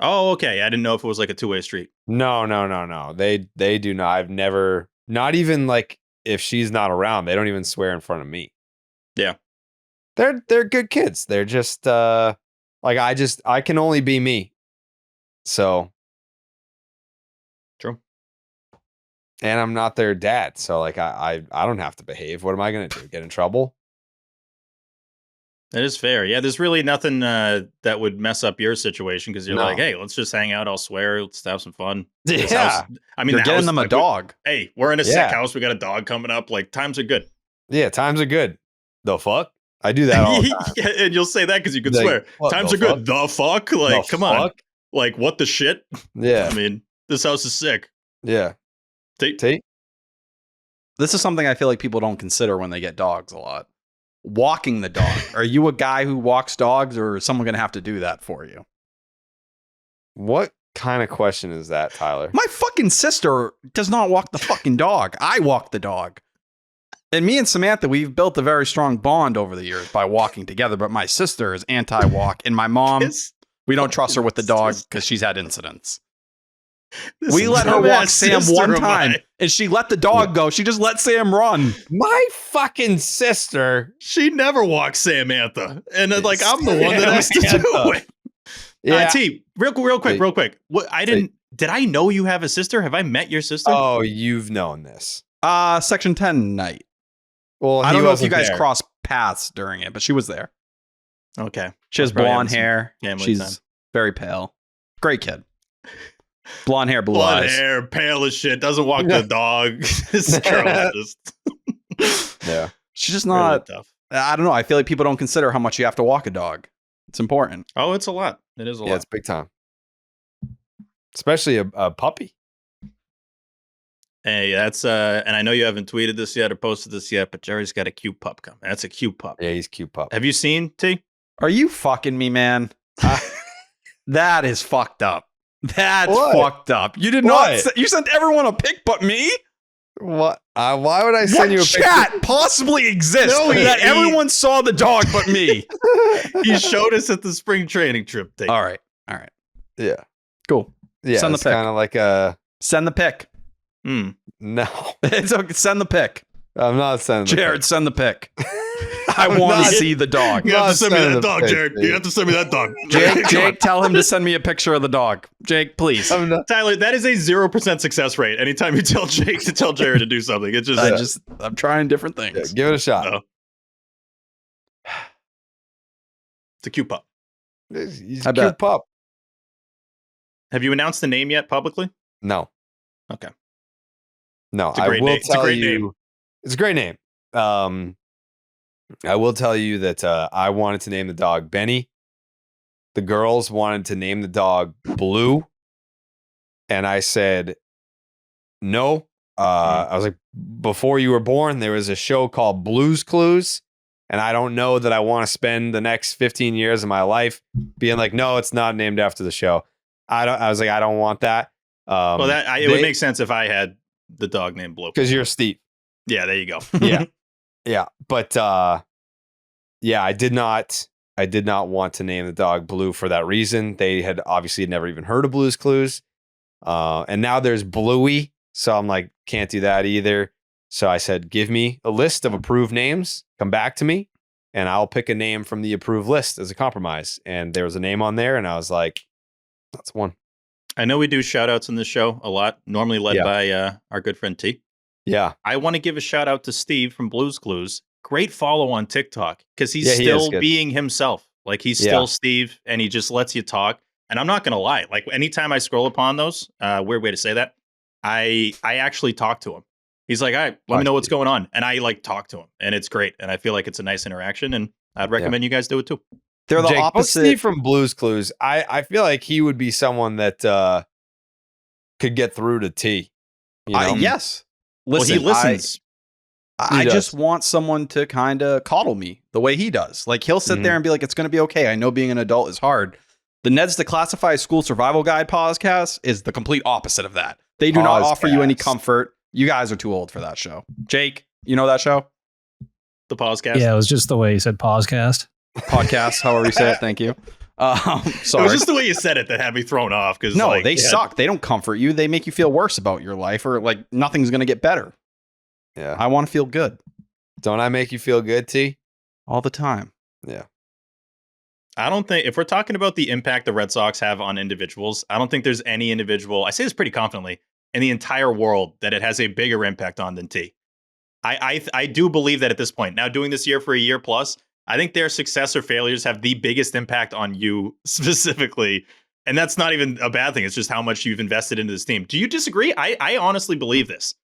Oh, okay. I didn't know if it was like a two-way street. No. They do not. I've never. Not even like if she's not around, they don't even swear in front of me. Yeah. They're good kids. They're just like I can only be me. So true. And I'm not their dad. So like I don't have to behave. What am I gonna do? Get in trouble? That is fair. Yeah, there's really nothing that would mess up your situation because you're like, hey, let's just hang out. I'll swear. Let's have some fun. Yeah. I mean, you're getting them a dog. Hey, we're in a sick house. We got a dog coming up. Like, times are good. Yeah, times are good. The fuck? I do that all the time. Yeah, and you'll say that because you can swear. Times are good. The fuck? Like, come on. Like, what the shit? Yeah. I mean, this house is sick. Yeah. Tate? This is something I feel like people don't consider when they get dogs a lot. Walking the dog. Are you a guy who walks dogs, or is someone going to have to do that for you? What kind of question is that, Tyler? My fucking sister does not walk the fucking dog. I walk the dog. And me and Samantha, we've built a very strong bond over the years by walking together, but my sister is anti-walk. And my mom, we don't trust her with the dog because she's had incidents. We let her walk Sam one time, and she let the dog go. She just let Sam run. My fucking sister. She never walks Samantha. And like, I'm the one that has to do it. Yeah. T, real quick. What did I know you have a sister? Have I met your sister? Oh, you've known this. Section 10 night. Well, I don't know if you guys crossed paths during it, but she was there. Okay. She has blonde hair. She's very pale. Great kid. Blonde hair, blue eyes. Blonde hair, pale as shit. Doesn't walk the dog. This girl is just... Yeah. She's just not... Really tough. I don't know. I feel like people don't consider how much you have to walk a dog. It's important. Oh, it's a lot. It is a lot. Yeah, it's big time. Especially a puppy. Hey, that's and I know you haven't tweeted this yet or posted this yet, but Jerry's got a cute pup coming. That's a cute pup. Yeah, he's a cute pup. Have you seen T? Are you fucking me, man? That is fucked up. That's fucked up. You did not. You sent everyone a pic, but me. What? Why would I send you a pic? Chat possibly exists that everyone saw the dog, but me? He showed us at the spring training trip. T. All right. Yeah. Cool. Yeah. Send the pic. Kind of like a. Send the pic. No. It's okay. Send the pic. I'm not sending. Jared, send the pic. I want to see the dog. You have to send me that dog, Jared. You have to send me that dog. Jake, tell him to send me a picture of the dog. Jake, please. Tyler, that is a 0% success rate. Anytime you tell Jake to tell Jared to do something, it's just I'm trying different things. Yeah, give it a shot. No. It's a cute pup. He's a cute pup. Have you announced the name yet publicly? No. Okay. No, It's a great name. It's a great name. It's a great name. I will tell you that I wanted to name the dog Benny. The girls wanted to name the dog Blue. And I said, no. I was like, before you were born, there was a show called Blue's Clues. And I don't know that I want to spend the next 15 years of my life being like, no, it's not named after the show. I was like, I don't want that. Well, it would make sense if I had the dog named Blue. Because you're Steve. Yeah, there you go. Yeah. Yeah. But yeah, I did not want to name the dog Blue for that reason. They had obviously never even heard of Blue's Clues. And now there's Bluey. So I'm like, can't do that either. So I said, give me a list of approved names, come back to me, and I'll pick a name from the approved list as a compromise. And there was a name on there, and I was like, that's one. I know we do shout outs in this show a lot, normally led by our good friend T. Yeah. I want to give a shout out to Steve from Blue's Clues. Great follow on TikTok because he's still being himself. Like he's still Steve and he just lets you talk. And I'm not going to lie. Like anytime I scroll upon those, weird way to say that, I actually talk to him. He's like, all right, let me know what's going on. And I like talk to him and it's great. And I feel like it's a nice interaction and I'd recommend you guys do it too. They're the Jake, opposite. Steve from Blue's Clues. I feel like he would be someone that could get through to T. You know? Yes. Listen, he listens. I just want someone to kind of coddle me the way he does. Like he'll sit there and be like, it's going to be okay. I know being an adult is hard. The Ned's Declassified School Survival Guide podcast is the complete opposite of that. They do not offer you any comfort. You guys are too old for that show. Jake, you know that show? The podcast? Yeah, it was just the way you said podcast. Podcast, however you say it. Thank you. Sorry. It was just the way you said it that had me thrown off. No, they suck. They don't comfort you. They make you feel worse about your life or like nothing's going to get better. Yeah. I want to feel good. Don't I make you feel good, T? All the time. Yeah. I don't think, if we're talking about the impact the Red Sox have on individuals, I don't think there's any individual, I say this pretty confidently, in the entire world that it has a bigger impact on than T. I do believe that at this point. Now doing this year for a year plus, I think their success or failures have the biggest impact on you specifically. And that's not even a bad thing. It's just how much you've invested into this team. Do you disagree? I honestly believe this.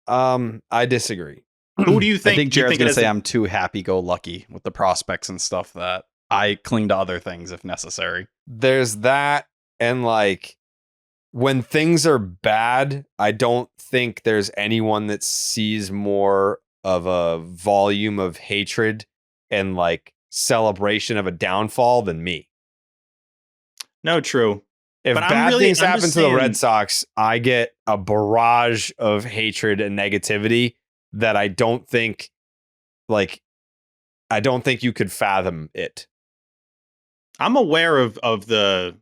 I disagree. Who do you think? I think Jared's going to say I'm too happy-go-lucky with the prospects and stuff that I cling to other things if necessary. There's that. And like when things are bad, I don't think there's anyone that sees more of a volume of hatred and like celebration of a downfall than me. No, true. If bad things happen to the Red Sox, I get a barrage of hatred and negativity that I don't think you could fathom it. I'm aware of the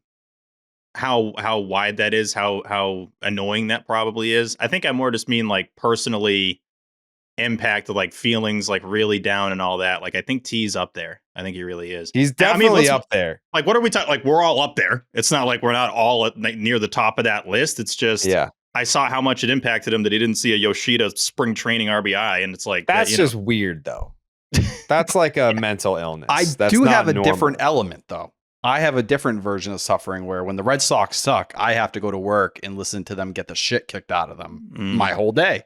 how wide that is, how annoying that probably is. I think I more just mean like personally impacted, like feelings like really down and all that. Like I think T's up there. I think he really is. He's definitely up there. Like what are we talking? Like we're all up there. It's not like we're not all near the top of that list. It's just I saw how much it impacted him that he didn't see a Yoshida spring training RBI, and it's like that's just weird though. That's like a mental illness. I do have a different element though. I have a different version of suffering where when the Red Sox suck, I have to go to work and listen to them get the shit kicked out of them my whole day.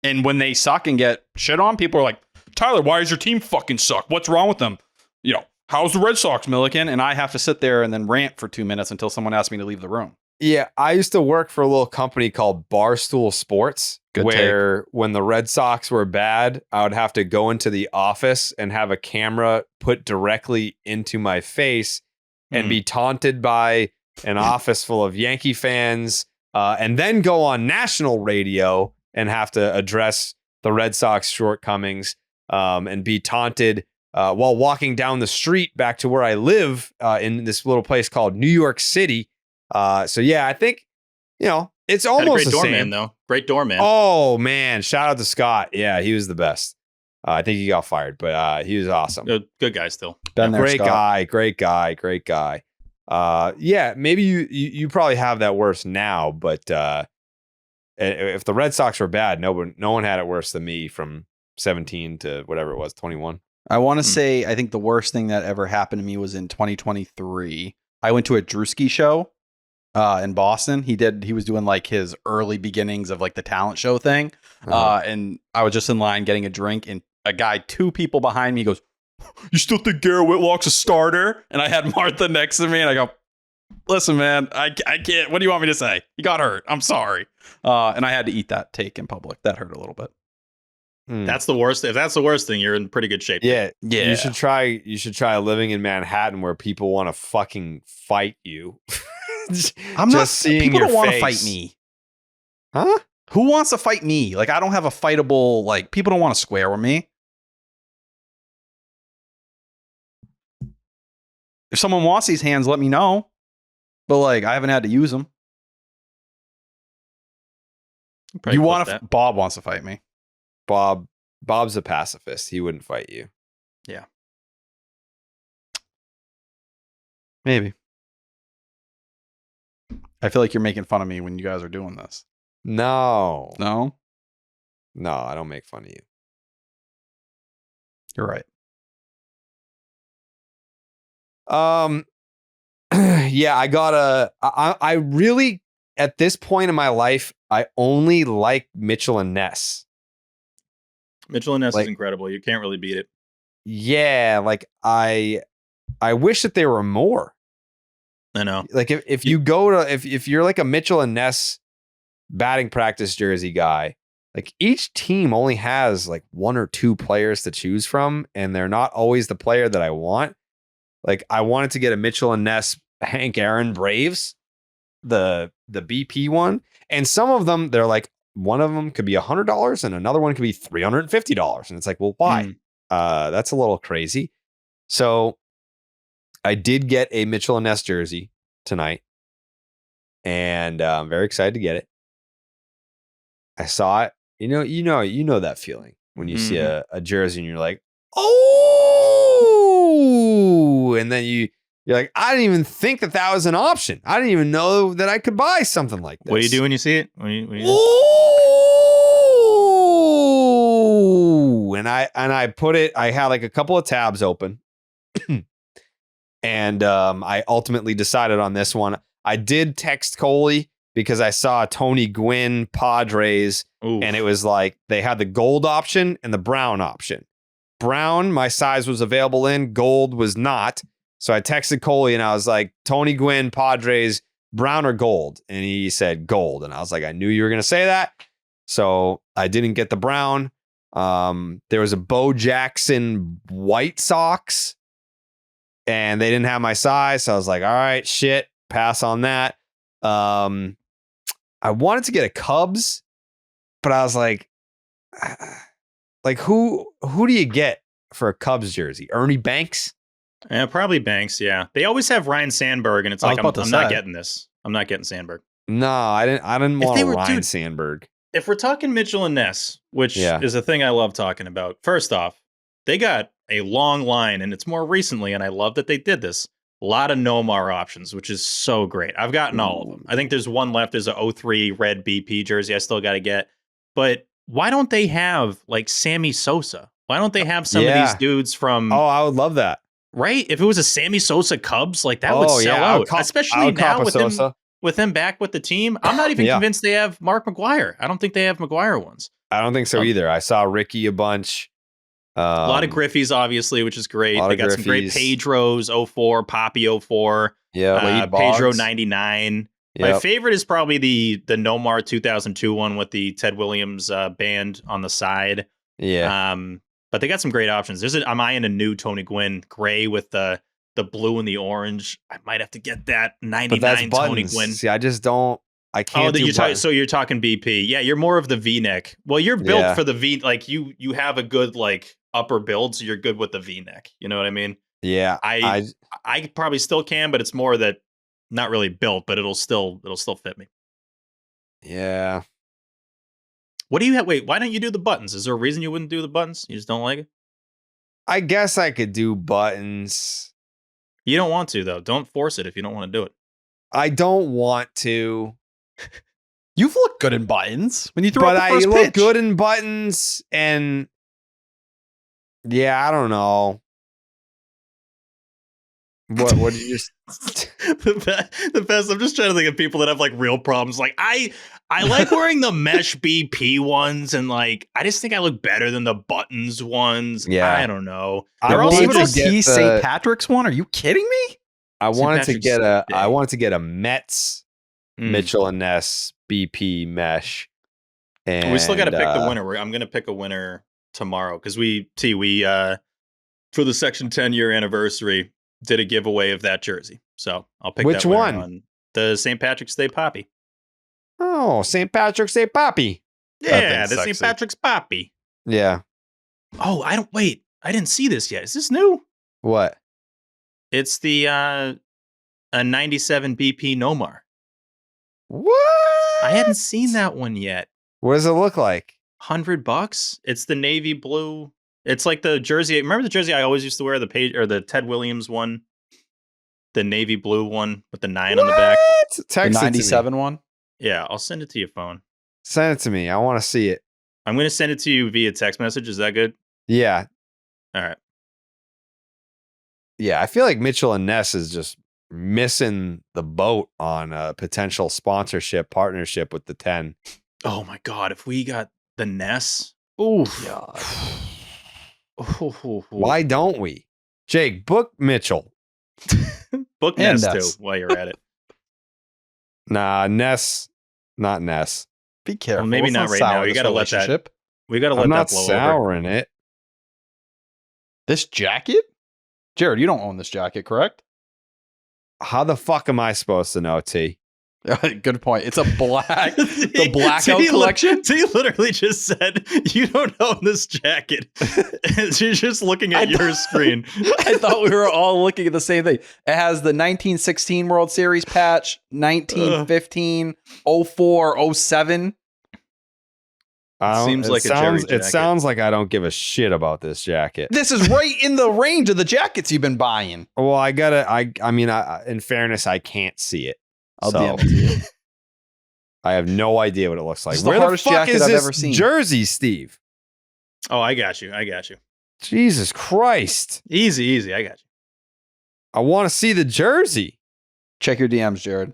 And when they suck and get shit on, people are like, Tyler, why does your team fucking suck? What's wrong with them? You know, how's the Red Sox, Milliken? And I have to sit there and then rant for 2 minutes until someone asks me to leave the room. Yeah, I used to work for a little company called Barstool Sports, when the Red Sox were bad, I would have to go into the office and have a camera put directly into my face and be taunted by an office full of Yankee fans, and then go on national radio and have to address the Red Sox shortcomings and be taunted while walking down the street back to where I live in this little place called New York City. So yeah, I think, you know, it's almost the same. Great doorman though. Great doorman. Oh man, shout out to Scott. Yeah, he was the best. I think he got fired, but he was awesome. Good guy still. Great guy. Yeah, maybe you probably have that worse now, but if the Red Sox were bad, no one had it worse than me from 17 to whatever it was, 21. I want to say I think the worst thing that ever happened to me was in 2023. I went to a Drewski show in Boston. He was doing like his early beginnings of like the talent show thing. And I was just in line getting a drink, and a guy 2 people behind me goes, "You still think Gerrit Whitlock's a starter?" And I had Martha next to me, and I go, "Listen, man, I can't. What do you want me to say? He got hurt. I'm sorry." And I had to eat that take in public. That hurt a little bit. That's the worst. If that's the worst thing, you're in pretty good shape. Yeah. You should try living in Manhattan where people want to fucking fight you. I'm just not seeing people your don't want to face. fight me. Huh? Who wants to fight me? Like, I don't have a fightable, like, people don't want to square with me. If someone wants these hands, let me know. But like, I haven't had to use them. You want to? Bob wants to fight me. Bob's a pacifist. He wouldn't fight you. Yeah. Maybe. I feel like you're making fun of me when you guys are doing this. No, I don't make fun of you. You're right. Yeah, I really, at this point in my life, I only like Mitchell and Ness. Mitchell and Ness is incredible. You can't really beat it. Yeah, like I wish that there were more. I know. Like if you go to if you're like a Mitchell and Ness batting practice jersey guy, like each team only has like 1 or 2 players to choose from, and they're not always the player that I want. Like I wanted to get a Mitchell and Ness Hank Aaron Braves, the BP one, and some of them they're like one of them could be $100 and another one could be $350, and it's like, well, why? That's a little crazy. So I did get a Mitchell and Ness jersey tonight, and I'm very excited to get it. I saw it. You know that feeling when you see a jersey and you're like, oh, and then you're like, I didn't even think that was an option. I didn't even know that I could buy something like this. What do you do when you see it? Ooh, and I put it. I had like a couple of tabs open, and I ultimately decided on this one. I did text Coley because I saw Tony Gwynn Padres. Ooh. And it was like they had the gold option and the brown option. Brown, my size was available in. Gold was not. So I texted Coley and I was like, Tony Gwynn Padres, brown or gold? And he said gold. And I was like, I knew you were going to say that. So I didn't get the brown. There was a Bo Jackson White Sox, and they didn't have my size. So I was like, all right, shit, pass on that. I wanted to get a Cubs, but I was like who do you get for a Cubs jersey? Ernie Banks? Yeah, probably Banks. Yeah, they always have Ryan Sandberg, and it's like I'm not getting this. I'm not getting Sandberg. No, I didn't want Ryan Sandberg. If we're talking Mitchell and Ness, which is a thing I love talking about, first off, they got a long line, and it's more recently, and I love that they did this. A lot of Nomar options, which is so great. I've gotten all of them. I think there's one left. There's a 03 red BP jersey I still got to get. But why don't they have like Sammy Sosa? Why don't they have some of these dudes from... Oh, I would love that. Right? If it was a Sammy Sosa Cubs, like that would sell out. Especially now with him back with the team. I'm not even convinced they have Mark McGwire. I don't think they have McGwire ones. I don't think so either. I saw Ricky a bunch. A lot of Griffies, obviously, which is great. They got some great Pedros 04, Poppy 04, Pedro 99. Yep. My favorite is probably the Nomar 2002 one with the Ted Williams band on the side. Yeah. But they got some great options. I'm eyeing a new Tony Gwynn gray with the blue and the orange. I might have to get that 99 Tony Gwynn. See, I just don't. I can't. So you're talking BP. Yeah, you're more of the V-neck. Well, you're built for the V. Like you have a good like upper build, so you're good with the V-neck. You know what I mean? Yeah. I probably still can, but it's more that not really built, but it'll still fit me. Yeah. What do you have? Wait, why don't you do the buttons? Is there a reason you wouldn't do the buttons? You just don't like it? I guess I could do buttons. You don't want to, though. Don't force it if you don't want to do it. I don't want to. You've looked good in buttons when you threw But out the I first look pitch. good in buttons, and yeah, I don't know. What did you just? The best. I'm just trying to think of people that have like real problems. Like I like wearing the mesh BP ones, and like I just think I look better than the buttons ones. Yeah. I don't know. I They're wanted also to get T. the- St. Patrick's one. Are you kidding me? I wanted to Patrick's get Day. I wanted to get a Mets Mm. Mitchell and Ness BP mesh. And We still got to pick the winner. I'm going to pick a winner tomorrow because we for the Section 10 year anniversary did a giveaway of that jersey. So I'll pick Which that winner one? on the St. Patrick's Day Poppy. Oh, St. Patrick's Day Poppy. Yeah, thing's the St. sexy. Patrick's Poppy. Yeah. Oh, I didn't see this yet. Is this new? What? It's the a 97 BP Nomar. What? I hadn't seen that one yet. What does it look like? $100. It's the navy blue. It's like the jersey. Remember the jersey I always used to wear, the Ted Williams one, the navy blue one with the 9 on the back. The Text it to me. 97 one. Yeah, I'll send it to your phone. Send it to me. I want to see it. I'm going to send it to you via text message. Is that good? Yeah. All right. Yeah. I feel like Mitchell and Ness is just missing the boat on a potential sponsorship partnership with the 10. Oh my God. If we got the Ness. Ooh. Why don't we? Jake, book Mitchell. Book And Ness Ness. too while you're at it. Nah, Ness. Not Ness. Be careful. Well, maybe Let's not right sour now. You this got to let that. relationship. We got to let I'm that not blow over. souring it. This jacket? Jared, you don't own this jacket, correct? How the fuck am I supposed to know, T? Good point. It's a black, the blackout collection. T literally just said, "You don't own this jacket." And she's just looking at your screen. I thought we were all looking at the same thing. It has the 1916 World Series patch, 1915, 04, 07. Seems like a Jerry It jacket. sounds like I don't give a shit about this jacket. This is right in the range of the jackets you've been buying. Well, I mean, in fairness, I can't see it. I'll So, DM it to you. I have no idea what it looks like. It's the Where the hardest fuck jacket is I've this ever seen. jersey, Steve? Oh, I got you. Jesus Christ. Easy. I got you. I want to see the jersey. Check your DMs, Jared.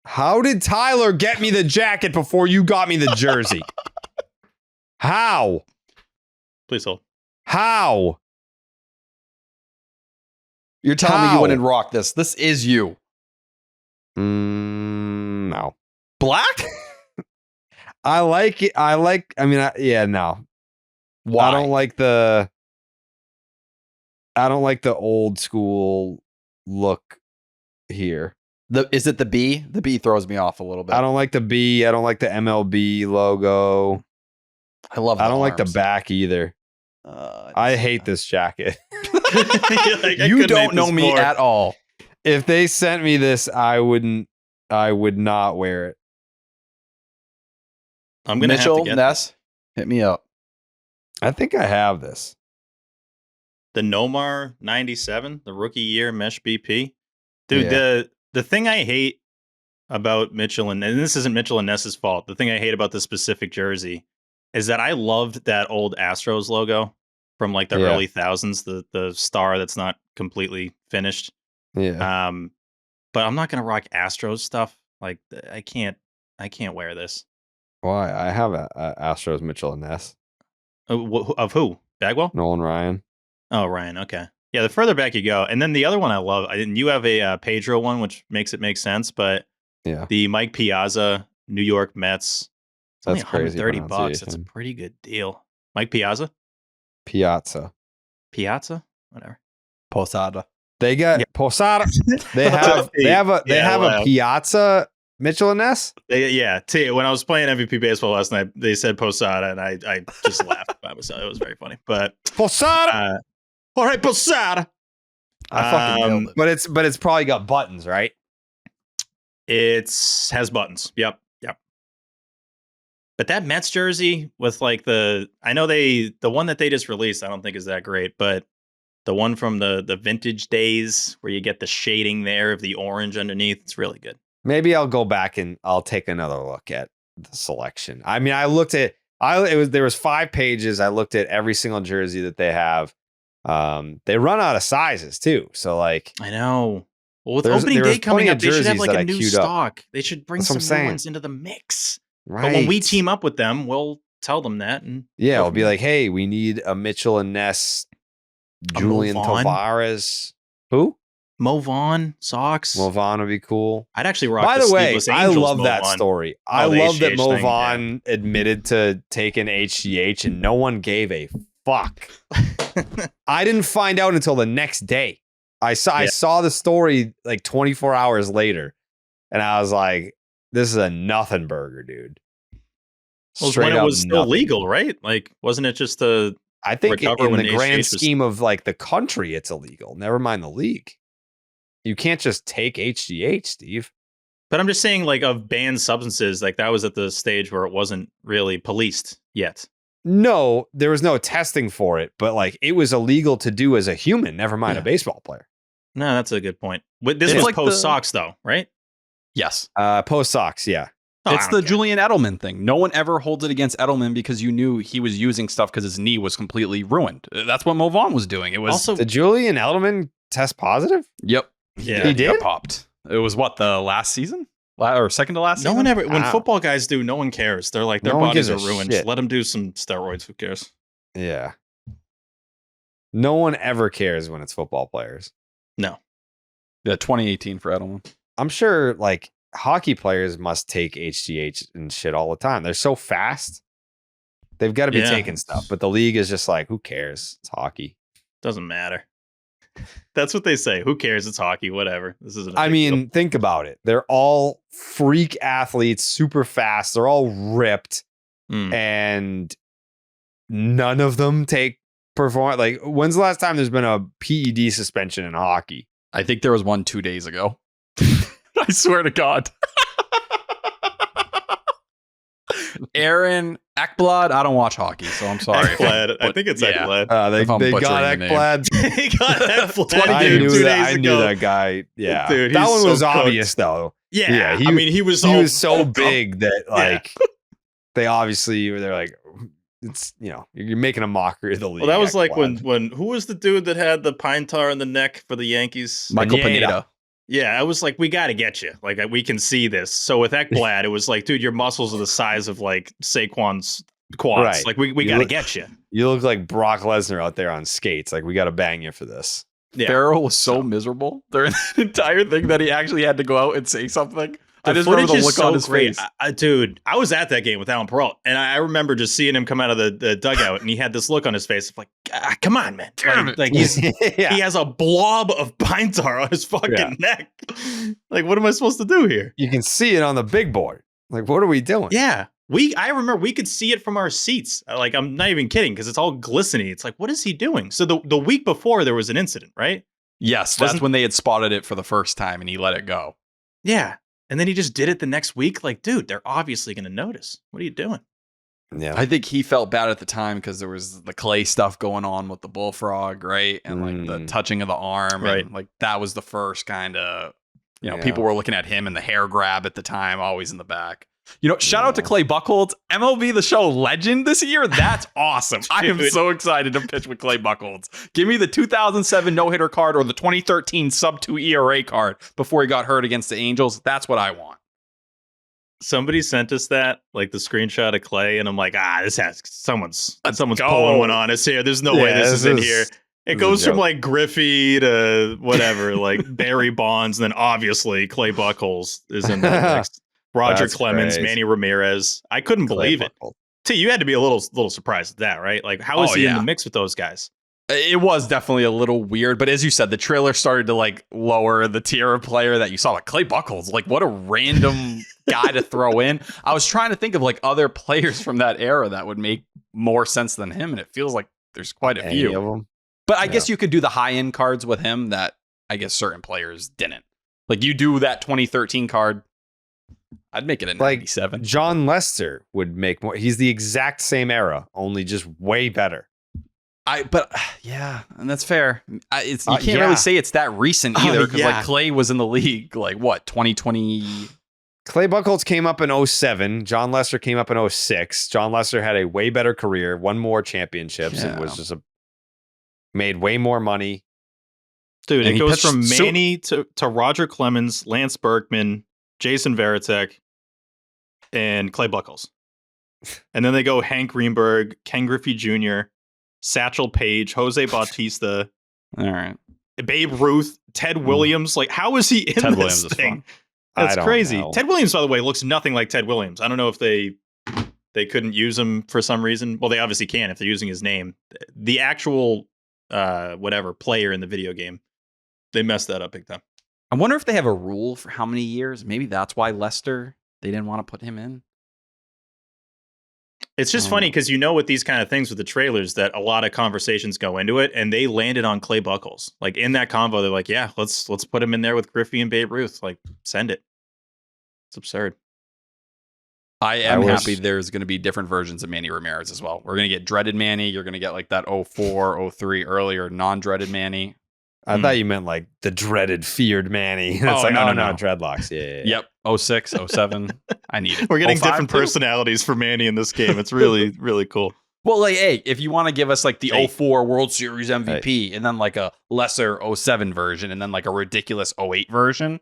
How did Tyler get me the jacket before you got me the jersey? How? Please hold. How? You're telling me How? you wouldn't rock this. This is you. No. Black? I like it. No. Why? I don't like the old school look here. Is it the B? The B throws me off a little bit. I don't like the B. I don't like the MLB logo. I love. I don't like the arms. back either. I hate this jacket. Like, I You couldn't don't hate know this me more. at all. If they sent me this, I would not wear it. I'm gonna Mitchell, have to get Ness, hit me up. I think I have this. the Nomar 97, the rookie year mesh BP. Dude, Yeah. the thing I hate about Mitchell and this isn't Mitchell and Ness's fault. The thing I hate about this specific jersey is that I loved that old Astros logo from like the Yeah. early thousands, the star that's not completely finished. Yeah. But I'm not gonna rock Astros stuff. Like I can't wear this. Why? I have a Astros Mitchell and Ness. Of who? Bagwell? Nolan Ryan. Oh, Ryan. Okay. Yeah, the further back you go, and then the other one I love, and you have a Pedro one, which makes it make sense. But Yeah. the Mike Piazza New York Mets. It's only That's crazy $130. That's a pronunciation. pretty good deal. Mike Piazza, Piazza. whatever. Posada. They got Posada. They have a Piazza Mitchell and Ness. When I was playing MVP baseball last night, they said Posada, and I just laughed by myself. It was very funny. But Posada. all right, Posada. I fucking nailed it. But it's probably got buttons, right? It has buttons. Yep. But that Mets jersey with like the one that they just released, I don't think is that great, but the one from the vintage days where you get the shading there of the orange underneath, it's really good. Maybe I'll go back and I'll take another look at the selection. I mean, I looked at there was 5 pages. I looked at every single jersey that they have. They run out of sizes too. So like, I know. Well, with opening day coming up, they should have like a new stock. They should bring some new ones into the mix. Right. But when we team up with them, we'll tell them that. And yeah, we'll be like, hey, we need a Mitchell and Ness, Julian Tavares. Who? Mo Vaughn socks. Mo Vaughn would be cool. I'd actually rock. By the way, I love Mo that Vaughn. story. I love that Mo Vaughn admitted to taking HGH and no one gave a fuck. I didn't find out until the next day. I saw the story like 24 hours later, and I was like, "This is a nothing burger, dude." Well, when it was still legal, right? Like, wasn't it just a? I think in the grand scheme of like the country, it's illegal. Never mind the league. You can't just take HGH, Steve. But I'm just saying, like, of banned substances, like that was at the stage where it wasn't really policed yet. No, there was no testing for it, but like it was illegal to do as a human, never mind a baseball player. No, that's a good point. This was like post Sox, though, right? Yes. Post Sox, yeah. It's the Julian Edelman thing. No one ever holds it against Edelman because you knew he was using stuff because his knee was completely ruined. That's what Mo Vaughn was doing. It was also did Julian Edelman test positive? Yep. Yeah, he did. Got popped. It was what, the last season? Or second to last season? No one ever, when football guys do, no one cares. They're like, their bodies are ruined. Just let them do some steroids. Who cares? Yeah. No one ever cares when it's football players. No. Yeah, 2018 for Edelman. I'm sure like hockey players must take HGH and shit all the time. They're so fast. They've got to be taking stuff, but the league is just like, who cares? It's hockey. Doesn't matter. That's what they say. Who cares? It's hockey. Whatever. This isn't. I mean, think about it. They're all freak athletes, super fast. They're all ripped, and none of them take perform. Like, when's the last time there's been a PED suspension in hockey? I think there was one 2 days ago. I swear to God. Aaron Ekblad. I don't watch hockey, so I'm sorry. Ekblad. I think it's Ekblad. They got Ekblad. He got Ekblad. I knew that guy. Yeah, dude, that one was so obvious though. Yeah, I mean, he was so big that like they obviously they're like, it's you're making a mockery of the league. Well, that was like when who was the dude that had the pine tar in the neck for the Yankees? Michael Pineda. Yeah, I was like, we got to get you. Like, we can see this. So with Ekblad, it was like, dude, your muscles are the size of like Saquon's quads. Right. Like, we got to get you. You look like Brock Lesnar out there on skates. Like, we got to bang you for this. Yeah. Farrell was so miserable during the entire thing that he actually had to go out and say something. I just remember the look on his face. Dude, I was at that game with Alan Peralt, and I remember just seeing him come out of the dugout, and he had this look on his face of like, come on, man. Like he's he has a blob of pine tar on his fucking neck. Like, what am I supposed to do here? You can see it on the big board. Like, what are we doing? Yeah. I remember we could see it from our seats. Like, I'm not even kidding, because it's all glistening. It's like, what is he doing? So the week before, there was an incident, right? Yes, that's when they had spotted it for the first time, and he let it go. Yeah. And then he just did it the next week. Like, dude, they're obviously going to notice. What are you doing? Yeah. I think he felt bad at the time because there was the clay stuff going on with the bullfrog, right? And like the touching of the arm. Right. And like that was the first kind of, people were looking at him and the hair grab at the time, always in the back. Shout out to Clay Buchholz, MLB The Show legend this year. That's awesome. I am so excited to pitch with Clay Buchholz. Give me the 2007 no-hitter card or the 2013 sub-2 ERA card before he got hurt against the Angels. That's what I want. Somebody sent us that, like the screenshot of Clay, and I'm like, this has someone's pulling one on us here. There's no way this is in here. It goes from like Griffey to whatever, like Barry Bonds, and then obviously Clay Buchholz is in that next. Roger Clemens, crazy. Manny Ramirez. I couldn't believe it. T, you had to be a little surprised at that, right? Like, how is he in the mix with those guys? It was definitely a little weird, but as you said, the trailer started to like lower the tier of player that you saw. Like Clay Buchholz, like what a random guy to throw in. I was trying to think of like other players from that era that would make more sense than him, and it feels like there's quite a few of them. But I guess you could do the high-end cards with him that I guess certain players didn't. Like you do that 2013 card. I'd make it a Like 97. John Lester would make more. He's the exact same era, only just way better. Yeah, and that's fair. You can't yeah. really say it's that recent either, because yeah. like Clay was in the league like what 2020. Clay Buchholz came up in 07. John Lester came up in 06. John Lester had a way better career, won more championships, and was just made way more money. Dude, And it he goes pitched from Manny to Roger Clemens, Lance Berkman, Jason Varitek, and Clay Buchholz. And then they go Hank Greenberg, Ken Griffey Jr., Satchel Paige, Jose Bautista, All right, Babe Ruth, Ted Williams. Like, how is he in Ted this Williams is thing? fun. That's I don't crazy. know. Ted Williams, by the way, looks nothing like Ted Williams. I don't know if they couldn't use him for some reason. Well, they obviously can if they're using his name. The actual player in the video game, they messed that up big time. I wonder if they have a rule for how many years. Maybe that's why Lester, they didn't want to put him in. It's just funny because with these kind of things with the trailers that a lot of conversations go into it, and they landed on Clay Buchholz. Like in that convo, they're like, "Yeah, let's put him in there with Griffey and Babe Ruth. Like, send it." It's absurd. I am happy there's going to be different versions of Manny Ramirez as well. We're going to get dreaded Manny. You're going to get like that 04, 03 earlier non-dreaded Manny. I thought you meant like the dreaded, feared Manny. That's No, dreadlocks. Yeah. Yep. 06, 07. I need it. We're getting 05 different too? personalities for Manny in this game. It's really, really cool. Well, like, hey, if you want to give us like the 04 World Series MVP and then like a lesser 07 version and then like a ridiculous 08 version,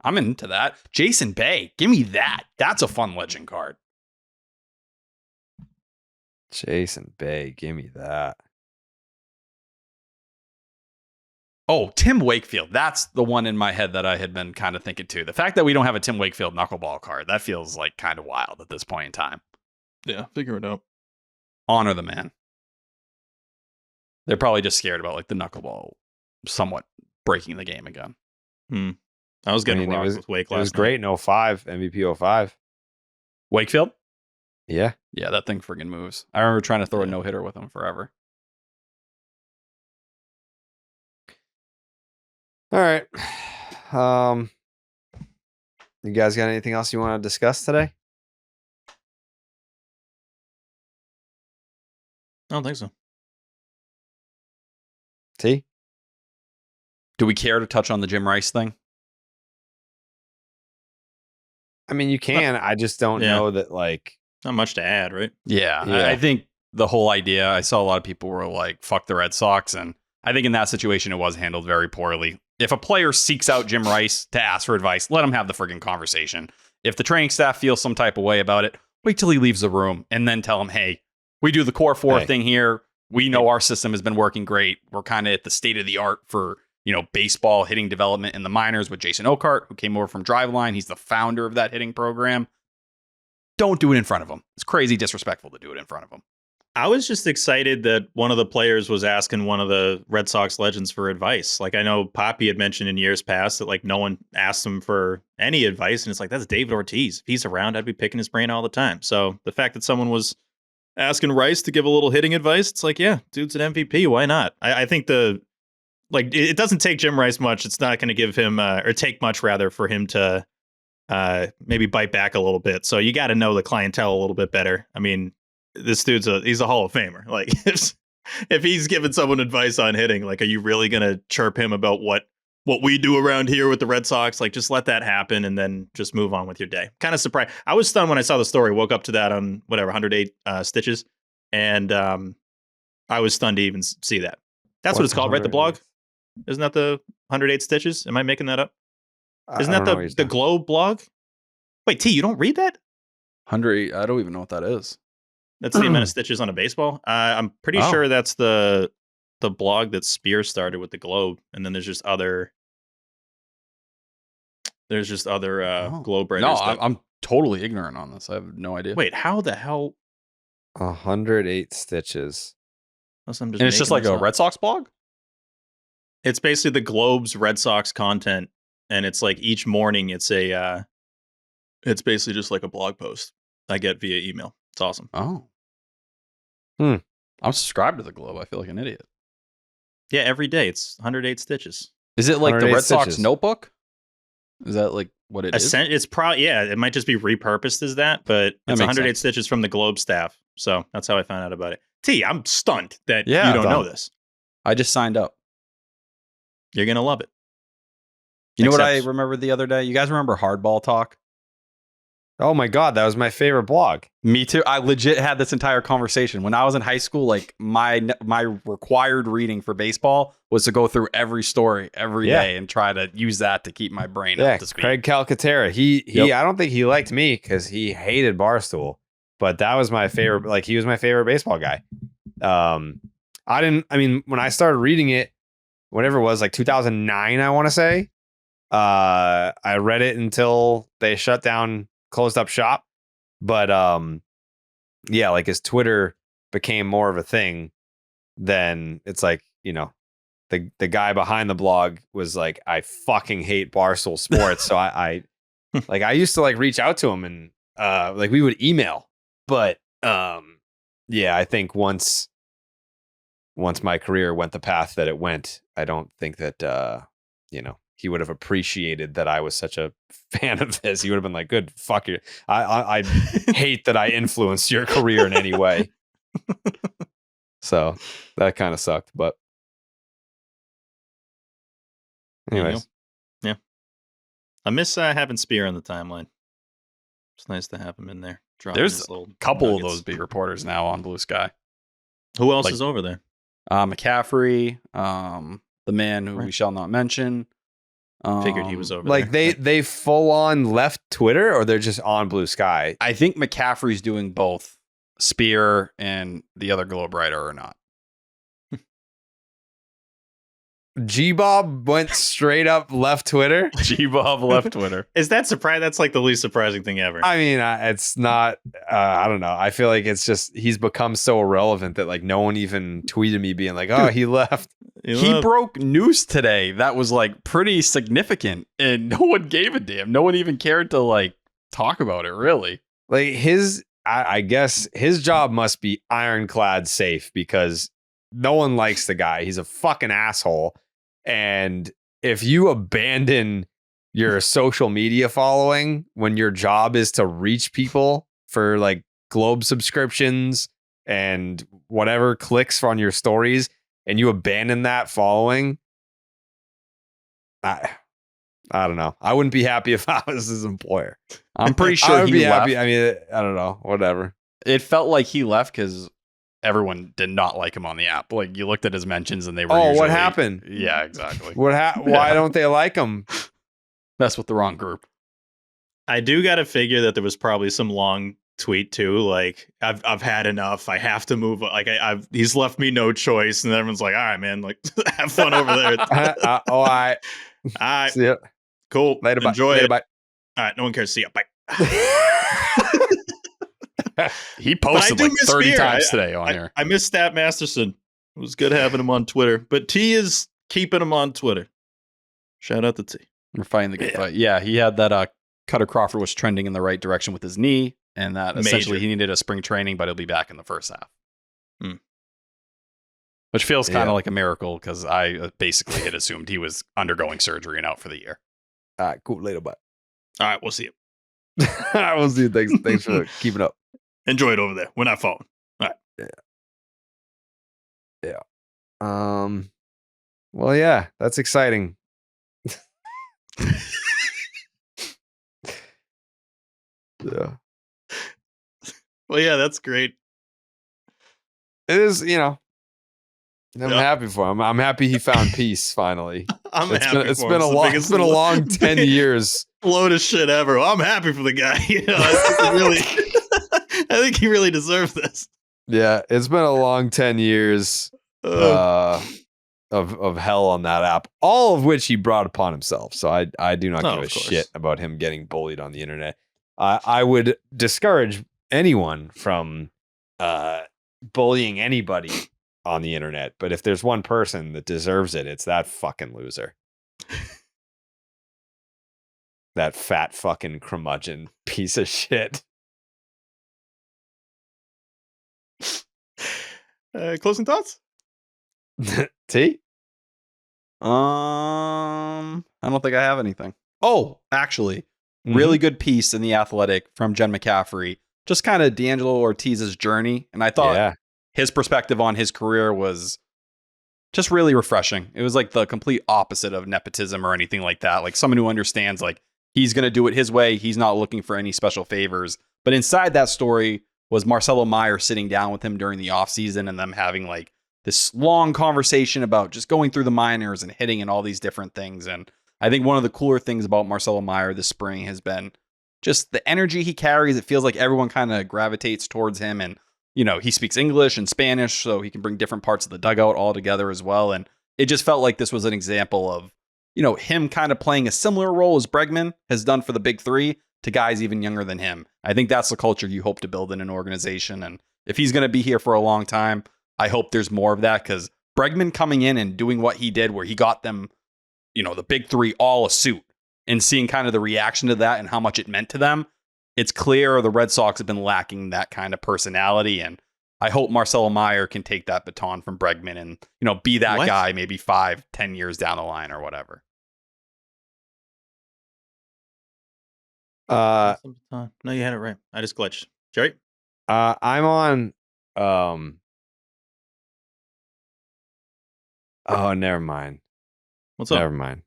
I'm into that. Jason Bay, give me that. That's a fun legend card. Jason Bay, give me that. Oh, Tim Wakefield. That's the one in my head that I had been kind of thinking too. The fact that we don't have a Tim Wakefield knuckleball card, that feels like kind of wild at this point in time. Yeah, figure it out. Honor the man. They're probably just scared about like the knuckleball somewhat breaking the game again. I was getting rocked with Wake last night. It was great in 05, MVP 05. Wakefield? Yeah. Yeah, that thing friggin' moves. I remember trying to throw a no-hitter with him forever. All right. You guys got anything else you want to discuss today? I don't think so. T? Do we care to touch on the Jim Rice thing? I mean, you can. I just don't know that, like... Not much to add, right? Yeah. I think the whole idea, I saw a lot of people were like, fuck the Red Sox. And I think in that situation, it was handled very poorly. If a player seeks out Jim Rice to ask for advice, let him have the friggin' conversation. If the training staff feels some type of way about it, wait till he leaves the room and then tell him, hey, we do the core four thing here. We know our system has been working great. We're kind of at the state of the art for, baseball hitting development in the minors with Jason Okart, who came over from Driveline. He's the founder of that hitting program. Don't do it in front of him. It's crazy disrespectful to do it in front of him. I was just excited that one of the players was asking one of the Red Sox legends for advice. Like, I know Poppy had mentioned in years past that like no one asked him for any advice. And it's like, that's David Ortiz. If he's around, I'd be picking his brain all the time. So the fact that someone was asking Rice to give a little hitting advice, it's like, yeah, dude's an MVP. Why not? I think it doesn't take Jim Rice much. It's not going to give him or take much rather for him to maybe bite back a little bit. So you got to know the clientele a little bit better. I mean, this dude's he's a Hall of Famer. Like if he's giving someone advice on hitting, like, are you really going to chirp him about what we do around here with the Red Sox? Like, just let that happen and then just move on with your day. Kind of surprised. I was stunned when I saw the story, woke up to that on 108 stitches. And I was stunned to even see that. That's what it's called, right? The blog? Isn't that the 108 stitches? Am I making that up? Isn't that the Globe blog? Wait, T, you don't read that? 108, I don't even know what that is. That's the amount of stitches on a baseball. I'm pretty sure that's the blog that Spears started with the Globe, and then there's just other Globe writers. No, I'm totally ignorant on this. I have no idea. Wait, how the hell? 108 stitches. And it's just like a Red Sox blog? It's basically the Globe's Red Sox content, and it's like each morning it's basically just like a blog post I get via email. It's awesome. Oh. I'm subscribed to the Globe. I feel like an idiot. Yeah, every day it's 108 stitches. Is it like the Red Sox notebook? Is that like what it is? It's probably, yeah, it might just be repurposed as that, but it's 108 stitches from the Globe staff. So that's how I found out about it. T, I'm stunned that you don't know this. I just signed up. You're going to love it. You know what I remembered the other day? You guys remember Hardball Talk? Oh my God, that was my favorite blog. Me too. I legit had this entire conversation. When I was in high school, like my required reading for baseball was to go through every story every day and try to use that to keep my brain up to speed. Craig Calcaterra. He I don't think he liked me because he hated Barstool, but that was my favorite. Like, he was my favorite baseball guy. When I started reading it, whatever it was, like 2009, I want to say, I read it until they closed up shop. But like, as Twitter became more of a thing, then it's like, you know, the guy behind the blog was like, I fucking hate Barstool Sports. So I used to like reach out to him and like we would email. But I think once my career went the path that it went, I don't think that he would have appreciated that I was such a fan of his. He would have been like, good, fuck you. I hate that I influenced your career in any way. So that kind of sucked. But anyways. Yeah. I miss having Spear on the timeline. It's nice to have him in there. There's a couple of those beat reporters now on Blue Sky. Who else is over there? McCaffrey, the man who we shall not mention. Figured he was over like there. They full on left Twitter, or they're just on Blue Sky? I think McCaffrey's doing both Spear and the other Globe writer or not. G-Bob went straight up left Twitter. G-Bob left Twitter. Is that surprising? That's like the least surprising thing ever. I mean, it's not, I don't know. I feel like it's just, he's become so irrelevant that like no one even tweeted me being like, oh, he left. He broke news today that was like pretty significant and no one gave a damn. No one even cared to like talk about it, really. Like I guess his job must be ironclad safe because no one likes the guy. He's a fucking asshole. And if you abandon your social media following when your job is to reach people for like Globe subscriptions and whatever clicks on your stories, and you abandon that following, I don't know. I wouldn't be happy if I was his employer. I'm pretty sure I would be left. happy. I mean, I don't know. Whatever. It felt like he left because everyone did not like him on the app. Like, you looked at his mentions and they were what happened? Yeah, exactly. Why don't they like him? That's with the wrong group. I do got to figure that there was probably some long tweet too. Like, I've had enough. I have to move. Like, he's left me no choice. And everyone's like, all right, man, like, have fun over there. All right. See ya. Cool. Later, enjoy Later, it. Bye. All right. No one cares. See ya. Bye. He posted like 30 Spear. times today on here. I miss Stat Masterson. It was good having him on Twitter, but T is keeping him on Twitter. Shout out to T. We're fighting the good fight. Yeah, he had that Cutter Crawford was trending in the right direction with his knee, and that essentially he needed a spring training, but he'll be back in the first half. Which feels kind of like a miracle because I basically had assumed he was undergoing surgery and out for the year. All right, cool. Later, bye. All right, we'll see you. We'll see you. Thanks for keeping up. Enjoy it over there. We're not following. All right. Yeah. Well, yeah, that's exciting. Yeah. Well, yeah, that's great. It is, I'm happy for him. I'm happy he found peace finally. It's been a long 10 years. Slowest shit ever. I'm happy for the guy. I think he really deserved this. Yeah, it's been a long 10 years of hell on that app, all of which he brought upon himself. So I do not give a shit about him getting bullied on the internet. I would discourage anyone from bullying anybody on the internet. But if there's one person that deserves it, it's that fucking loser. That fat fucking curmudgeon piece of shit. Closing thoughts? T? I don't think I have anything. Oh, actually, really good piece in The Athletic from Jen McCaffrey. Just kind of D'Angelo Ortiz's journey. And I thought his perspective on his career was just really refreshing. It was like the complete opposite of nepotism or anything like that. Like someone who understands like he's going to do it his way. He's not looking for any special favors. But inside that story was Marcelo Meyer sitting down with him during the offseason and them having like this long conversation about just going through the minors and hitting and all these different things. And I think one of the cooler things about Marcelo Meyer this spring has been just the energy he carries. It feels like everyone kind of gravitates towards him. And, you know, he speaks English and Spanish, so he can bring different parts of the dugout all together as well. And it just felt like this was an example of, you know, him kind of playing a similar role as Bregman has done for the big three to guys even younger than him. I think that's the culture you hope to build in an organization. And if he's going to be here for a long time, I hope there's more of that, because Bregman coming in and doing what he did where he got them, you know, the big three all a suit, and seeing kind of the reaction to that and how much it meant to them, it's clear the Red Sox have been lacking that kind of personality. And I hope Marcelo Meyer can take that baton from Bregman and, you know, be that guy maybe 5-10 years down the line or whatever. No, you had it right. I just glitched. Gerrit? I'm on oh, never mind. What's up? Never mind.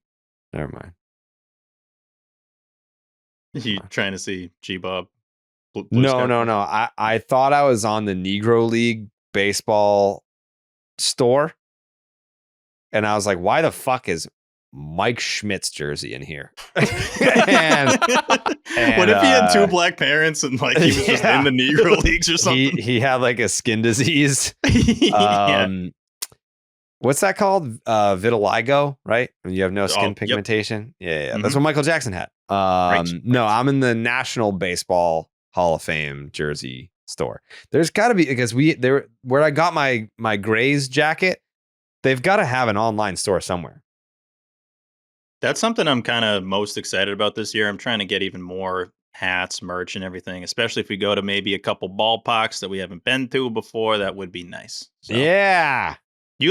You trying to see G-Bob? No. I thought I was on the Negro League baseball store. And I was like, why the fuck is Mike Schmidt's jersey in here? and what if he had two black parents and like he was just in the Negro Leagues or something? He had like a skin disease. What's that called? Vitiligo, right? You have no skin pigmentation. Yep. Yeah. That's what Michael Jackson had. No, I'm in the National Baseball Hall of Fame jersey store. There's got to be, because where I got my Grays jacket, they've got to have an online store somewhere. That's something I'm kind of most excited about this year. I'm trying to get even more hats, merch, and everything, especially if we go to maybe a couple ballparks that we haven't been to before. That would be nice. So. Yeah.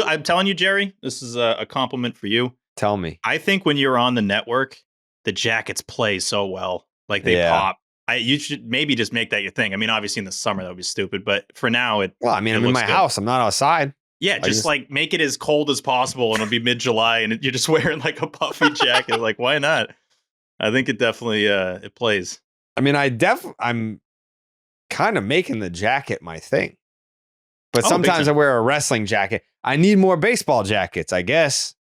I'm telling you, Jerry, this is a compliment for you. Tell me. I think when you're on the network, the jackets play so well. Like they pop. You should maybe just make that your thing. I mean, obviously in the summer that would be stupid, but for now I'm in my house. I'm not outside. Yeah, just like make it as cold as possible, and it'll be mid-July, and you're just wearing like a puffy jacket. Like, why not? I think it definitely it plays. I mean, I'm kind of making the jacket my thing, but sometimes I wear a wrestling jacket. I need more baseball jackets, I guess.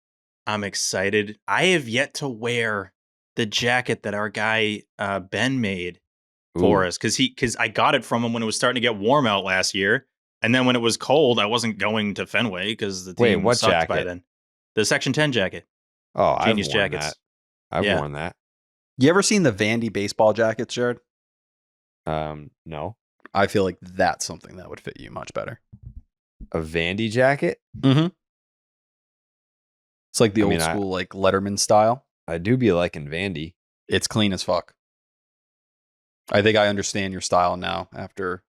I'm excited. I have yet to wear the jacket that our guy Ben made for us, because I got it from him when it was starting to get warm out last year. And then when it was cold, I wasn't going to Fenway because the team sucked jacket? By then. The Section 10 jacket. Oh, Genius I've worn jackets. that. I've worn that. You ever seen the Vandy baseball jackets, Jared? No. I feel like that's something that would fit you much better. A Vandy jacket? Mm-hmm. It's like the old school, like Letterman style. I do be liking Vandy. It's clean as fuck. I think I understand your style now after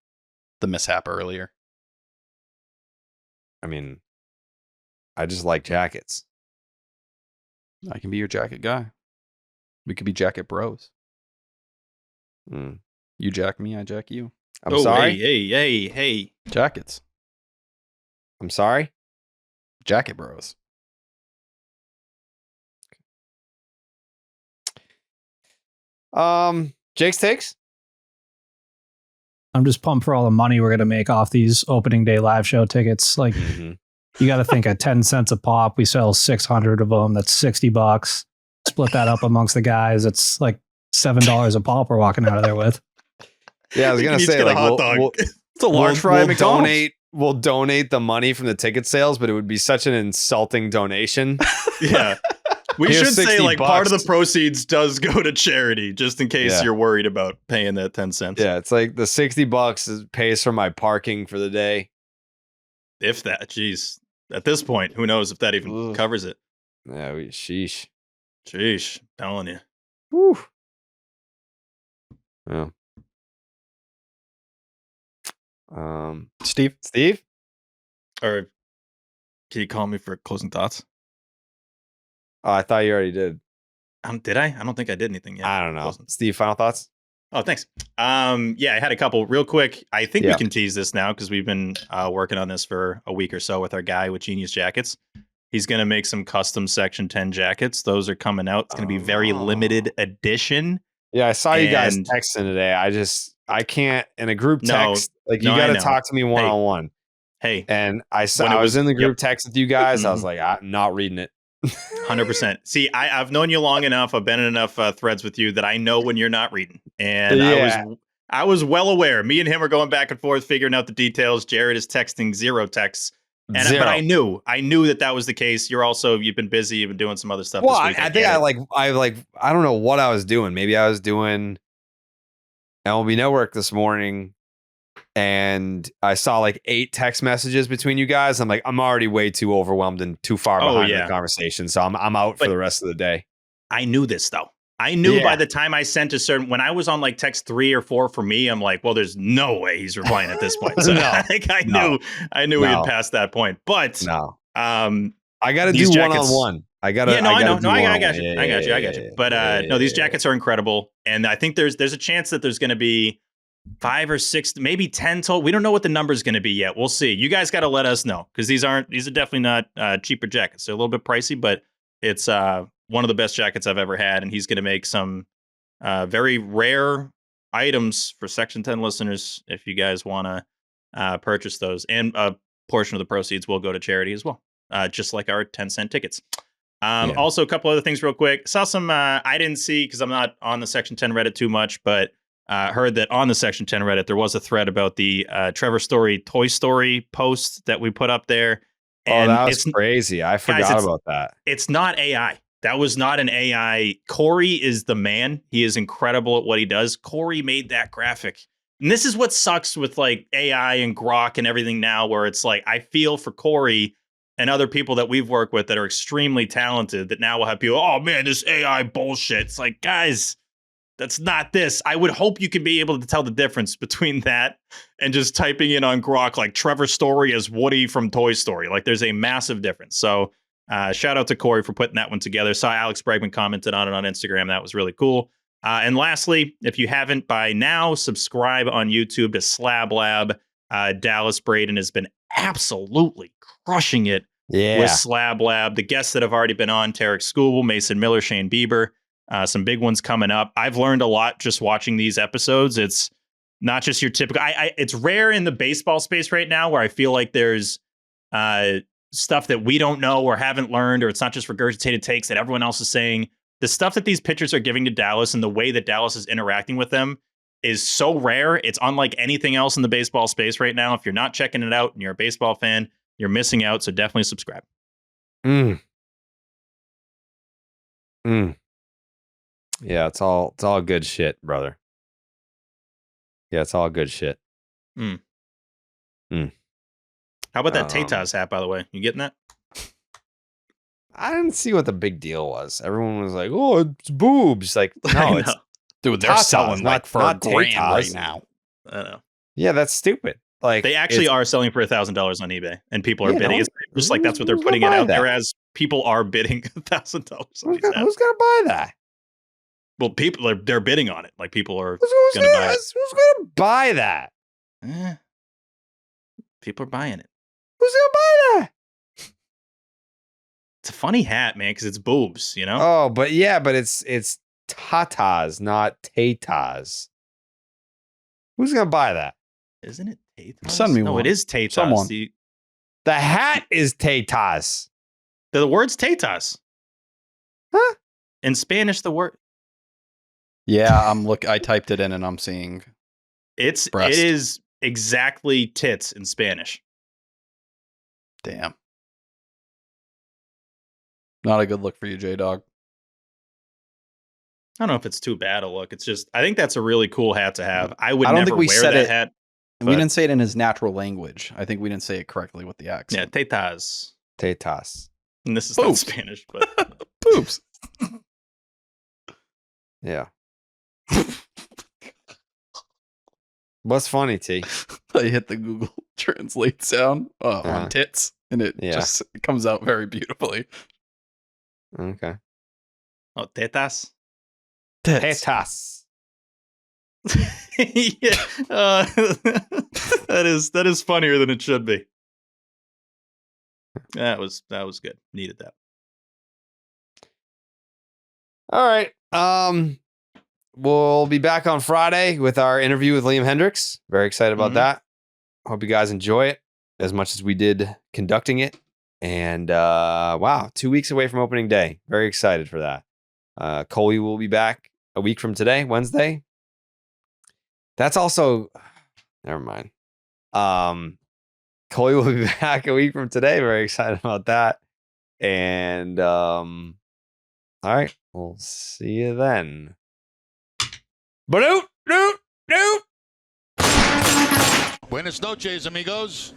the mishap earlier. I mean, I just like jackets. I can be your jacket guy. We could be jacket bros. You jack me, I jack you. I'm sorry. Hey. Jackets. I'm sorry. Jacket bros. Jake's takes. I'm just pumped for all the money we're going to make off these opening day live show tickets. Like, you got to think at 10 cents a pop, we sell 600 of them. That's $60. Split that up amongst the guys. It's like $7 a pop we're walking out of there with. Yeah, I was going to say, like, it's a large fry McDonald's. We'll donate the money from the ticket sales, but it would be such an insulting donation. Yeah. We should say like part of the proceeds does go to charity, just in case you're worried about paying that 10 cents. Yeah, it's like the $60 pays for my parking for the day. If that, geez. At this point, who knows if that even covers it. Yeah, sheesh. Sheesh, telling you. Whew. Yeah. Steve? Or can you call me for closing thoughts? Oh, I thought you already did. Did I? I don't think I did anything yet. I don't know. Steve, final thoughts? Oh, thanks. Yeah, I had a couple real quick. I think we can tease this now because we've been working on this for a week or so with our guy with Genius Jackets. He's going to make some custom Section 10 jackets. Those are coming out. It's going to be very limited edition. Yeah, I saw you guys texting today. I can't in a group text. You got to talk to me one-on-one. Hey. And I was in the group text with you guys. I was like, I'm not reading it. 100%. See, I've known you long enough. I've been in enough threads with you that I know when you're not reading. And I was well aware. Me and him are going back and forth, figuring out the details. Gerrit is texting 0 texts. But I knew that was the case. You've been busy. You've been doing some other stuff. Well, this week. I think I don't know what I was doing. Maybe I was doing MLB Network this morning, and I saw like 8 text messages between you guys. I'm like, I'm already way too overwhelmed and too far behind the conversation, so I'm out for the rest of the day. I knew this though. I knew by the time I sent when I was on like text 3 or 4 for me, I'm like, well, there's no way he's replying at this point. So I knew we had passed that point. But I got to do one-on-one. I got you. I got you. But no, these jackets are incredible. And I think there's a chance that there's going to be 5 or 6, maybe 10 total. We don't know what the number is going to be yet. We'll see. You guys got to let us know because these are definitely not cheaper jackets. They're a little bit pricey, but it's one of the best jackets I've ever had. And he's going to make some very rare items for Section 10 listeners if you guys want to purchase those. And a portion of the proceeds will go to charity as well, just like our 10-cent tickets. Also, a couple other things real quick. Saw some I didn't see because I'm not on the Section 10 Reddit too much, but heard that on the Section 10 Reddit, there was a thread about the Trevor Story Toy Story post that we put up there. And that was crazy. I forgot about that. It's not AI. That was not an AI. Corey is the man. He is incredible at what he does. Corey made that graphic. And this is what sucks with like AI and Grok and everything now, where it's like, I feel for Corey and other people that we've worked with that are extremely talented that now will have people, oh man, this AI bullshit. It's like, guys, that's not this. I would hope you can be able to tell the difference between that and just typing in on Grok like Trevor Story as Woody from Toy Story. Like there's a massive difference. So shout out to Corey for putting that one together. Saw Alex Bregman commented on it on Instagram. That was really cool. And lastly, if you haven't by now, subscribe on YouTube to Slab Lab. Dallas Braden has been absolutely crushing it with Slab Lab. The guests that have already been on, Tarek Skubal, Mason Miller, Shane Bieber. Some big ones coming up. I've learned a lot just watching these episodes. It's not just your typical. It's rare in the baseball space right now where I feel like there's stuff that we don't know or haven't learned, or it's not just regurgitated takes that everyone else is saying. The stuff that these pitchers are giving to Dallas and the way that Dallas is interacting with them is so rare. It's unlike anything else in the baseball space right now. If you're not checking it out and you're a baseball fan, you're missing out. So definitely subscribe. Yeah, it's all good shit, brother. Yeah, it's all good shit. How about that Tatas hat, by the way? You getting that? I didn't see what the big deal was. Everyone was like, "Oh, it's boobs." Like, no, it's dude. They're selling like for $1,000 right now. I know. Yeah, that's stupid. Like, they actually are selling for $1,000 on eBay, and people are bidding. It's just like that's what they're putting it out there as. People are bidding $1,000. Who's gonna buy that? Well, people they're bidding on it. Like people are going to buy it. Who's going to buy that? People are buying it. Who's going to buy that? It's a funny hat, man, because it's boobs, you know? Oh, but it's tatas, not tatas. Who's going to buy that? Isn't it tatas? Send me one. It is tatas. Someone. The hat is tatas. The word's tatas. Huh? In Spanish, the word. Yeah, I typed it in and I'm seeing it is exactly tits in Spanish. Damn. Not a good look for you, J-Dog. I don't know if it's too bad a look. It's just I think that's a really cool hat to have. I would never wear that hat. We didn't say it in his natural language. I think we didn't say it correctly with the accent. Yeah, tetas. Tetas. And this is not Spanish, but poops. Yeah. What's funny, T? I hit the Google Translate sound on tits, and it just comes out very beautifully. Okay. Oh, tetas. Tetas. Yeah, that is funnier than it should be. That was good. Needed that. All right. We'll be back on Friday with our interview with Liam Hendriks. Very excited about that. Hope you guys enjoy it as much as we did conducting it. And wow, 2 weeks away from opening day. Very excited for that. Coley will be back a week from today, Wednesday. That's also, never mind. Coley will be back a week from today. Very excited about that. And all right, we'll see you then. Buenas noches, amigos.